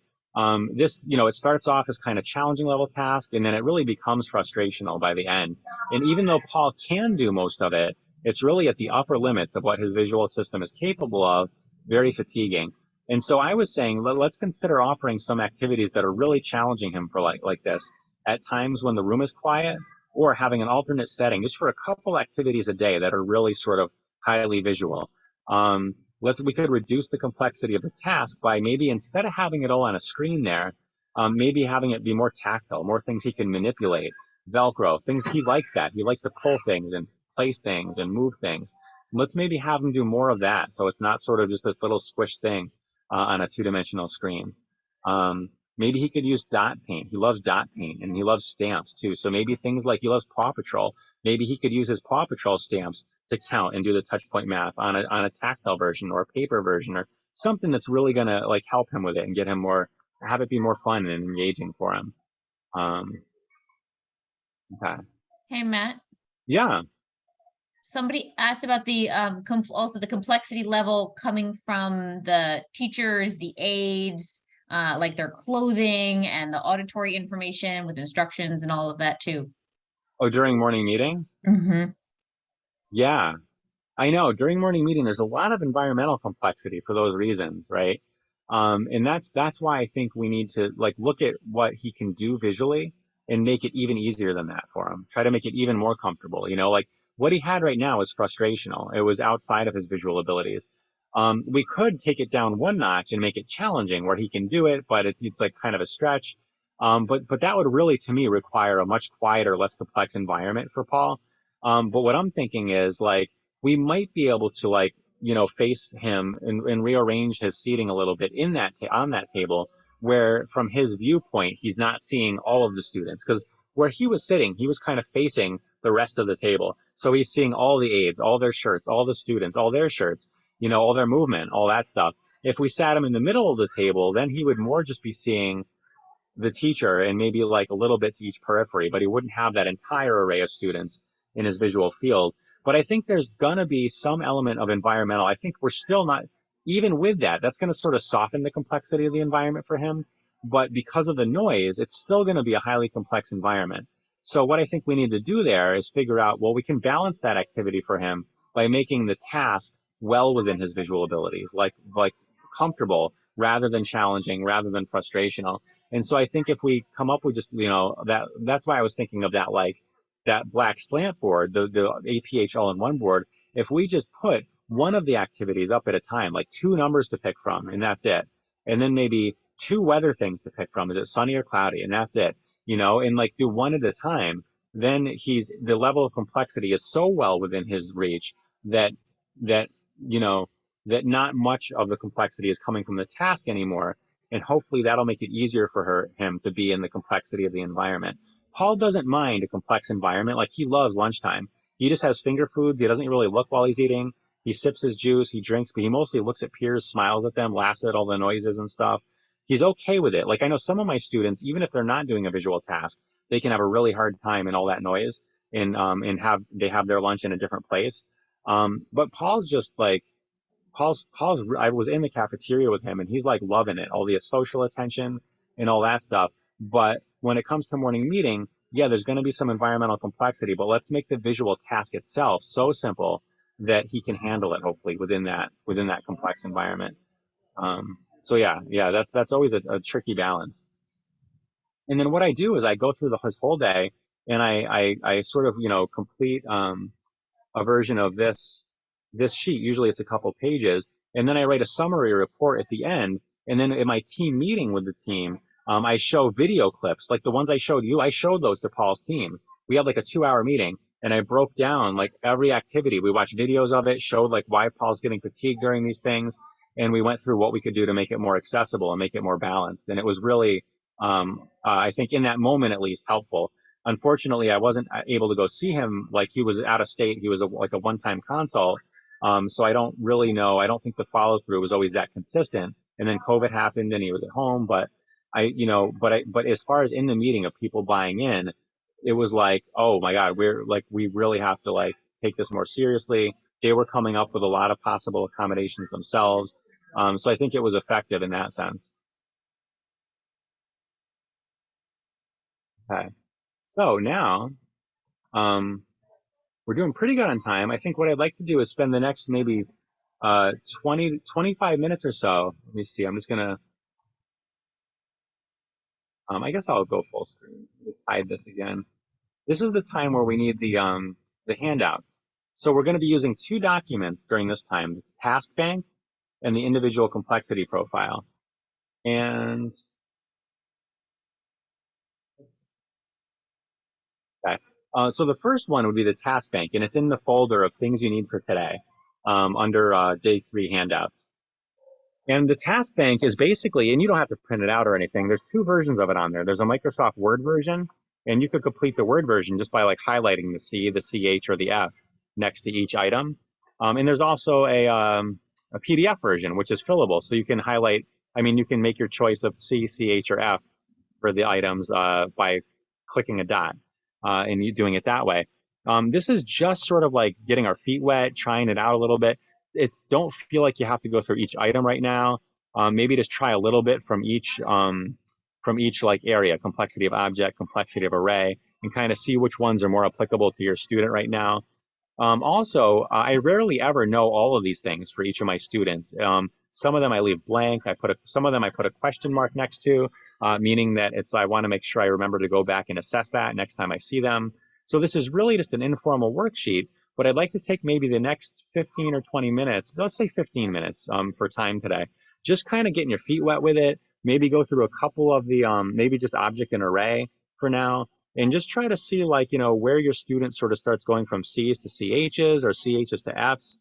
this, it starts off as kind of challenging level task, and then it really becomes frustrational by the end. And even though Paul can do most of it, it's really at the upper limits of what his visual system is capable of, very fatiguing. And so I was saying, let's consider offering some activities that are really challenging him for like this at times when the room is quiet, or having an alternate setting just for a couple activities a day that are really sort of highly visual. We could reduce the complexity of the task by maybe instead of having it all on a screen there, maybe having it be more tactile, more things he can manipulate, Velcro, things he likes that. He likes to pull things and place things and move things. Let's maybe have him do more of that so it's not sort of just this little squish thing on a two-dimensional screen. Maybe he could use dot paint. He loves dot paint and he loves stamps too. So maybe things like he loves Paw Patrol. Maybe he could use his Paw Patrol stamps to count and do the touch point math on a tactile version or a paper version or something that's really going to like help him with it and get him have it be more fun and engaging for him. Okay. Hey, Matt. Yeah. Somebody asked about the also the complexity level coming from the teachers, the aides, like their clothing and the auditory information with instructions and all of that too. Oh, during morning meeting? Mm-hmm. Yeah, I know. During morning meeting, there's a lot of environmental complexity for those reasons, right? And that's why I think we need to like look at what he can do visually and make it even easier than that for him. Try to make it even more comfortable. Like what he had right now is frustrational. It was outside of his visual abilities. We could take it down one notch and make it challenging where he can do it, but it's like kind of a stretch. But that would really, to me, require a much quieter, less complex environment for Paul. But what I'm thinking is like, we might be able to like, face him and rearrange his seating a little bit in that on that table where from his viewpoint, he's not seeing all of the students because where he was sitting, he was kind of facing the rest of the table. So he's seeing all the aides, all their shirts, all the students, all their shirts, all their movement, all that stuff. If we sat him in the middle of the table, then he would more just be seeing the teacher and maybe like a little bit to each periphery, but he wouldn't have that entire array of students in his visual field. But I think there's going to be some element of environmental. I think we're still not, even with that, that's going to sort of soften the complexity of the environment for him. But because of the noise, it's still going to be a highly complex environment. So what I think we need to do there is figure out, well, we can balance that activity for him by making the task well within his visual abilities, like comfortable rather than challenging, rather than frustrational. And so I think if we come up with just, that's why I was thinking of that, like that black slant board, the APH all-in-one board, if we just put one of the activities up at a time, like 2 numbers to pick from, and that's it. And then maybe 2 weather things to pick from. Is it sunny or cloudy? And that's it, and like do one at a time. Then the level of complexity is so well within his reach that not much of the complexity is coming from the task anymore. And hopefully that'll make it easier for him to be in the complexity of the environment. Paul doesn't mind a complex environment. Like he loves lunchtime. He just has finger foods. He doesn't really look while he's eating. He sips his juice, he drinks, but he mostly looks at peers, smiles at them, laughs at all the noises and stuff. He's okay with it. Like I know some of my students, even if they're not doing a visual task, they can have a really hard time in all that noise and they have their lunch in a different place. But Paul's just like, I was in the cafeteria with him and he's like loving it, all the social attention and all that stuff. But when it comes to morning meeting, yeah, there's going to be some environmental complexity, but let's make the visual task itself so simple that he can handle it hopefully within that complex environment. So yeah, that's always a tricky balance. And then what I do is I go through his whole day and I sort of, complete, a version of this sheet. Usually it's a couple pages. And then I write a summary report at the end. And then in my team meeting with the team, I show video clips like the ones I showed you. I showed those to Paul's team. We had like a 2-hour meeting and I broke down like every activity. We watched videos of it, showed like why Paul's getting fatigued during these things. And we went through what we could do to make it more accessible and make it more balanced. And it was really, I think in that moment, at least helpful. Unfortunately, I wasn't able to go see him. Like he was out of state. He was like a one-time consult. So I don't really know. I don't think the follow through was always that consistent. And then COVID happened and he was at home, but but as far as in the meeting of people buying in, it was like, oh my God, we really have to like take this more seriously. They were coming up with a lot of possible accommodations themselves. So I think it was effective in that sense. Okay. So now, we're doing pretty good on time. I think what I'd like to do is spend the next maybe 25 minutes or so. Let me see. I'm just gonna, I guess I'll go full screen. Just hide this again. This is the time where we need the handouts. So we're going to be using two documents during this time: the task bank and the individual complexity profile. And okay, so the first one would be the task bank, and it's in the folder of things you need for today under day 3 handouts. And the task bank is basically, and you don't have to print it out or anything. There's 2 versions of it on there. There's a Microsoft Word version, and you could complete the Word version just by like highlighting the C, the CH, or the F next to each item. And there's also a PDF version, which is fillable. So you can highlight, I mean, you can make your choice of C, CH, or F for the items by clicking a dot and you doing it that way. This is just sort of like getting our feet wet, trying it out a little bit. Don't feel like you have to go through each item right now. Maybe just try a little bit from each like area: complexity of object, complexity of array, and kind of see which ones are more applicable to your student right now. Also, I rarely ever know all of these things for each of my students. Some of them I leave blank. Some of them I put a question mark next to, meaning that I want to make sure I remember to go back and assess that next time I see them. So this is really just an informal worksheet, but I'd like to take maybe the next 15 or 20 minutes, let's say 15 minutes for time today, just kind of getting your feet wet with it, maybe go through a couple of the, maybe just object and array for now, and just try to see like, where your student sort of starts going from C's to CH's or CH's to F's.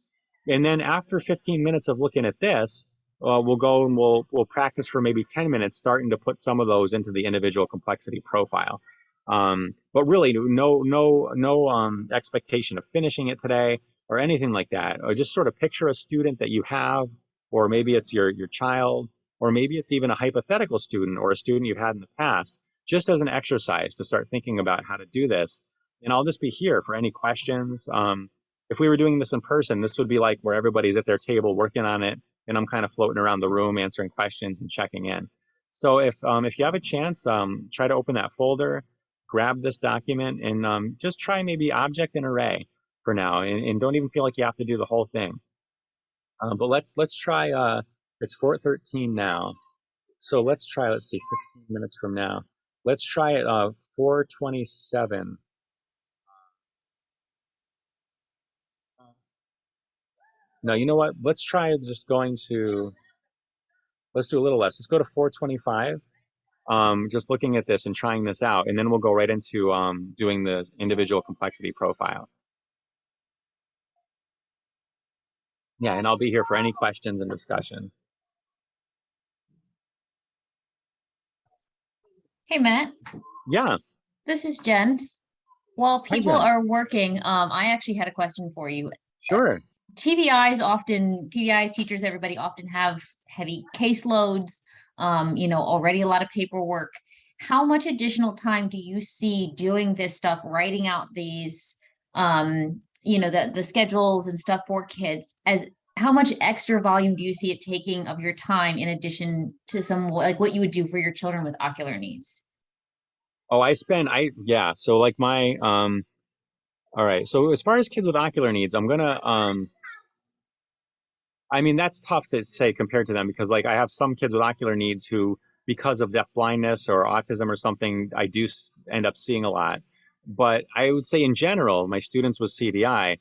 And then after 15 minutes of looking at this, we'll go and we'll practice for maybe 10 minutes, starting to put some of those into the individual complexity profile. But really no expectation of finishing it today or anything like that. Or just sort of picture a student that you have, or maybe it's your child, or maybe it's even a hypothetical student or a student you've had in the past, just as an exercise to start thinking about how to do this. And I'll just be here for any questions. If we were doing this in person, this would be like where everybody's at their table working on it, and I'm kind of floating around the room answering questions and checking in. So if you have a chance, try to open that folder, grab this document, and just try maybe object and array for now, and don't even feel like you have to do the whole thing. But let's try. It's 4:13 now, so let's try. Let's see, 15 minutes from now. Let's try it 4:27. No, you know what? Let's try just going to. Let's do a little less. Let's go to 4:25. Just looking at this and trying this out, and then we'll go right into doing the individual complexity profile. Yeah, and I'll be here for any questions and discussion. Hey, Matt, Yeah, this is Jen. While Hi, people Jen. are working, I actually had a question for you. Sure. TVIs, teachers, everybody often have heavy caseloads, already a lot of paperwork. How much additional time do you see doing this stuff, writing out these, the schedules and stuff for kids? How much extra volume do you see it taking of your time in addition to some, like what you would do for your children with ocular needs? Oh, so like all right. So as far as kids with ocular needs, I'm gonna, I mean, that's tough to say compared to them, because like I have some kids with ocular needs who, because of deaf blindness or autism or something, I do end up seeing a lot. But I would say in general, my students with CDI,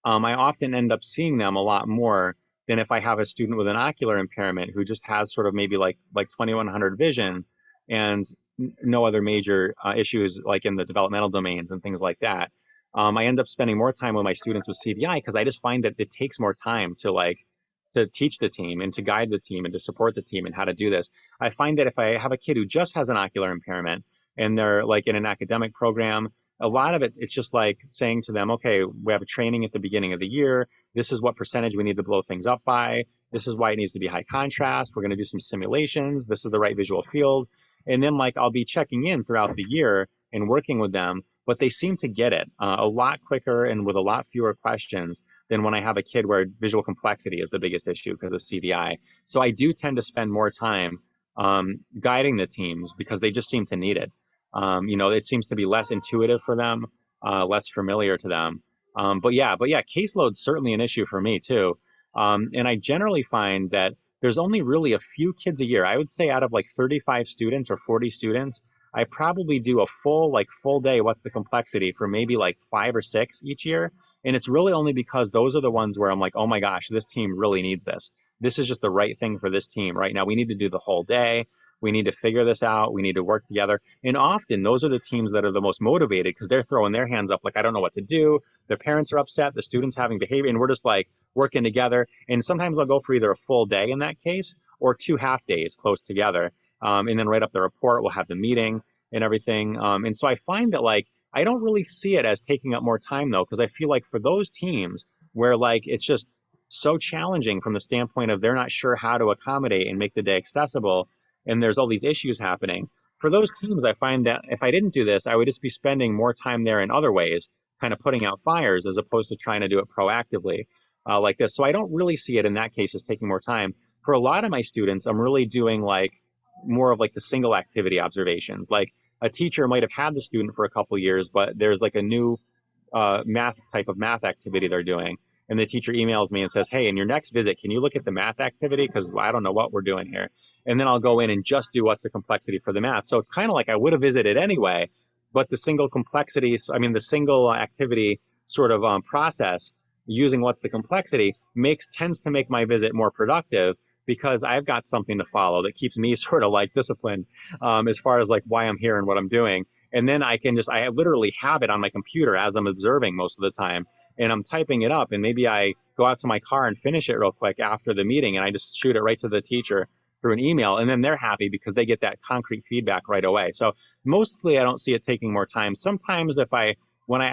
I often end up seeing them a lot more than if I have a student with an ocular impairment who just has sort of maybe like 2100 vision and no other major issues like in the developmental domains and things like that. I end up spending more time with my students with CDI because I just find that it takes more time to teach the team and to guide the team and to support the team and how to do this. I find that if I have a kid who just has an ocular impairment and they're like in an academic program, a lot of it's just like saying to them, okay, we have a training at the beginning of the year. This is what percentage we need to blow things up by. This is why it needs to be high contrast. We're going to do some simulations. This is the right visual field. And then like I'll be checking in throughout the year and working with them but they seem to get it a lot quicker and with a lot fewer questions than when I have a kid where visual complexity is the biggest issue because of CVI. So I do tend to spend more time guiding the teams because they just seem to need it. It seems to be less intuitive for them, less familiar to them. But yeah, caseload's certainly an issue for me too. And I generally find that there's only really a few kids a year. I would say out of like 35 students or 40 students, I probably do a full day, what's the complexity, for maybe like 5 or 6 each year. And it's really only because those are the ones where I'm like, oh my gosh, this team really needs this. This is just the right thing for this team right now. We need to do the whole day. We need to figure this out. We need to work together. And often those are the teams that are the most motivated because they're throwing their hands up like, I don't know what to do. Their parents are upset. The students having behavior. And we're just like working together. And sometimes I'll go for either a full day in that case or 2 half days close together. And then write up the report. We'll have the meeting and everything. And so I find that like, I don't really see it as taking up more time though, because I feel like for those teams where like it's just so challenging from the standpoint of they're not sure how to accommodate and make the day accessible, and there's all these issues happening. For those teams, I find that if I didn't do this, I would just be spending more time there in other ways, kind of putting out fires as opposed to trying to do it proactively like this. So I don't really see it in that case as taking more time. For a lot of my students, I'm really doing like more of like the single activity observations. Like a teacher might have had the student for a couple of years, but there's like a new math activity they're doing. And the teacher emails me and says, hey, in your next visit, can you look at the math activity? Because I don't know what we're doing here. And then I'll go in and just do what's the complexity for the math. So it's kind of like I would have visited anyway, but the single complexity, the single activity sort of process using what's the complexity tends to make my visit more productive because I've got something to follow that keeps me sort of like disciplined as far as like why I'm here and what I'm doing. And then I literally have it on my computer as I'm observing most of the time. And I'm typing it up. And maybe I go out to my car and finish it real quick after the meeting. And I just shoot it right to the teacher through an email. And then they're happy because they get that concrete feedback right away. So mostly I don't see it taking more time. Sometimes I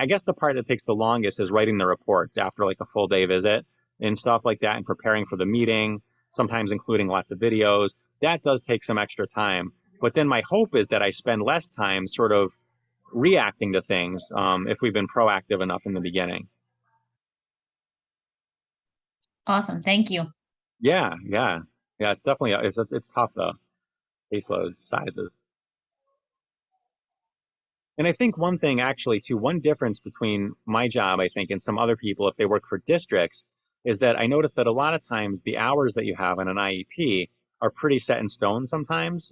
guess the part that takes the longest is writing the reports after like a full day visit and stuff like that and preparing for the meeting, sometimes including lots of videos. That does take some extra time. But then my hope is that I spend less time sort of reacting to things if we've been proactive enough in the beginning. Awesome. Thank you. Yeah. It's definitely it's tough though. Caseload sizes. And I think one difference between my job, I think, and some other people, if they work for districts, is that I noticed that a lot of times the hours that you have in an IEP are pretty set in stone sometimes.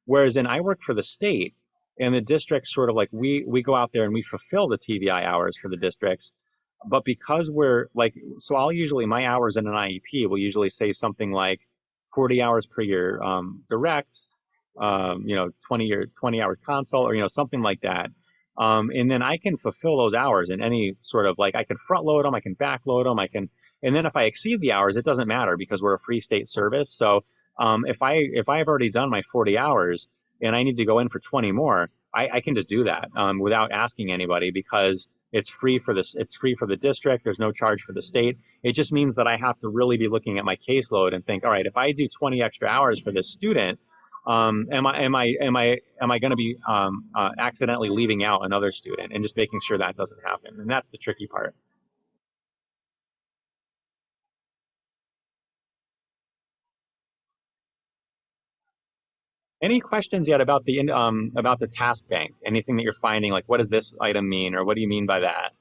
Whereas I work for the state, and the districts sort of like we go out there and we fulfill the TVI hours for the districts. But because we're like, so my hours in an IEP will usually say something like 40 hours per year direct, 20 hours consult, or something like that. And then I can fulfill those hours in any sort of like, I can front load them, I can back load them, and then if I exceed the hours, it doesn't matter because we're a free state service. So if I've already done my 40 hours and I need to go in for 20 more, I can just do that without asking anybody because it's free for the district. There's no charge for the state. It just means that I have to really be looking at my caseload and think, all right, if I do 20 extra hours for this student, am I going to be accidentally leaving out another student, and just making sure that doesn't happen. And that's the tricky part. Any questions yet about the task bank? Anything that you're finding, like what does this item mean, or what do you mean by that?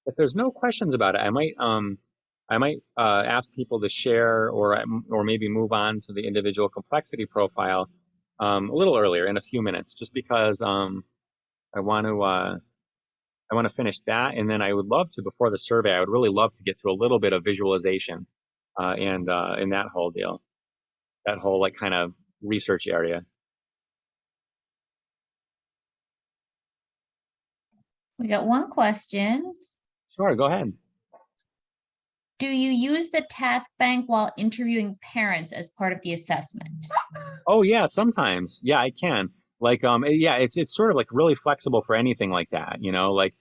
If there's no questions about it, I might ask people to share or maybe move on to the individual complexity profile a little earlier in a few minutes, just because I want to finish that, and then I would love to, before the survey, I would really love to get to a little bit of visualization and in that whole deal, that whole like kind of research area. We got one question. Sure, go ahead. Do you use the task bank while interviewing parents as part of the assessment? Oh yeah, sometimes. Yeah, I can. Like yeah, it's sort of like really flexible for anything like that, you know, like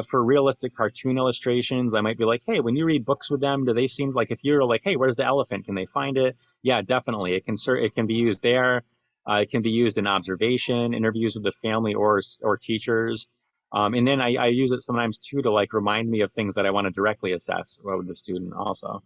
for realistic cartoon illustrations, I might be like, "Hey, when you read books with them, do they seem like if you're like, "Hey, where's the elephant? Can they find it?" Yeah, definitely. It can be used there. It can be used in observation, interviews with the family or teachers. And then I use it sometimes too to like remind me of things that I want to directly assess with the student also.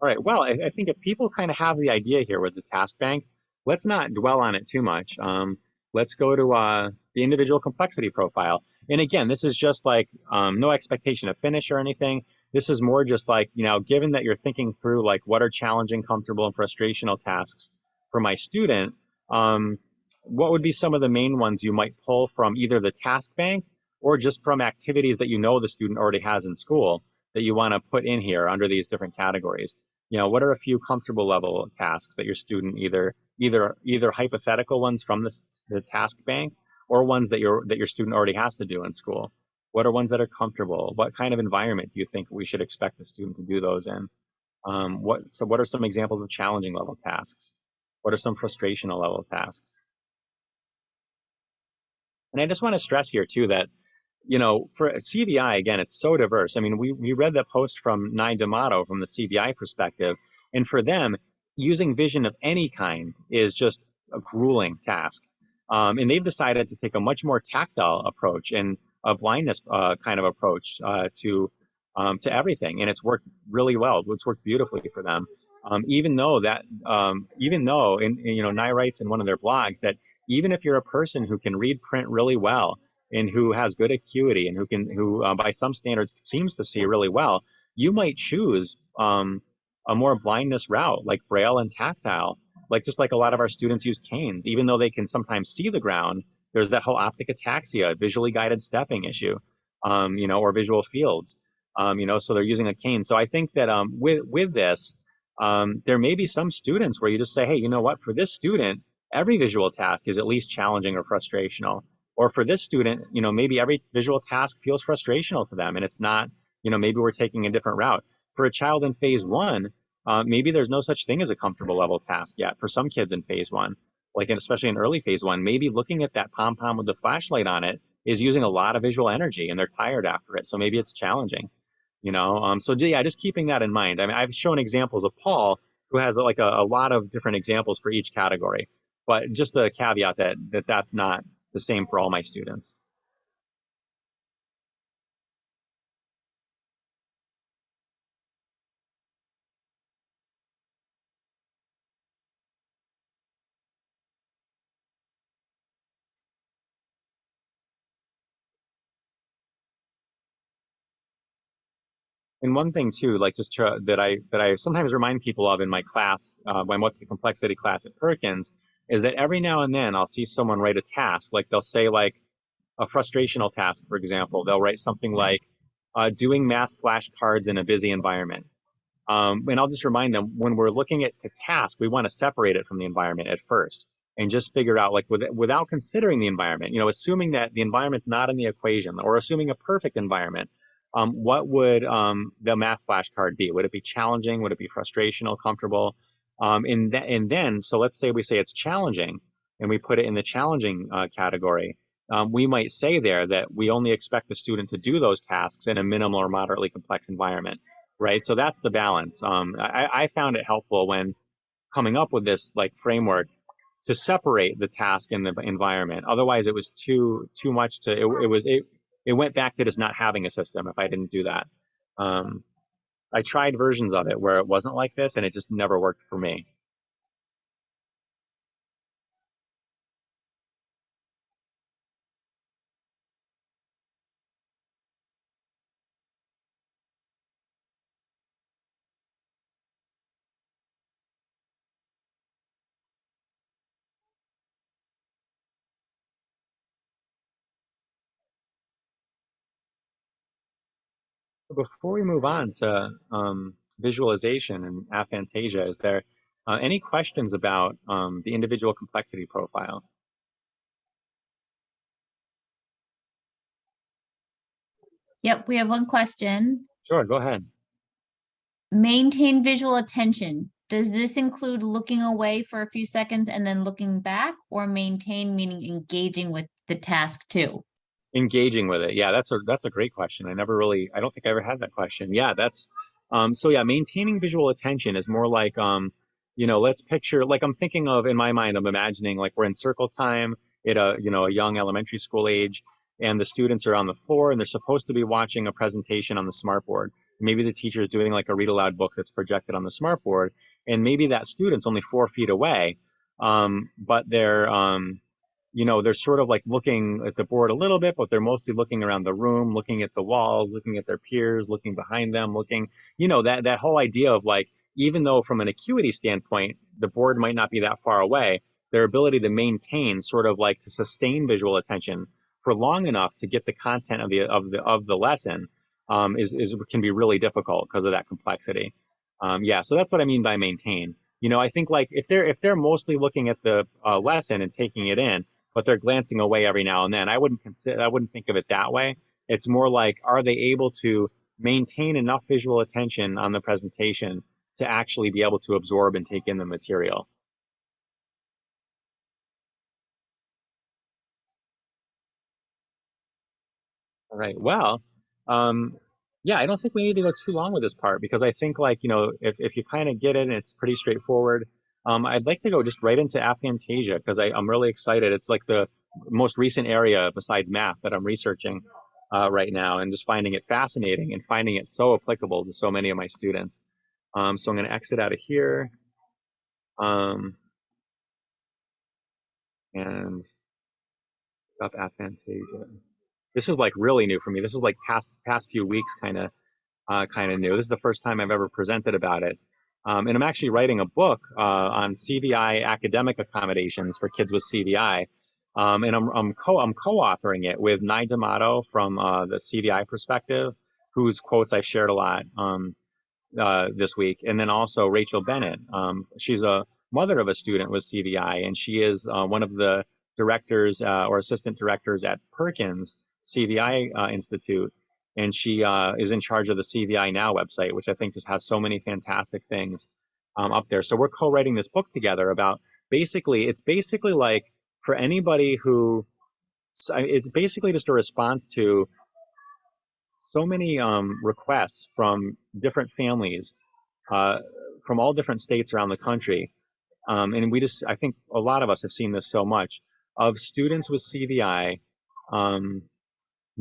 All right. Well, I think if people kind of have the idea here with the task bank, let's not dwell on it too much. Let's go to the individual complexity profile. And again, this is just like no expectation of finish or anything. This is more just like, you know, given that you're thinking through like what are challenging, comfortable, and frustrational tasks for my student, what would be some of the main ones you might pull from either the task bank or just from activities that you know the student already has in school that you want to put in here under these different categories? You know, what are a few comfortable level tasks that your student either hypothetical ones from the task bank or ones that your student already has to do in school? What are ones that are comfortable? What kind of environment do you think we should expect the student to do those in? What are some examples of challenging level tasks? What are some frustrational level tasks? And I just want to stress here too that, you know, for CVI, again, it's so diverse. I mean, we read the post from Nye D'Amato from the CVI perspective, and for them, using vision of any kind is just a grueling task. And they've decided to take a much more tactile approach and a blindness kind of approach to everything, and it's worked really well. It's worked beautifully for them. Even though, you know, Nye writes in one of their blogs that even if you're a person who can read print really well and who has good acuity and who by some standards seems to see really well, you might choose a more blindness route like braille and tactile, like just like a lot of our students use canes. Even though they can sometimes see the ground, there's that whole optic ataxia, visually guided stepping issue, you know, or visual fields, you know, so they're using a cane. So I think that with this, there may be some students where you just say, hey, you know what, for this student, every visual task is at least challenging or frustrational. Or for this student, you know, maybe every visual task feels frustrational to them and it's not, you know, maybe we're taking a different route. For a child in phase one, maybe there's no such thing as a comfortable level task yet. For some kids in phase one, like especially in early phase one, maybe looking at that pom-pom with the flashlight on it is using a lot of visual energy and they're tired after it. So maybe it's challenging, you know? So yeah, just keeping that in mind. I mean, I've shown examples of Paul who has like a lot of different examples for each category, but just a caveat that's not the same for all my students. And one thing too, like just that I sometimes remind people of in my class, when what's the complexity class at Perkins, is that every now and then I'll see someone write a task, like they'll say like a frustrational task, for example, they'll write something like doing math flashcards in a busy environment. And I'll just remind them when we're looking at the task, we want to separate it from the environment at first and just figure out like without considering the environment, you know, assuming that the environment's not in the equation or assuming a perfect environment, what would the math flashcard be? Would it be challenging? Would it be frustrational, comfortable? And then, so let's say we say it's challenging and we put it in the challenging category. We might say there that we only expect the student to do those tasks in a minimal or moderately complex environment, right? So that's the balance. I found it helpful when coming up with this like framework to separate the task and the environment. Otherwise, it was too much to it went back to just not having a system if I didn't do that. I tried versions of it where it wasn't like this, and it just never worked for me. Before we move on to visualization and aphantasia, is there Any questions about the individual complexity profile? Yep, we have one question. Sure, go ahead. Maintain visual attention. Does this include looking away for a few seconds and then looking back, or maintain meaning engaging with the task too? Engaging with it. Yeah, that's a great question. I don't think I ever had that question. Yeah, so yeah, maintaining visual attention is more like, let's picture, like I'm thinking of, in my mind, I'm imagining like we're in circle time at a young elementary school age, and the students are on the floor and they're supposed to be watching a presentation on the smartboard. Maybe the teacher is doing like a read aloud book that's projected on the smartboard, and maybe that student's only 4 feet away, but they're sort of like looking at the board a little bit, but they're mostly looking around the room, looking at the walls, looking at their peers, looking behind them, that whole idea of like, even though from an acuity standpoint, the board might not be that far away, their ability to maintain sort of like to sustain visual attention for long enough to get the content of the lesson can be really difficult because of that complexity. Yeah, so that's what I mean by maintain. I think like if they're mostly looking at the lesson and taking it in, but they're glancing away every now and then, I wouldn't think of it that way. It's more like, are they able to maintain enough visual attention on the presentation to actually be able to absorb and take in the material? All right. Well, yeah, I don't think we need to go too long with this part, because I think like, if you kind of get it and it's pretty straightforward, I'd like to go just right into aphantasia, because I'm really excited. It's like the most recent area besides math that I'm researching right now, and just finding it fascinating and finding it so applicable to so many of my students. So I'm going to exit out of here. And up aphantasia. This is like really new for me. This is like past few weeks kind of new. This is the first time I've ever presented about it. And I'm actually writing a book on CVI academic accommodations for kids with CVI. And I'm co-authoring it with Nye D'Amato from the CVI perspective, whose quotes I've shared a lot this week. And then also Rachel Bennett. She's a mother of a student with CVI, and she is one of the directors or assistant directors at Perkins CVI Institute. And she is in charge of the CVI Now website, which I think just has so many fantastic things up there. So we're co-writing this book together about it's basically like for anybody it's basically just a response to so many requests from different families from all different states around the country. And I think a lot of us have seen this so much, of students with CVI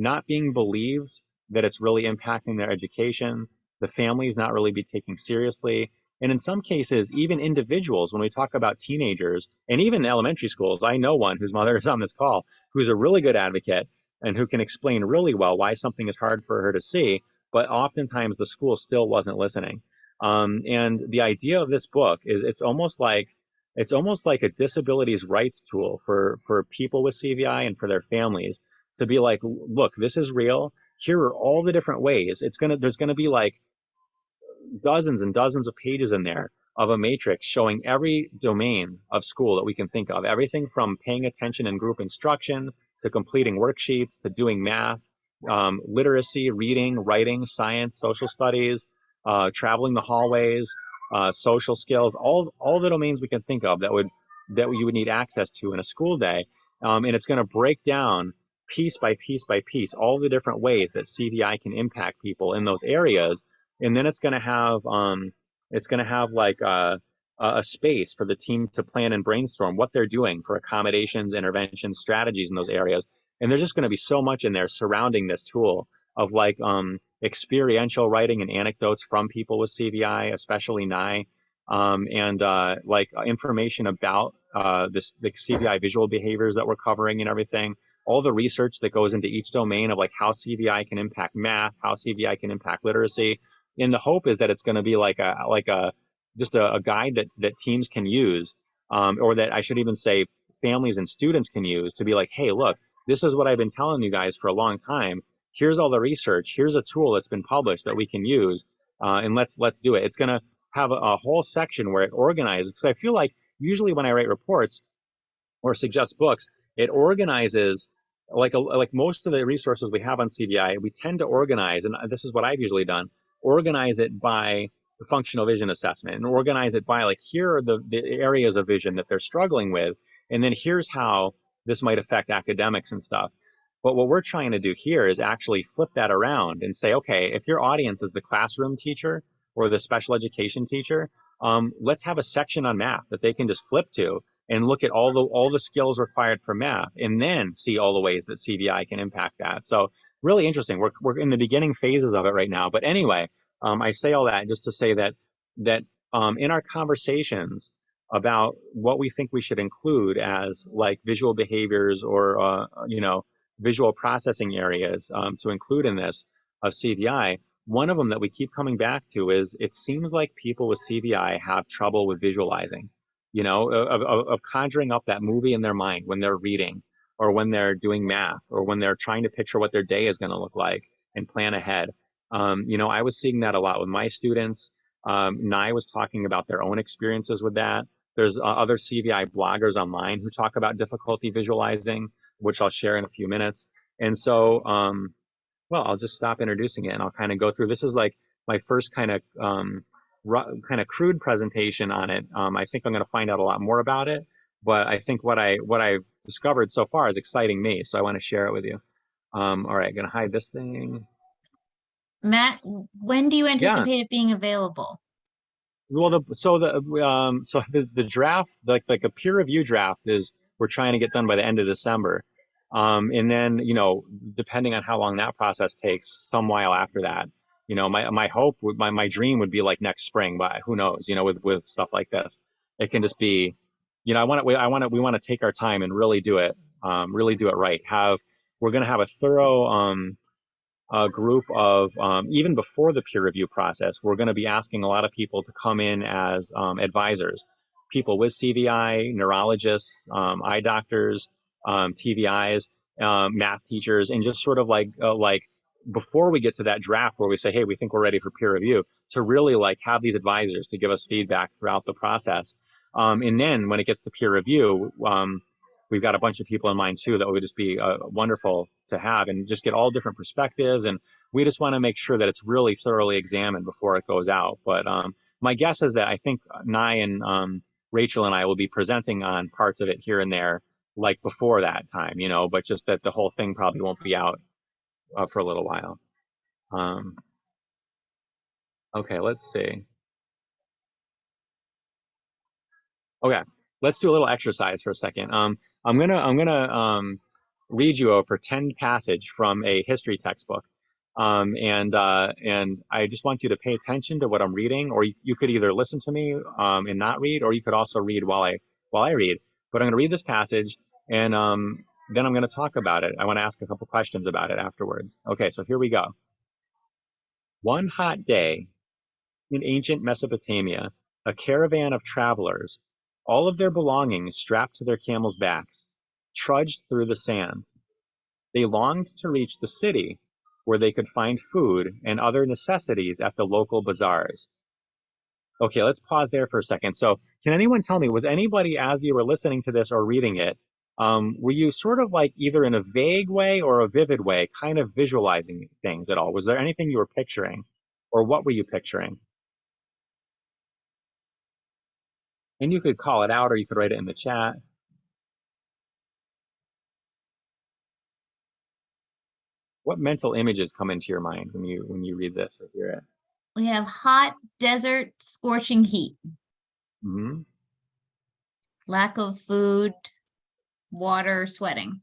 not being believed that it's really impacting their education, the families not really be taken seriously. And in some cases, even individuals, when we talk about teenagers and even elementary schools, I know one whose mother is on this call, who's a really good advocate and who can explain really well why something is hard for her to see, but oftentimes the school still wasn't listening. And the idea of this book is it's almost like a disabilities rights tool for people with CVI and for their families, to be like, look, this is real. Here are all the different ways. There's gonna be like dozens and dozens of pages in there of a matrix showing every domain of school that we can think of. Everything from paying attention in group instruction, to completing worksheets, to doing math, literacy, reading, writing, science, social studies, traveling the hallways, social skills, all the domains we can think of that you would need access to in a school day. And it's going to break down piece by piece by piece all the different ways that CVI can impact people in those areas. And then it's going to have like a space for the team to plan and brainstorm what they're doing for accommodations, interventions, strategies in those areas. And there's just going to be so much in there surrounding this tool of like experiential writing and anecdotes from people with CVI, especially Nye, and like information about the CVI visual behaviors that we're covering and everything, all the research that goes into each domain of like how CVI can impact math, how CVI can impact literacy. And the hope is that it's going to be like a guide that teams can use, or that I should even say families and students can use, to be like, hey, look, this is what I've been telling you guys for a long time. Here's all the research. Here's a tool that's been published that we can use, and let's do it. It's going to have a whole section where it organizes. Because I feel like usually when I write reports or suggest books, it organizes like most of the resources we have on CVI. We tend to organize, and this is what I've usually done, organize it by the functional vision assessment and organize it by like, here are the areas of vision that they're struggling with, and then here's how this might affect academics and stuff. But what we're trying to do here is actually flip that around and say, okay, if your audience is the classroom teacher or the special education teacher, let's have a section on math that they can just flip to and look at all the skills required for math, and then see all the ways that CVI can impact that. So really interesting. We're in the beginning phases of it right now. But anyway, I say all that just to say that in our conversations about what we think we should include as like visual behaviors or visual processing areas to include in this of CVI, one of them that we keep coming back to is it seems like people with CVI have trouble with visualizing, of conjuring up that movie in their mind when they're reading or when they're doing math or when they're trying to picture what their day is going to look like and plan ahead. I was seeing that a lot with my students. Nye was talking about their own experiences with that. There's other CVI bloggers online who talk about difficulty visualizing, which I'll share in a few minutes. And so, I'll just stop introducing it and I'll kind of go through. This is like my first kind of crude presentation on it. I think I'm going to find out a lot more about it, but I think what I've discovered so far is exciting me. So I want to share it with you. All right, going to hide this thing. Matt, when do you anticipate it being available? Well, the draft, like a peer review draft, is we're trying to get done by the end of December, and then depending on how long that process takes, some while after that. My hope, my dream would be like next spring, but who knows? With stuff like this, it can just be, we want to take our time and really do it right. We're going to have a thorough group of, even before the peer review process, we're going to be asking a lot of people to come in as advisors, people with CVI, neurologists, eye doctors, TVIs, math teachers, and just sort of like before we get to that draft where we say, hey, we think we're ready for peer review, to really like have these advisors to give us feedback throughout the process. And then when it gets to peer review, we've got a bunch of people in mind too that would just be wonderful to have and just get all different perspectives. And we just want to make sure that it's really thoroughly examined before it goes out. But my guess is that I think Nye and Rachel and I will be presenting on parts of it here and there, like before that time, but just that the whole thing probably won't be out for a little while. Okay, let's see. Okay. Let's do a little exercise for a second. I'm gonna read you a pretend passage from a history textbook, and I just want you to pay attention to what I'm reading, or you could either listen to me and not read, or you could also read while I read. But I'm gonna read this passage, and then I'm gonna talk about it. I want to ask a couple questions about it afterwards. Okay, so here we go. One hot day in ancient Mesopotamia, a caravan of travelers, all of their belongings strapped to their camels' backs, trudged through the sand. They longed to reach the city where they could find food and other necessities at the local bazaars. Okay, let's pause there for a second. So can anyone tell me, was anybody, as you were listening to this or reading it, were you sort of like either in a vague way or a vivid way kind of visualizing things at all? Was there anything you were picturing, or what were you picturing? And you could call it out or you could write it in the chat. What mental images come into your mind when you read this or hear it? We have hot desert, scorching heat, Mm-hmm. lack of food, water, sweating.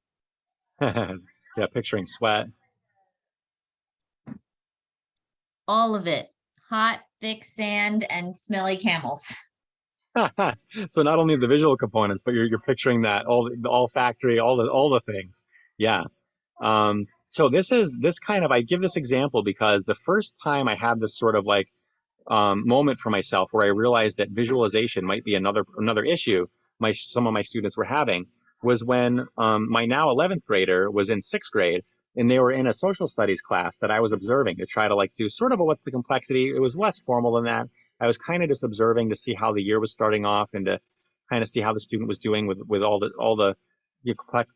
Yeah, picturing sweat. All of it. Hot, thick sand and smelly camels. So not only the visual components, but you're picturing that all the olfactory, all the things. Yeah. So this kind of, I give this example because the first time I had this sort of like moment for myself where I realized that visualization might be another issue some of my students were having was when my now 11th grader was in 6th grade, and they were in a social studies class that I was observing to try to like do sort of a what's the complexity. It was less formal than that. I was kind of just observing to see how the year was starting off and to kind of see how the student was doing with all the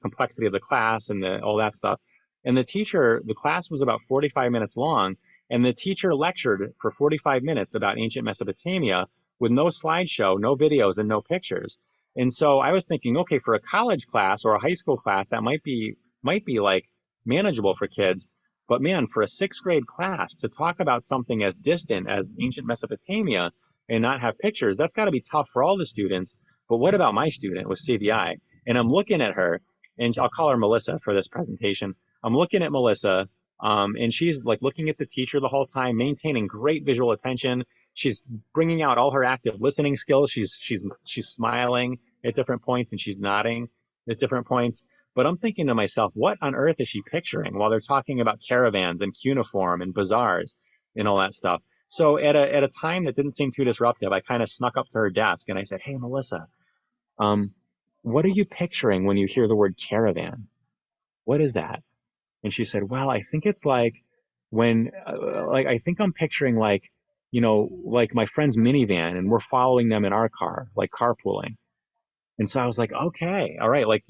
complexity of the class and all that stuff. And the class was about 45 minutes long, and the teacher lectured for 45 minutes about ancient Mesopotamia with no slideshow, no videos, and no pictures. And so I was thinking, okay, for a college class or a high school class, that might be like manageable for kids. But man, for a sixth grade class to talk about something as distant as ancient Mesopotamia and not have pictures, that's got to be tough for all the students. But what about my student with CVI? And I'm looking at her, and I'll call her Melissa for this presentation. I'm looking at Melissa, and she's like looking at the teacher the whole time, maintaining great visual attention. She's bringing out all her active listening skills. She's smiling at different points, and she's nodding at different points. But I'm thinking to myself, what on earth is she picturing while they're talking about caravans and cuneiform and bazaars and all that stuff? So at a time that didn't seem too disruptive, I kind of snuck up to her desk and I said, "Hey, Melissa, what are you picturing when you hear the word caravan? What is that?" And she said, "Well, I think it's like when, I think I'm picturing like, like my friend's minivan and we're following them in our car, like carpooling." And so I was like, okay, all right. Like,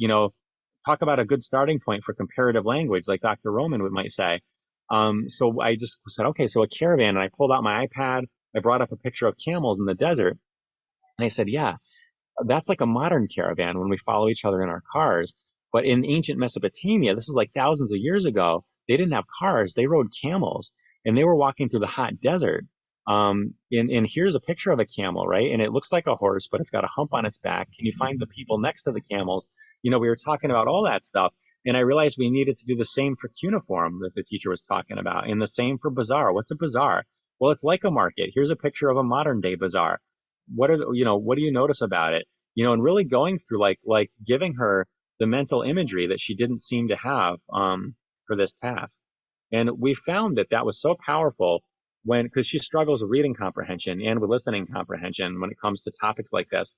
talk about a good starting point for comparative language, like Dr. Roman might say. So I just said, okay, so a caravan. And I pulled out my iPad. I brought up a picture of camels in the desert. And I said, yeah, that's like a modern caravan when we follow each other in our cars. But in ancient Mesopotamia, this is like thousands of years ago, they didn't have cars. They rode camels and they were walking through the hot desert. And here's a picture of a camel, right? And it looks like a horse, but it's got a hump on its back. Can you find the people next to the camels? We were talking about all that stuff. And I realized we needed to do the same for cuneiform that the teacher was talking about, and the same for bazaar. What's a bazaar? Well, it's like a market. Here's a picture of a modern day bazaar. What do you notice about it? And really going through like giving her the mental imagery that she didn't seem to have for this task. And we found that was so powerful because she struggles with reading comprehension and with listening comprehension when it comes to topics like this.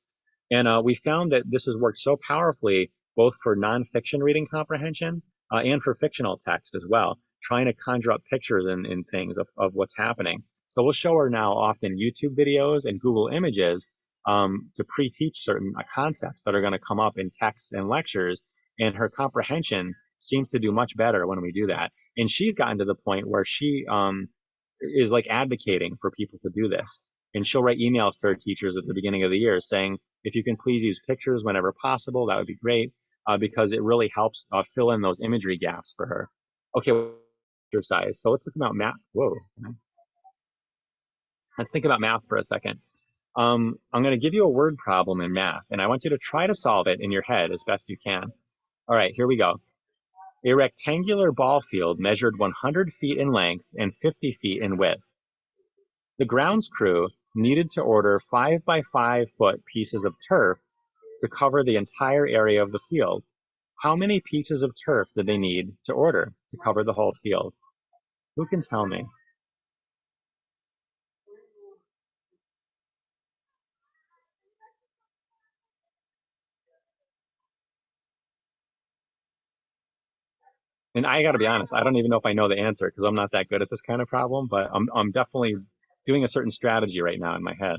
And we found that this has worked so powerfully both for nonfiction reading comprehension and for fictional text as well, trying to conjure up pictures and things of what's happening. So we'll show her now often YouTube videos and Google Images to pre-teach certain concepts that are going to come up in texts and lectures, and her comprehension seems to do much better when we do that. And she's gotten to the point where she is like advocating for people to do this. And she'll write emails to her teachers at the beginning of the year saying, if you can please use pictures whenever possible, that would be great, because it really helps fill in those imagery gaps for her. Okay, exercise. So let's talk about math. Whoa. Let's think about math for a second. I'm going to give you a word problem in math, and I want you to try to solve it in your head as best you can. All right, here we go. A rectangular ball field measured 100 feet in length and 50 feet in width. The grounds crew needed to order 5 by 5 foot pieces of turf to cover the entire area of the field. How many pieces of turf did they need to order to cover the whole field? Who can tell me? And I got to be honest, I don't even know if I know the answer because I'm not that good at this kind of problem, but I'm definitely doing a certain strategy right now in my head.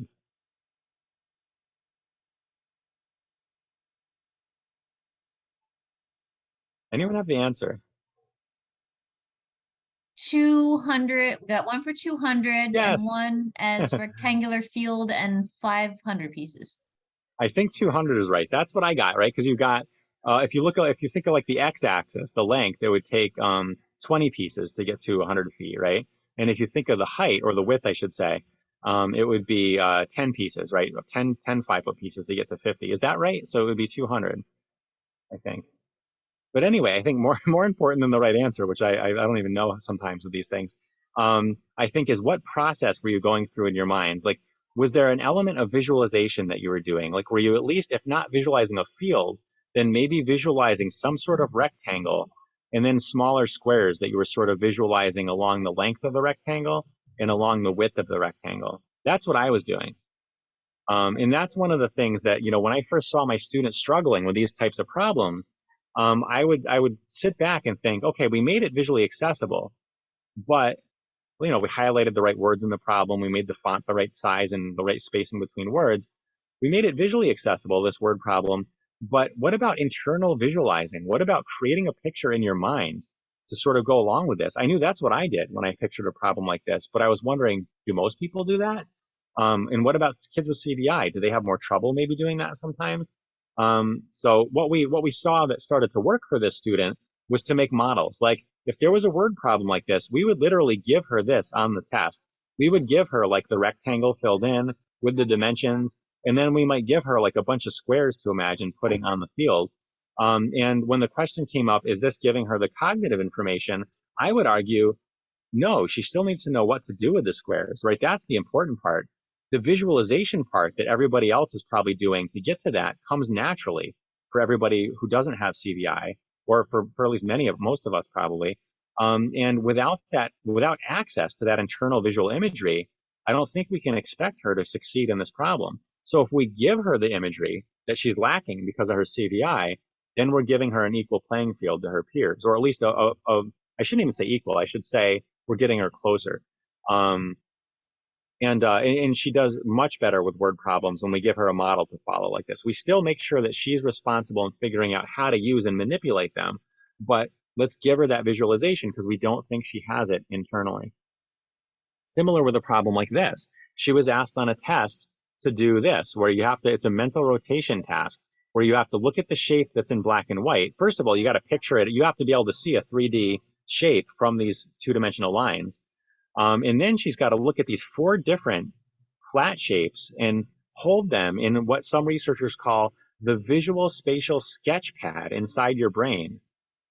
Anyone have the answer? 200, we got one for 200 Yes. and one as rectangular field and 500 pieces. I think 200 is right. That's what I got, right? Because you got, if you think of like the x-axis, the length, it would take 20 pieces to get to 100 feet, right? And if you think of the height, or the width, I should say, it would be 10 pieces, right? 10 5-foot pieces to get to 50. Is that right? So it would be 200, I think. But anyway, I think more important than the right answer, which I don't even know sometimes with these things, I think is what process were you going through in your minds? Like, was there an element of visualization that you were doing? Like, were you at least, if not visualizing a field, then maybe visualizing some sort of rectangle and then smaller squares that you were sort of visualizing along the length of the rectangle and along the width of the rectangle? That's what I was doing. And that's one of the things that, when I first saw my students struggling with these types of problems, I would sit back and think, okay, we made it visually accessible, but we highlighted the right words in the problem. We made the font the right size and the right spacing between words. We made it visually accessible, this word problem. But what about internal visualizing? What about creating a picture in your mind to sort of go along with this? I knew that's what I did when I pictured a problem like this, but I was wondering, do most people do that? And what about kids with CVI? Do they have more trouble maybe doing that sometimes? So what we saw that started to work for this student was to make models. Like if there was a word problem like this, we would literally give her this on the test. We would give her like the rectangle filled in with the dimensions, and then we might give her like a bunch of squares to imagine putting on the field. And when the question came up, is this giving her the cognitive information? I would argue, no, she still needs to know what to do with the squares, right? That's the important part. The visualization part that everybody else is probably doing to get to that comes naturally for everybody who doesn't have CVI, or for at least most of us probably. And without access to that internal visual imagery, I don't think we can expect her to succeed in this problem. So if we give her the imagery that she's lacking because of her CVI, then we're giving her an equal playing field to her peers, or at least I shouldn't even say equal. I should say we're getting her closer. And she does much better with word problems when we give her a model to follow like this. We still make sure that she's responsible in figuring out how to use and manipulate them, but let's give her that visualization because we don't think she has it internally. Similar with a problem like this. She was asked on a test to do this, where it's a mental rotation task, where you have to look at the shape that's in black and white. First of all, you got to picture it. You have to be able to see a 3D shape from these two-dimensional lines. And then she's got to look at these 4 different flat shapes and hold them in what some researchers call the visual spatial sketch pad inside your brain,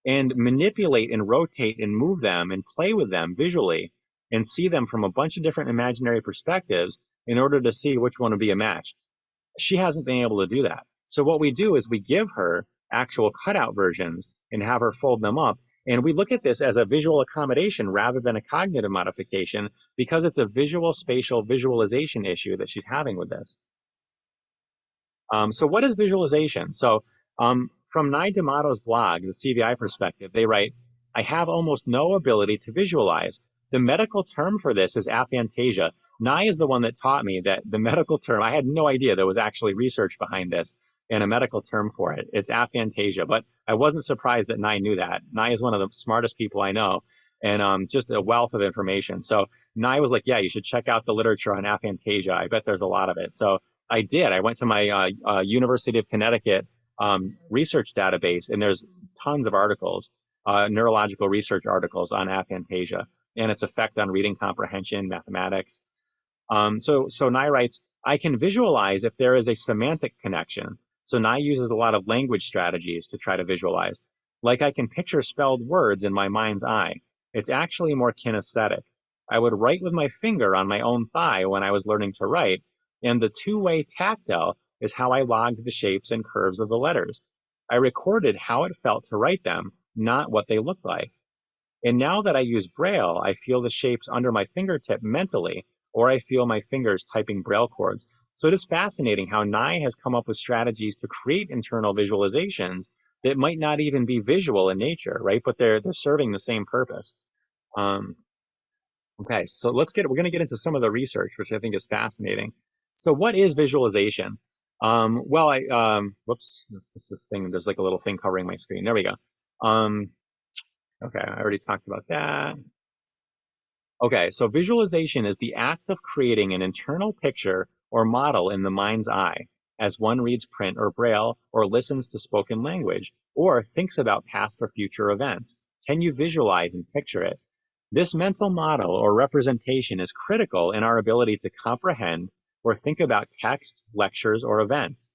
and manipulate and rotate and move them and play with them visually and see them from a bunch of different imaginary perspectives in order to see which one would be a match. She hasn't been able to do that. So what we do is we give her actual cutout versions and have her fold them up. And we look at this as a visual accommodation rather than a cognitive modification because it's a visual spatial visualization issue that she's having with this. So what is visualization? So from Nye D'Amato's blog, the CVI perspective, they write, I have almost no ability to visualize. The medical term for this is aphantasia. Nye is the one that taught me that the medical term, I had no idea there was actually research behind this and a medical term for it. It's aphantasia, but I wasn't surprised that Nye knew that. Nye is one of the smartest people I know, and just a wealth of information. So Nye was like, yeah, you should check out the literature on aphantasia. I bet there's a lot of it. So I did. I went to my University of Connecticut research database, and there's tons of articles, neurological research articles on aphantasia and its effect on reading comprehension, mathematics. So Nye writes, I can visualize if there is a semantic connection. So Nye uses a lot of language strategies to try to visualize. Like I can picture spelled words in my mind's eye. It's actually more kinesthetic. I would write with my finger on my own thigh when I was learning to write, and the two-way tactile is how I logged the shapes and curves of the letters. I recorded how it felt to write them, not what they looked like. And now that I use Braille, I feel the shapes under my fingertip mentally, or I feel my fingers typing Braille chords. So it is fascinating how Nye has come up with strategies to create internal visualizations that might not even be visual in nature, right? But they're serving the same purpose. Okay, so we're going to get into some of the research, which I think is fascinating. So what is visualization? Whoops, this thing, there's like a little thing covering my screen. There we go. Okay, I already talked about that. Okay, so visualization is the act of creating an internal picture or model in the mind's eye as one reads print or Braille or listens to spoken language or thinks about past or future events. Can you visualize and picture it? This mental model or representation is critical in our ability to comprehend or think about text, lectures, or events.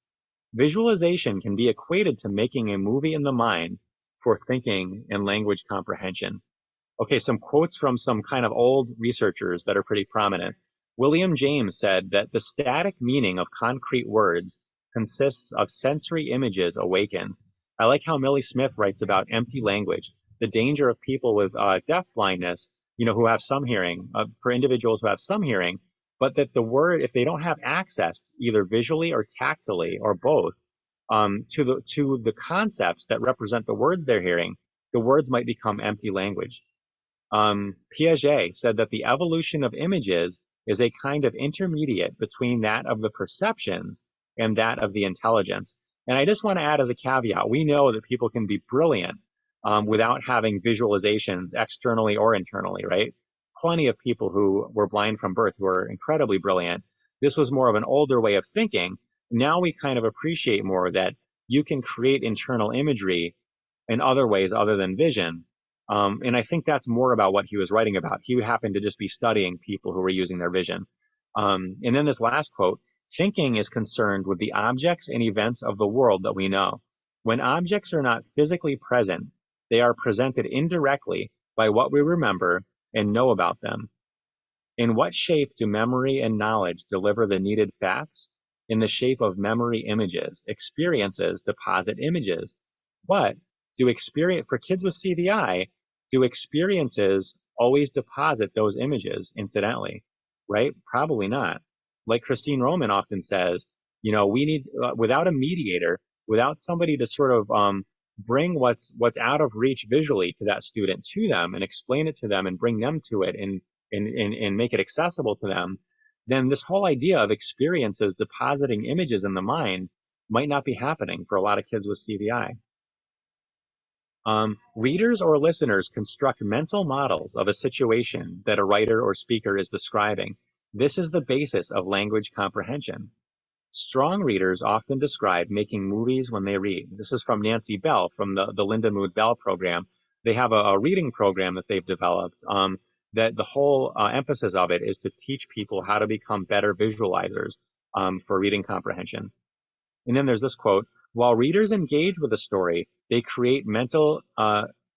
Visualization can be equated to making a movie in the mind for thinking and language comprehension. Okay, some quotes from some kind of old researchers that are pretty prominent. William James said that the static meaning of concrete words consists of sensory images awakened. I like how Millie Smith writes about empty language, the danger of people with deaf blindness, who have some hearing, for individuals who have some hearing, but that the word, if they don't have access either visually or tactily or both, to the concepts that represent the words they're hearing, the words might become empty language. Piaget said that the evolution of images is a kind of intermediate between that of the perceptions and that of the intelligence. And I just want to add as a caveat, we know that people can be brilliant without having visualizations externally or internally, right? Plenty of people who were blind from birth who are incredibly brilliant. This was more of an older way of thinking. Now we kind of appreciate more that you can create internal imagery in other ways other than vision. And I think that's more about what he was writing about. He happened to just be studying people who were using their vision. And then this last quote, thinking is concerned with the objects and events of the world that we know. When objects are not physically present, they are presented indirectly by what we remember and know about them. In what shape do memory and knowledge deliver the needed facts? In the shape of memory images. Experiences deposit images. But for kids with CVI, do experiences always deposit those images incidentally, right? Probably not. Like Christine Roman often says, we need, without a mediator, without somebody to sort of bring what's out of reach visually to that student to them and explain it to them and bring them to it and make it accessible to them, then this whole idea of experiences depositing images in the mind might not be happening for a lot of kids with CVI. Readers or listeners construct mental models of a situation that a writer or speaker is describing. This is the basis of language comprehension. Strong readers often describe making movies when they read. This is from Nancy Bell from the Linda Mood Bell program. They have a reading program that they've developed that the whole emphasis of it is to teach people how to become better visualizers for reading comprehension. And then there's this quote, while readers engage with a story, they create mental,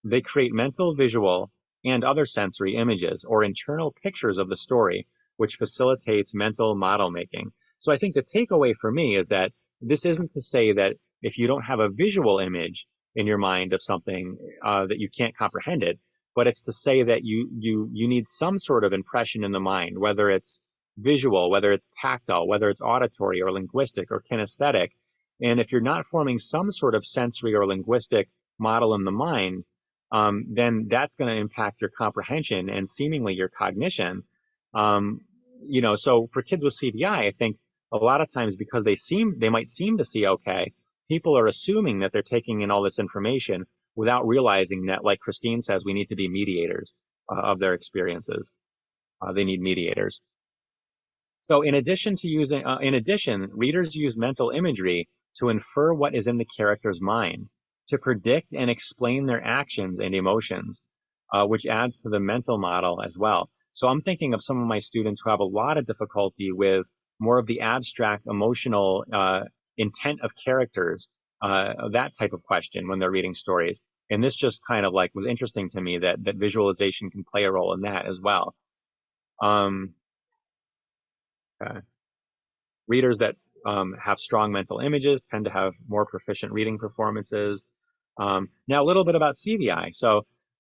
visual, and other sensory images or internal pictures of the story, which facilitates mental model making. So I think the takeaway for me is that this isn't to say that if you don't have a visual image in your mind of something that you can't comprehend it, but it's to say that you need some sort of impression in the mind, whether it's visual, whether it's tactile, whether it's auditory or linguistic or kinesthetic. And if you're not forming some sort of sensory or linguistic model in the mind, then that's going to impact your comprehension and seemingly your cognition. So for kids with CVI, I think a lot of times because they might seem to see okay, people are assuming that they're taking in all this information without realizing that, like Christine says, we need to be mediators of their experiences. They need mediators. So in addition, readers use mental imagery to infer what is in the character's mind, to predict and explain their actions and emotions, which adds to the mental model as well. So I'm thinking of some of my students who have a lot of difficulty with more of the abstract emotional intent of characters, that type of question when they're reading stories. And this just kind of was interesting to me that visualization can play a role in that as well. Readers that have strong mental images tend to have more proficient reading performances. Now a little bit about CVI,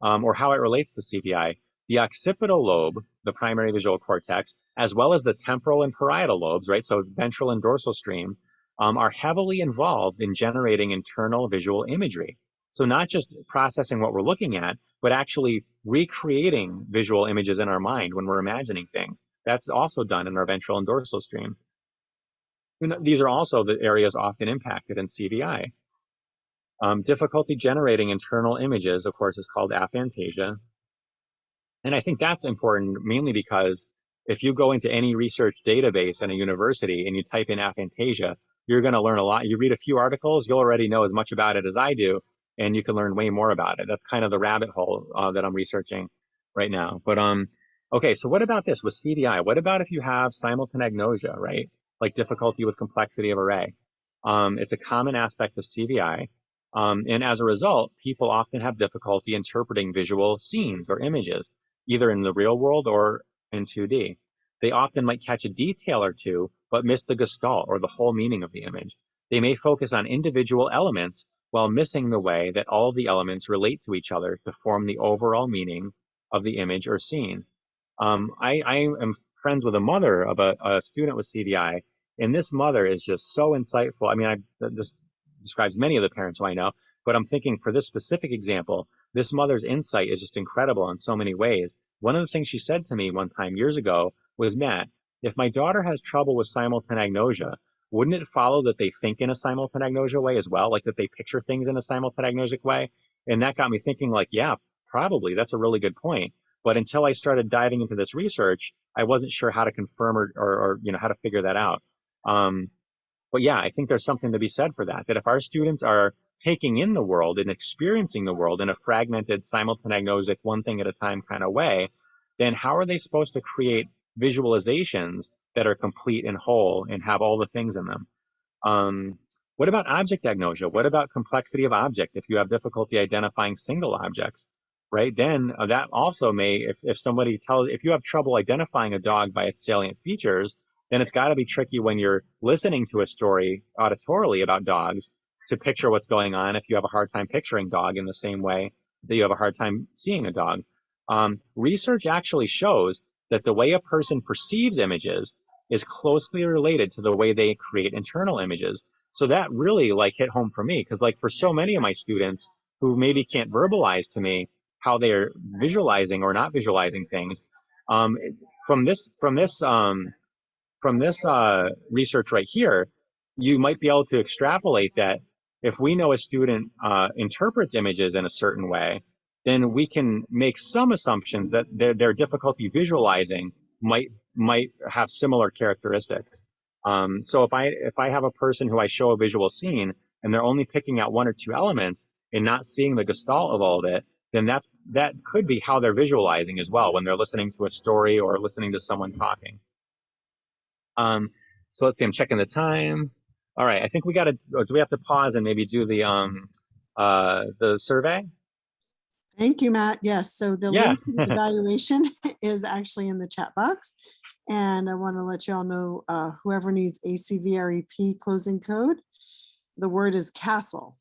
or how it relates to CVI. The occipital lobe, the primary visual cortex, as well as the temporal and parietal lobes, right? So ventral and dorsal stream, are heavily involved in generating internal visual imagery. So not just processing what we're looking at, but actually recreating visual images in our mind when we're imagining things. That's also done in our ventral and dorsal stream. These are also the areas often impacted in CVI. Difficulty generating internal images, of course, is called aphantasia. And I think that's important mainly because if you go into any research database in a university and you type in aphantasia, you're going to learn a lot. You read a few articles, you'll already know as much about it as I do, and you can learn way more about it. That's kind of the rabbit hole that I'm researching right now. But okay, so what about this with CVI? What about if you have simultanagnosia, right? Like difficulty with complexity of array. It's a common aspect of CVI. And as a result, people often have difficulty interpreting visual scenes or images, either in the real world or in 2D. They often might catch a detail or two, but miss the gestalt or the whole meaning of the image. They may focus on individual elements while missing the way that all of the elements relate to each other to form the overall meaning of the image or scene. I am friends with a mother of a student with CVI, and this mother is just so insightful. I mean, this describes many of the parents who I know, but I'm thinking for this specific example, this mother's insight is just incredible in so many ways. One of the things she said to me one time years ago was, Matt, if my daughter has trouble with simultanagnosia, wouldn't it follow that they think in a simultanagnosia way as well? Like that they picture things in a simultanagnosic way? And that got me thinking like, yeah, probably. That's a really good point. But until I started diving into this research, I wasn't sure how to confirm or how to figure that out. But yeah, I think there's something to be said for that if our students are taking in the world and experiencing the world in a fragmented, simultanegnosic, one thing at a time kind of way, then how are they supposed to create visualizations that are complete and whole and have all the things in them? What about object agnosia? What about complexity of object? If you have difficulty identifying single objects, right? Then that also may, if you have trouble identifying a dog by its salient features, then it's got to be tricky when you're listening to a story auditorily about dogs to picture what's going on if you have a hard time picturing dog in the same way that you have a hard time seeing a dog. Research actually shows that the way a person perceives images is closely related to the way they create internal images. So that really hit home for me, because for so many of my students who maybe can't verbalize to me how they're visualizing or not visualizing things, from this research right here, you might be able to extrapolate that if we know a student interprets images in a certain way, then we can make some assumptions that their difficulty visualizing might have similar characteristics. So if I have a person who I show a visual scene and they're only picking out one or two elements and not seeing the gestalt of all of it, then that could be how they're visualizing as well when they're listening to a story or listening to someone talking. So let's see, I'm checking the time. All right, I think do we have to pause and maybe do the survey? Thank you, Matt. Yes, so the Yeah. link to the evaluation is actually in the chat box. And I want to let you all know, whoever needs ACVREP closing code, the word is castle.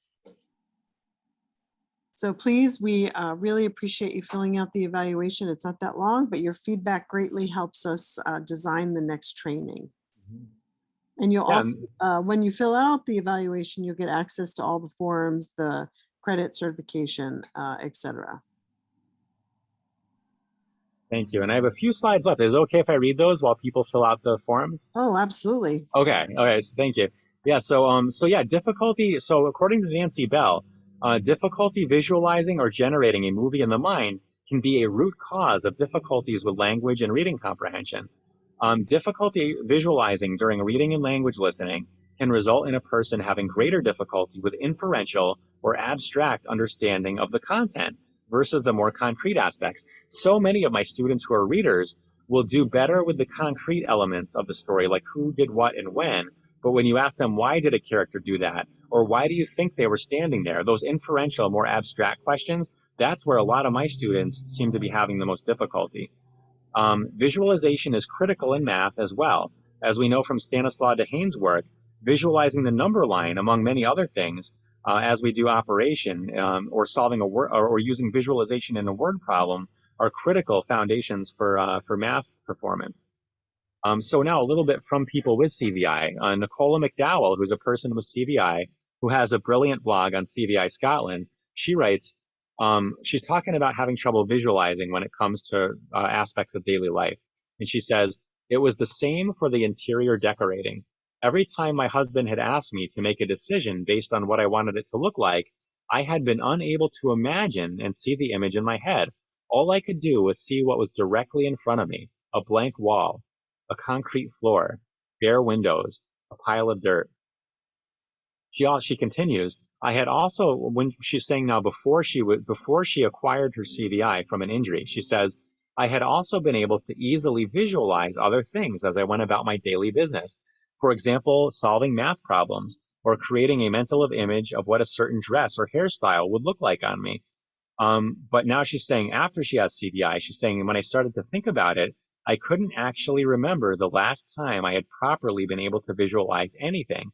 So please, we really appreciate you filling out the evaluation. It's not that long, but your feedback greatly helps us design the next training. And you'll also, when you fill out the evaluation, you'll get access to all the forums, the credit certification, etc. Thank you. And I have a few slides left. Is it okay if I read those while people fill out the forms? Oh, absolutely. Okay. So thank you. Yeah. So difficulty. So according to Nancy Bell, difficulty visualizing or generating a movie in the mind can be a root cause of difficulties with language and reading comprehension. Difficulty visualizing during reading and language listening can result in a person having greater difficulty with inferential or abstract understanding of the content versus the more concrete aspects. So many of my students who are readers will do better with the concrete elements of the story, like who did what and when. But when you ask them, why did a character do that? Or why do you think they were standing there? Those inferential, more abstract questions, that's where a lot of my students seem to be having the most difficulty. Visualization is critical in math as well. As we know from Stanislaw Dehaene's work, visualizing the number line, among many other things, as we do operation or solving a word or using visualization in a word problem, are critical foundations for math performance. So now a little bit from people with CVI. Nicola McDowell, who's a person with CVI, who has a brilliant blog on CVI Scotland, she writes, she's talking about having trouble visualizing when it comes to aspects of daily life. And she says, it was the same for the interior decorating. Every time my husband had asked me to make a decision based on what I wanted it to look like, I had been unable to imagine and see the image in my head. All I could do was see what was directly in front of me, a blank wall, a concrete floor, bare windows, a pile of dirt. She continues, I had also, when she's saying now before she acquired her CVI from an injury, she says, I had also been able to easily visualize other things as I went about my daily business. For example, solving math problems or creating a mental image of what a certain dress or hairstyle would look like on me. But now she's saying after she has CVI, she's saying when I started to think about it, I couldn't actually remember the last time I had properly been able to visualize anything.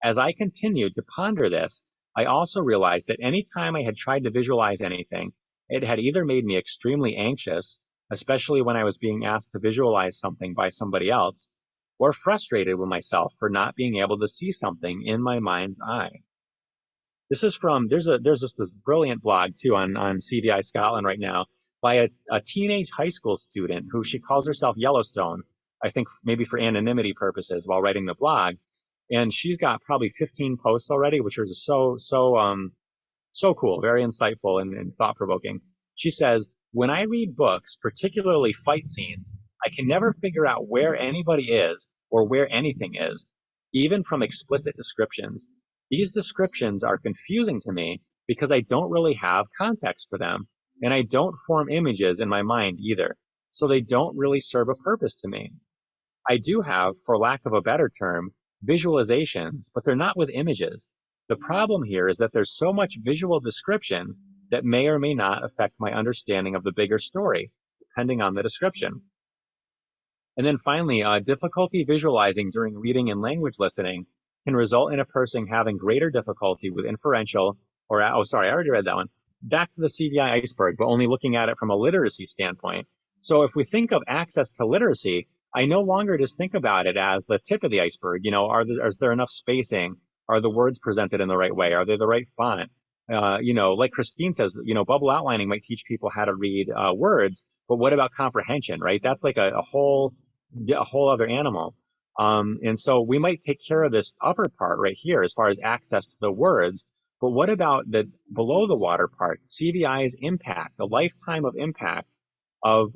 As I continued to ponder this, I also realized that any time I had tried to visualize anything, it had either made me extremely anxious, especially when I was being asked to visualize something by somebody else, or frustrated with myself for not being able to see something in my mind's eye. This is from, there's this brilliant blog too on CVI Scotland right now by a teenage high school student who she calls herself Yellowstone, I think maybe for anonymity purposes while writing the blog. And she's got probably 15 posts already, which are just so cool, very insightful and thought provoking. She says, when I read books, particularly fight scenes, I can never figure out where anybody is or where anything is, even from explicit descriptions. These descriptions are confusing to me because I don't really have context for them, and I don't form images in my mind either, so they don't really serve a purpose to me. I do have, for lack of a better term, visualizations, but they're not with images. The problem here is that there's so much visual description that may or may not affect my understanding of the bigger story, depending on the description. And then finally, difficulty visualizing during reading and language listening can result in a person having greater difficulty with inferential, oh, sorry, I already read that one. Back to the CVI iceberg, but only looking at it from a literacy standpoint. So if we think of access to literacy, I no longer just think about it as the tip of the iceberg. You know, is there enough spacing? Are the words presented in the right way? Are they the right font? You know, like Christine says, you know, bubble outlining might teach people how to read words, but what about comprehension, right? That's like a whole other animal. And so we might take care of this upper part right here as far as access to the words, but what about the below the water part, CVI's impact, a lifetime of impact of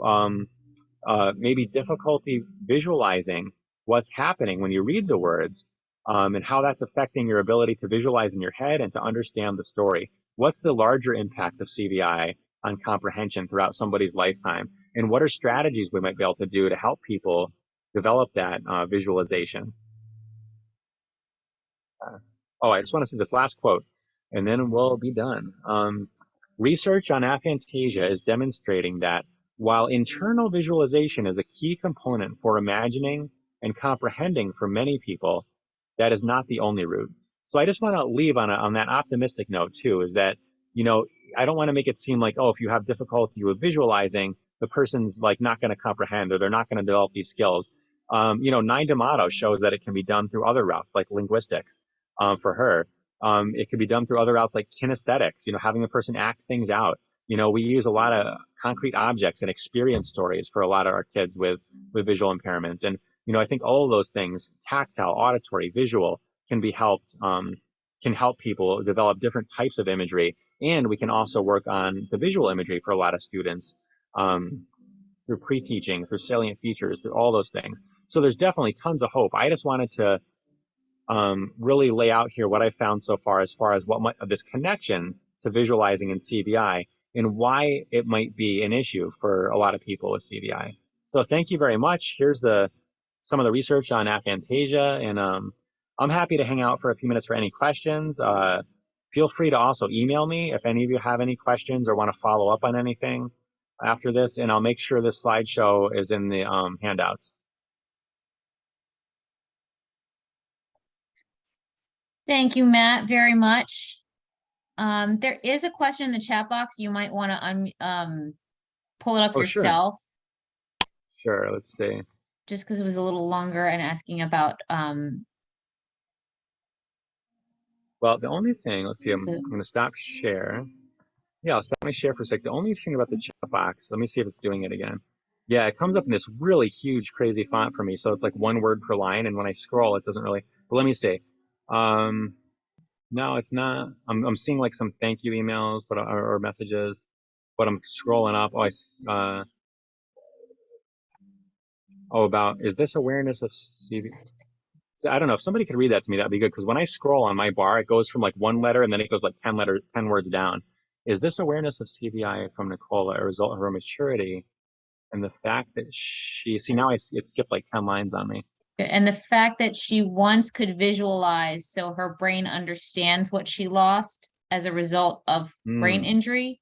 maybe difficulty visualizing what's happening when you read the words, and how that's affecting your ability to visualize in your head and to understand the story. What's the larger impact of CVI on comprehension throughout somebody's lifetime? And what are strategies we might be able to do to help people develop that visualization? I just want to see this last quote, and then we'll be done. Research on aphantasia is demonstrating that while internal visualization is a key component for imagining and comprehending for many people, that is not the only route. So I just want to leave on that optimistic note too, is that, you know, I don't want to make it seem like, oh, if you have difficulty with visualizing, the person's like not going to comprehend or they're not going to develop these skills. You know, Nine D'Amato shows that it can be done through other routes like linguistics for her. It can be done through other routes like kinesthetics, you know, having the person act things out. You know, we use a lot of concrete objects and experience stories for a lot of our kids with visual impairments. And, you know, I think all of those things, tactile, auditory, visual, can be helped, can help people develop different types of imagery. And we can also work on the visual imagery for a lot of students through pre-teaching, through salient features, through all those things. So there's definitely tons of hope. I just wanted to really lay out here what I found so far as what this connection to visualizing in CVI and why it might be an issue for a lot of people with CVI. So thank you very much. Here's some of the research on aphantasia, and I'm happy to hang out for a few minutes for any questions. Feel free to also email me if any of you have any questions or want to follow up on anything after this, and I'll make sure this slideshow is in the handouts. Thank you, Matt, very much. There is a question in the chat box. You might want to pull it up yourself. Sure, let's see. Just because it was a little longer and asking about well, the only thing, let's see, I'm going to stop share. Yeah, I'll stop my share for a sec. The only thing about the chat box, let me see if it's doing it again. Yeah, it comes up in this really huge, crazy font for me. So it's like one word per line. And when I scroll, it doesn't really, but let me see. No, it's not. I'm seeing like some thank you emails, but or messages, but I'm scrolling up. About, is this awareness of CV? So I don't know if somebody could read that to me, that'd be good. Because when I scroll on my bar, it goes from like one letter and then it goes like 10 words down. Is this awareness of CVI from Nicola a result of her maturity and the fact that now it skipped like 10 lines on me. And the fact that she once could visualize, so her brain understands what she lost as a result of brain injury.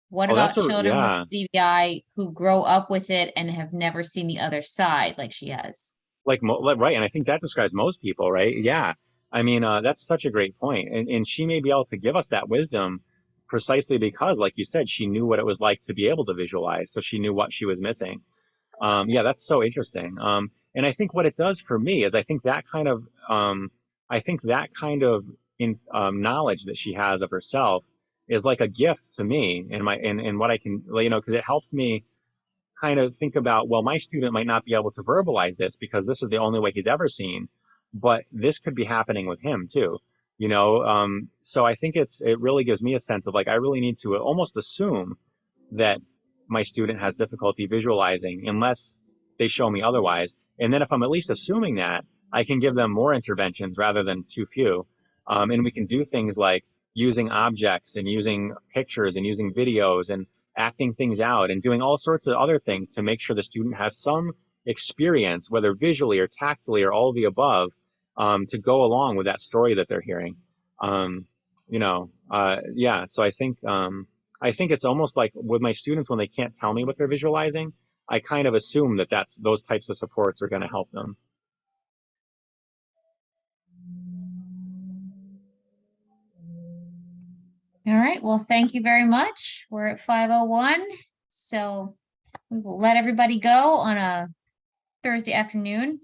What about children with CVI who grow up with it and have never seen the other side like she has? Right, and I think that describes most people, right? Yeah, I mean, that's such a great point. And she may be able to give us that wisdom precisely because, like you said, she knew what it was like to be able to visualize, so she knew what she was missing. Yeah, that's so interesting. And I think what it does for me is I think that kind of knowledge that she has of herself is like a gift to me and what I can, because it helps me kind of think about, well, my student might not be able to verbalize this because this is the only way he's ever seen, but this could be happening with him too, so I think it really gives me a sense of like, I really need to almost assume that my student has difficulty visualizing unless they show me otherwise. And then if I'm at least assuming that, I can give them more interventions rather than too few. And we can do things like using objects and using pictures and using videos and acting things out and doing all sorts of other things to make sure the student has some experience, whether visually or tactily or all of the above, to go along with that story that they're hearing. So I think it's almost like with my students, when they can't tell me what they're visualizing, I kind of assume that those types of supports are going to help them. All right, well, thank you very much. We're at 5:01, so we will let everybody go on a Thursday afternoon.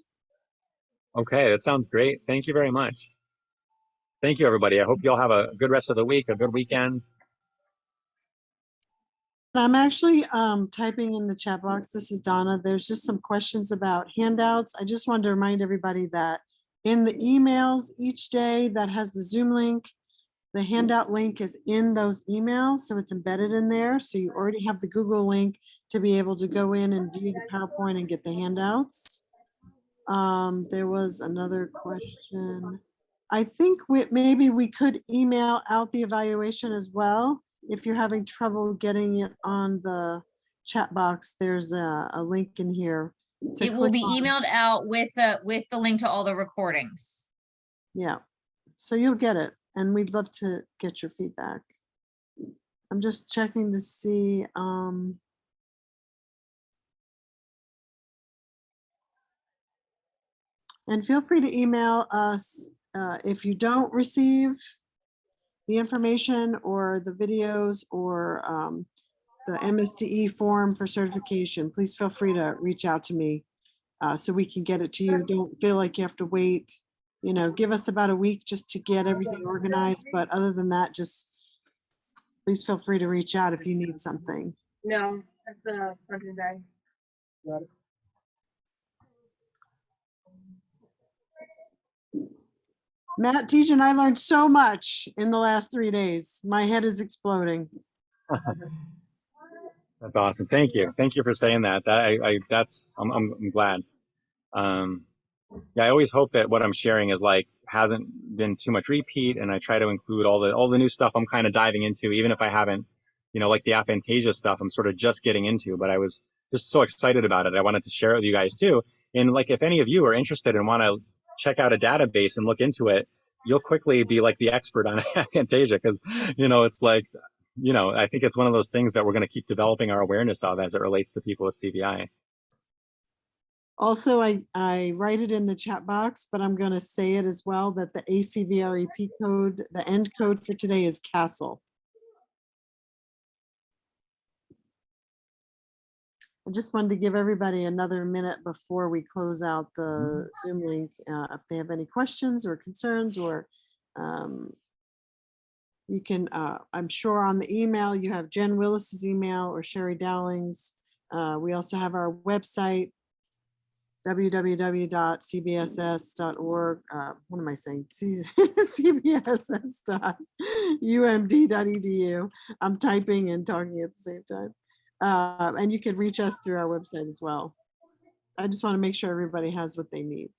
Okay, that sounds great. Thank you very much. Thank you, everybody. I hope you all have a good rest of the week, a good weekend. I'm actually typing in the chat box. This is Donna. There's just some questions about handouts. I just wanted to remind everybody that in the emails each day that has the Zoom link, the handout link is in those emails, so it's embedded in there. So you already have the Google link to be able to go in and view the PowerPoint and get the handouts. There was another question. I think maybe we could email out the evaluation as well. If you're having trouble getting it on the chat box, there's a link in here. It will be emailed out with the link to all the recordings. Yeah, so you'll get it, and we'd love to get your feedback. I'm just checking to see. And feel free to email us if you don't receive the information or the videos or the MSDE form for certification. Please feel free to reach out to me so we can get it to you. Don't feel like you have to wait. Give us about a week just to get everything organized. But other than that, just please feel free to reach out if you need something. No, that's a hundred days. Matt, Tisha, and I learned so much in the last 3 days. My head is exploding. That's awesome. Thank you. Thank you for saying that. I'm glad. I always hope that what I'm sharing is hasn't been too much repeat, and I try to include all the new stuff I'm kind of diving into, even if I haven't, like the aphantasia stuff I'm sort of just getting into, but I was just so excited about it. I wanted to share it with you guys too. And if any of you are interested and want to check out a database and look into it, you'll quickly be the expert on aphantasia, because, it's I think it's one of those things that we're going to keep developing our awareness of as it relates to people with CVI. Also, I write it in the chat box, but I'm going to say it as well, that the ACVREP code, the end code for today is CASTLE. I just wanted to give everybody another minute before we close out the Zoom link. If they have any questions or concerns, or you can, I'm sure on the email, you have Jen Willis's email or Sherry Dowling's. We also have our website, www.cbss.org. What am I saying? cbss.umd.edu. I'm typing and talking at the same time. And you can reach us through our website as well. I just want to make sure everybody has what they need.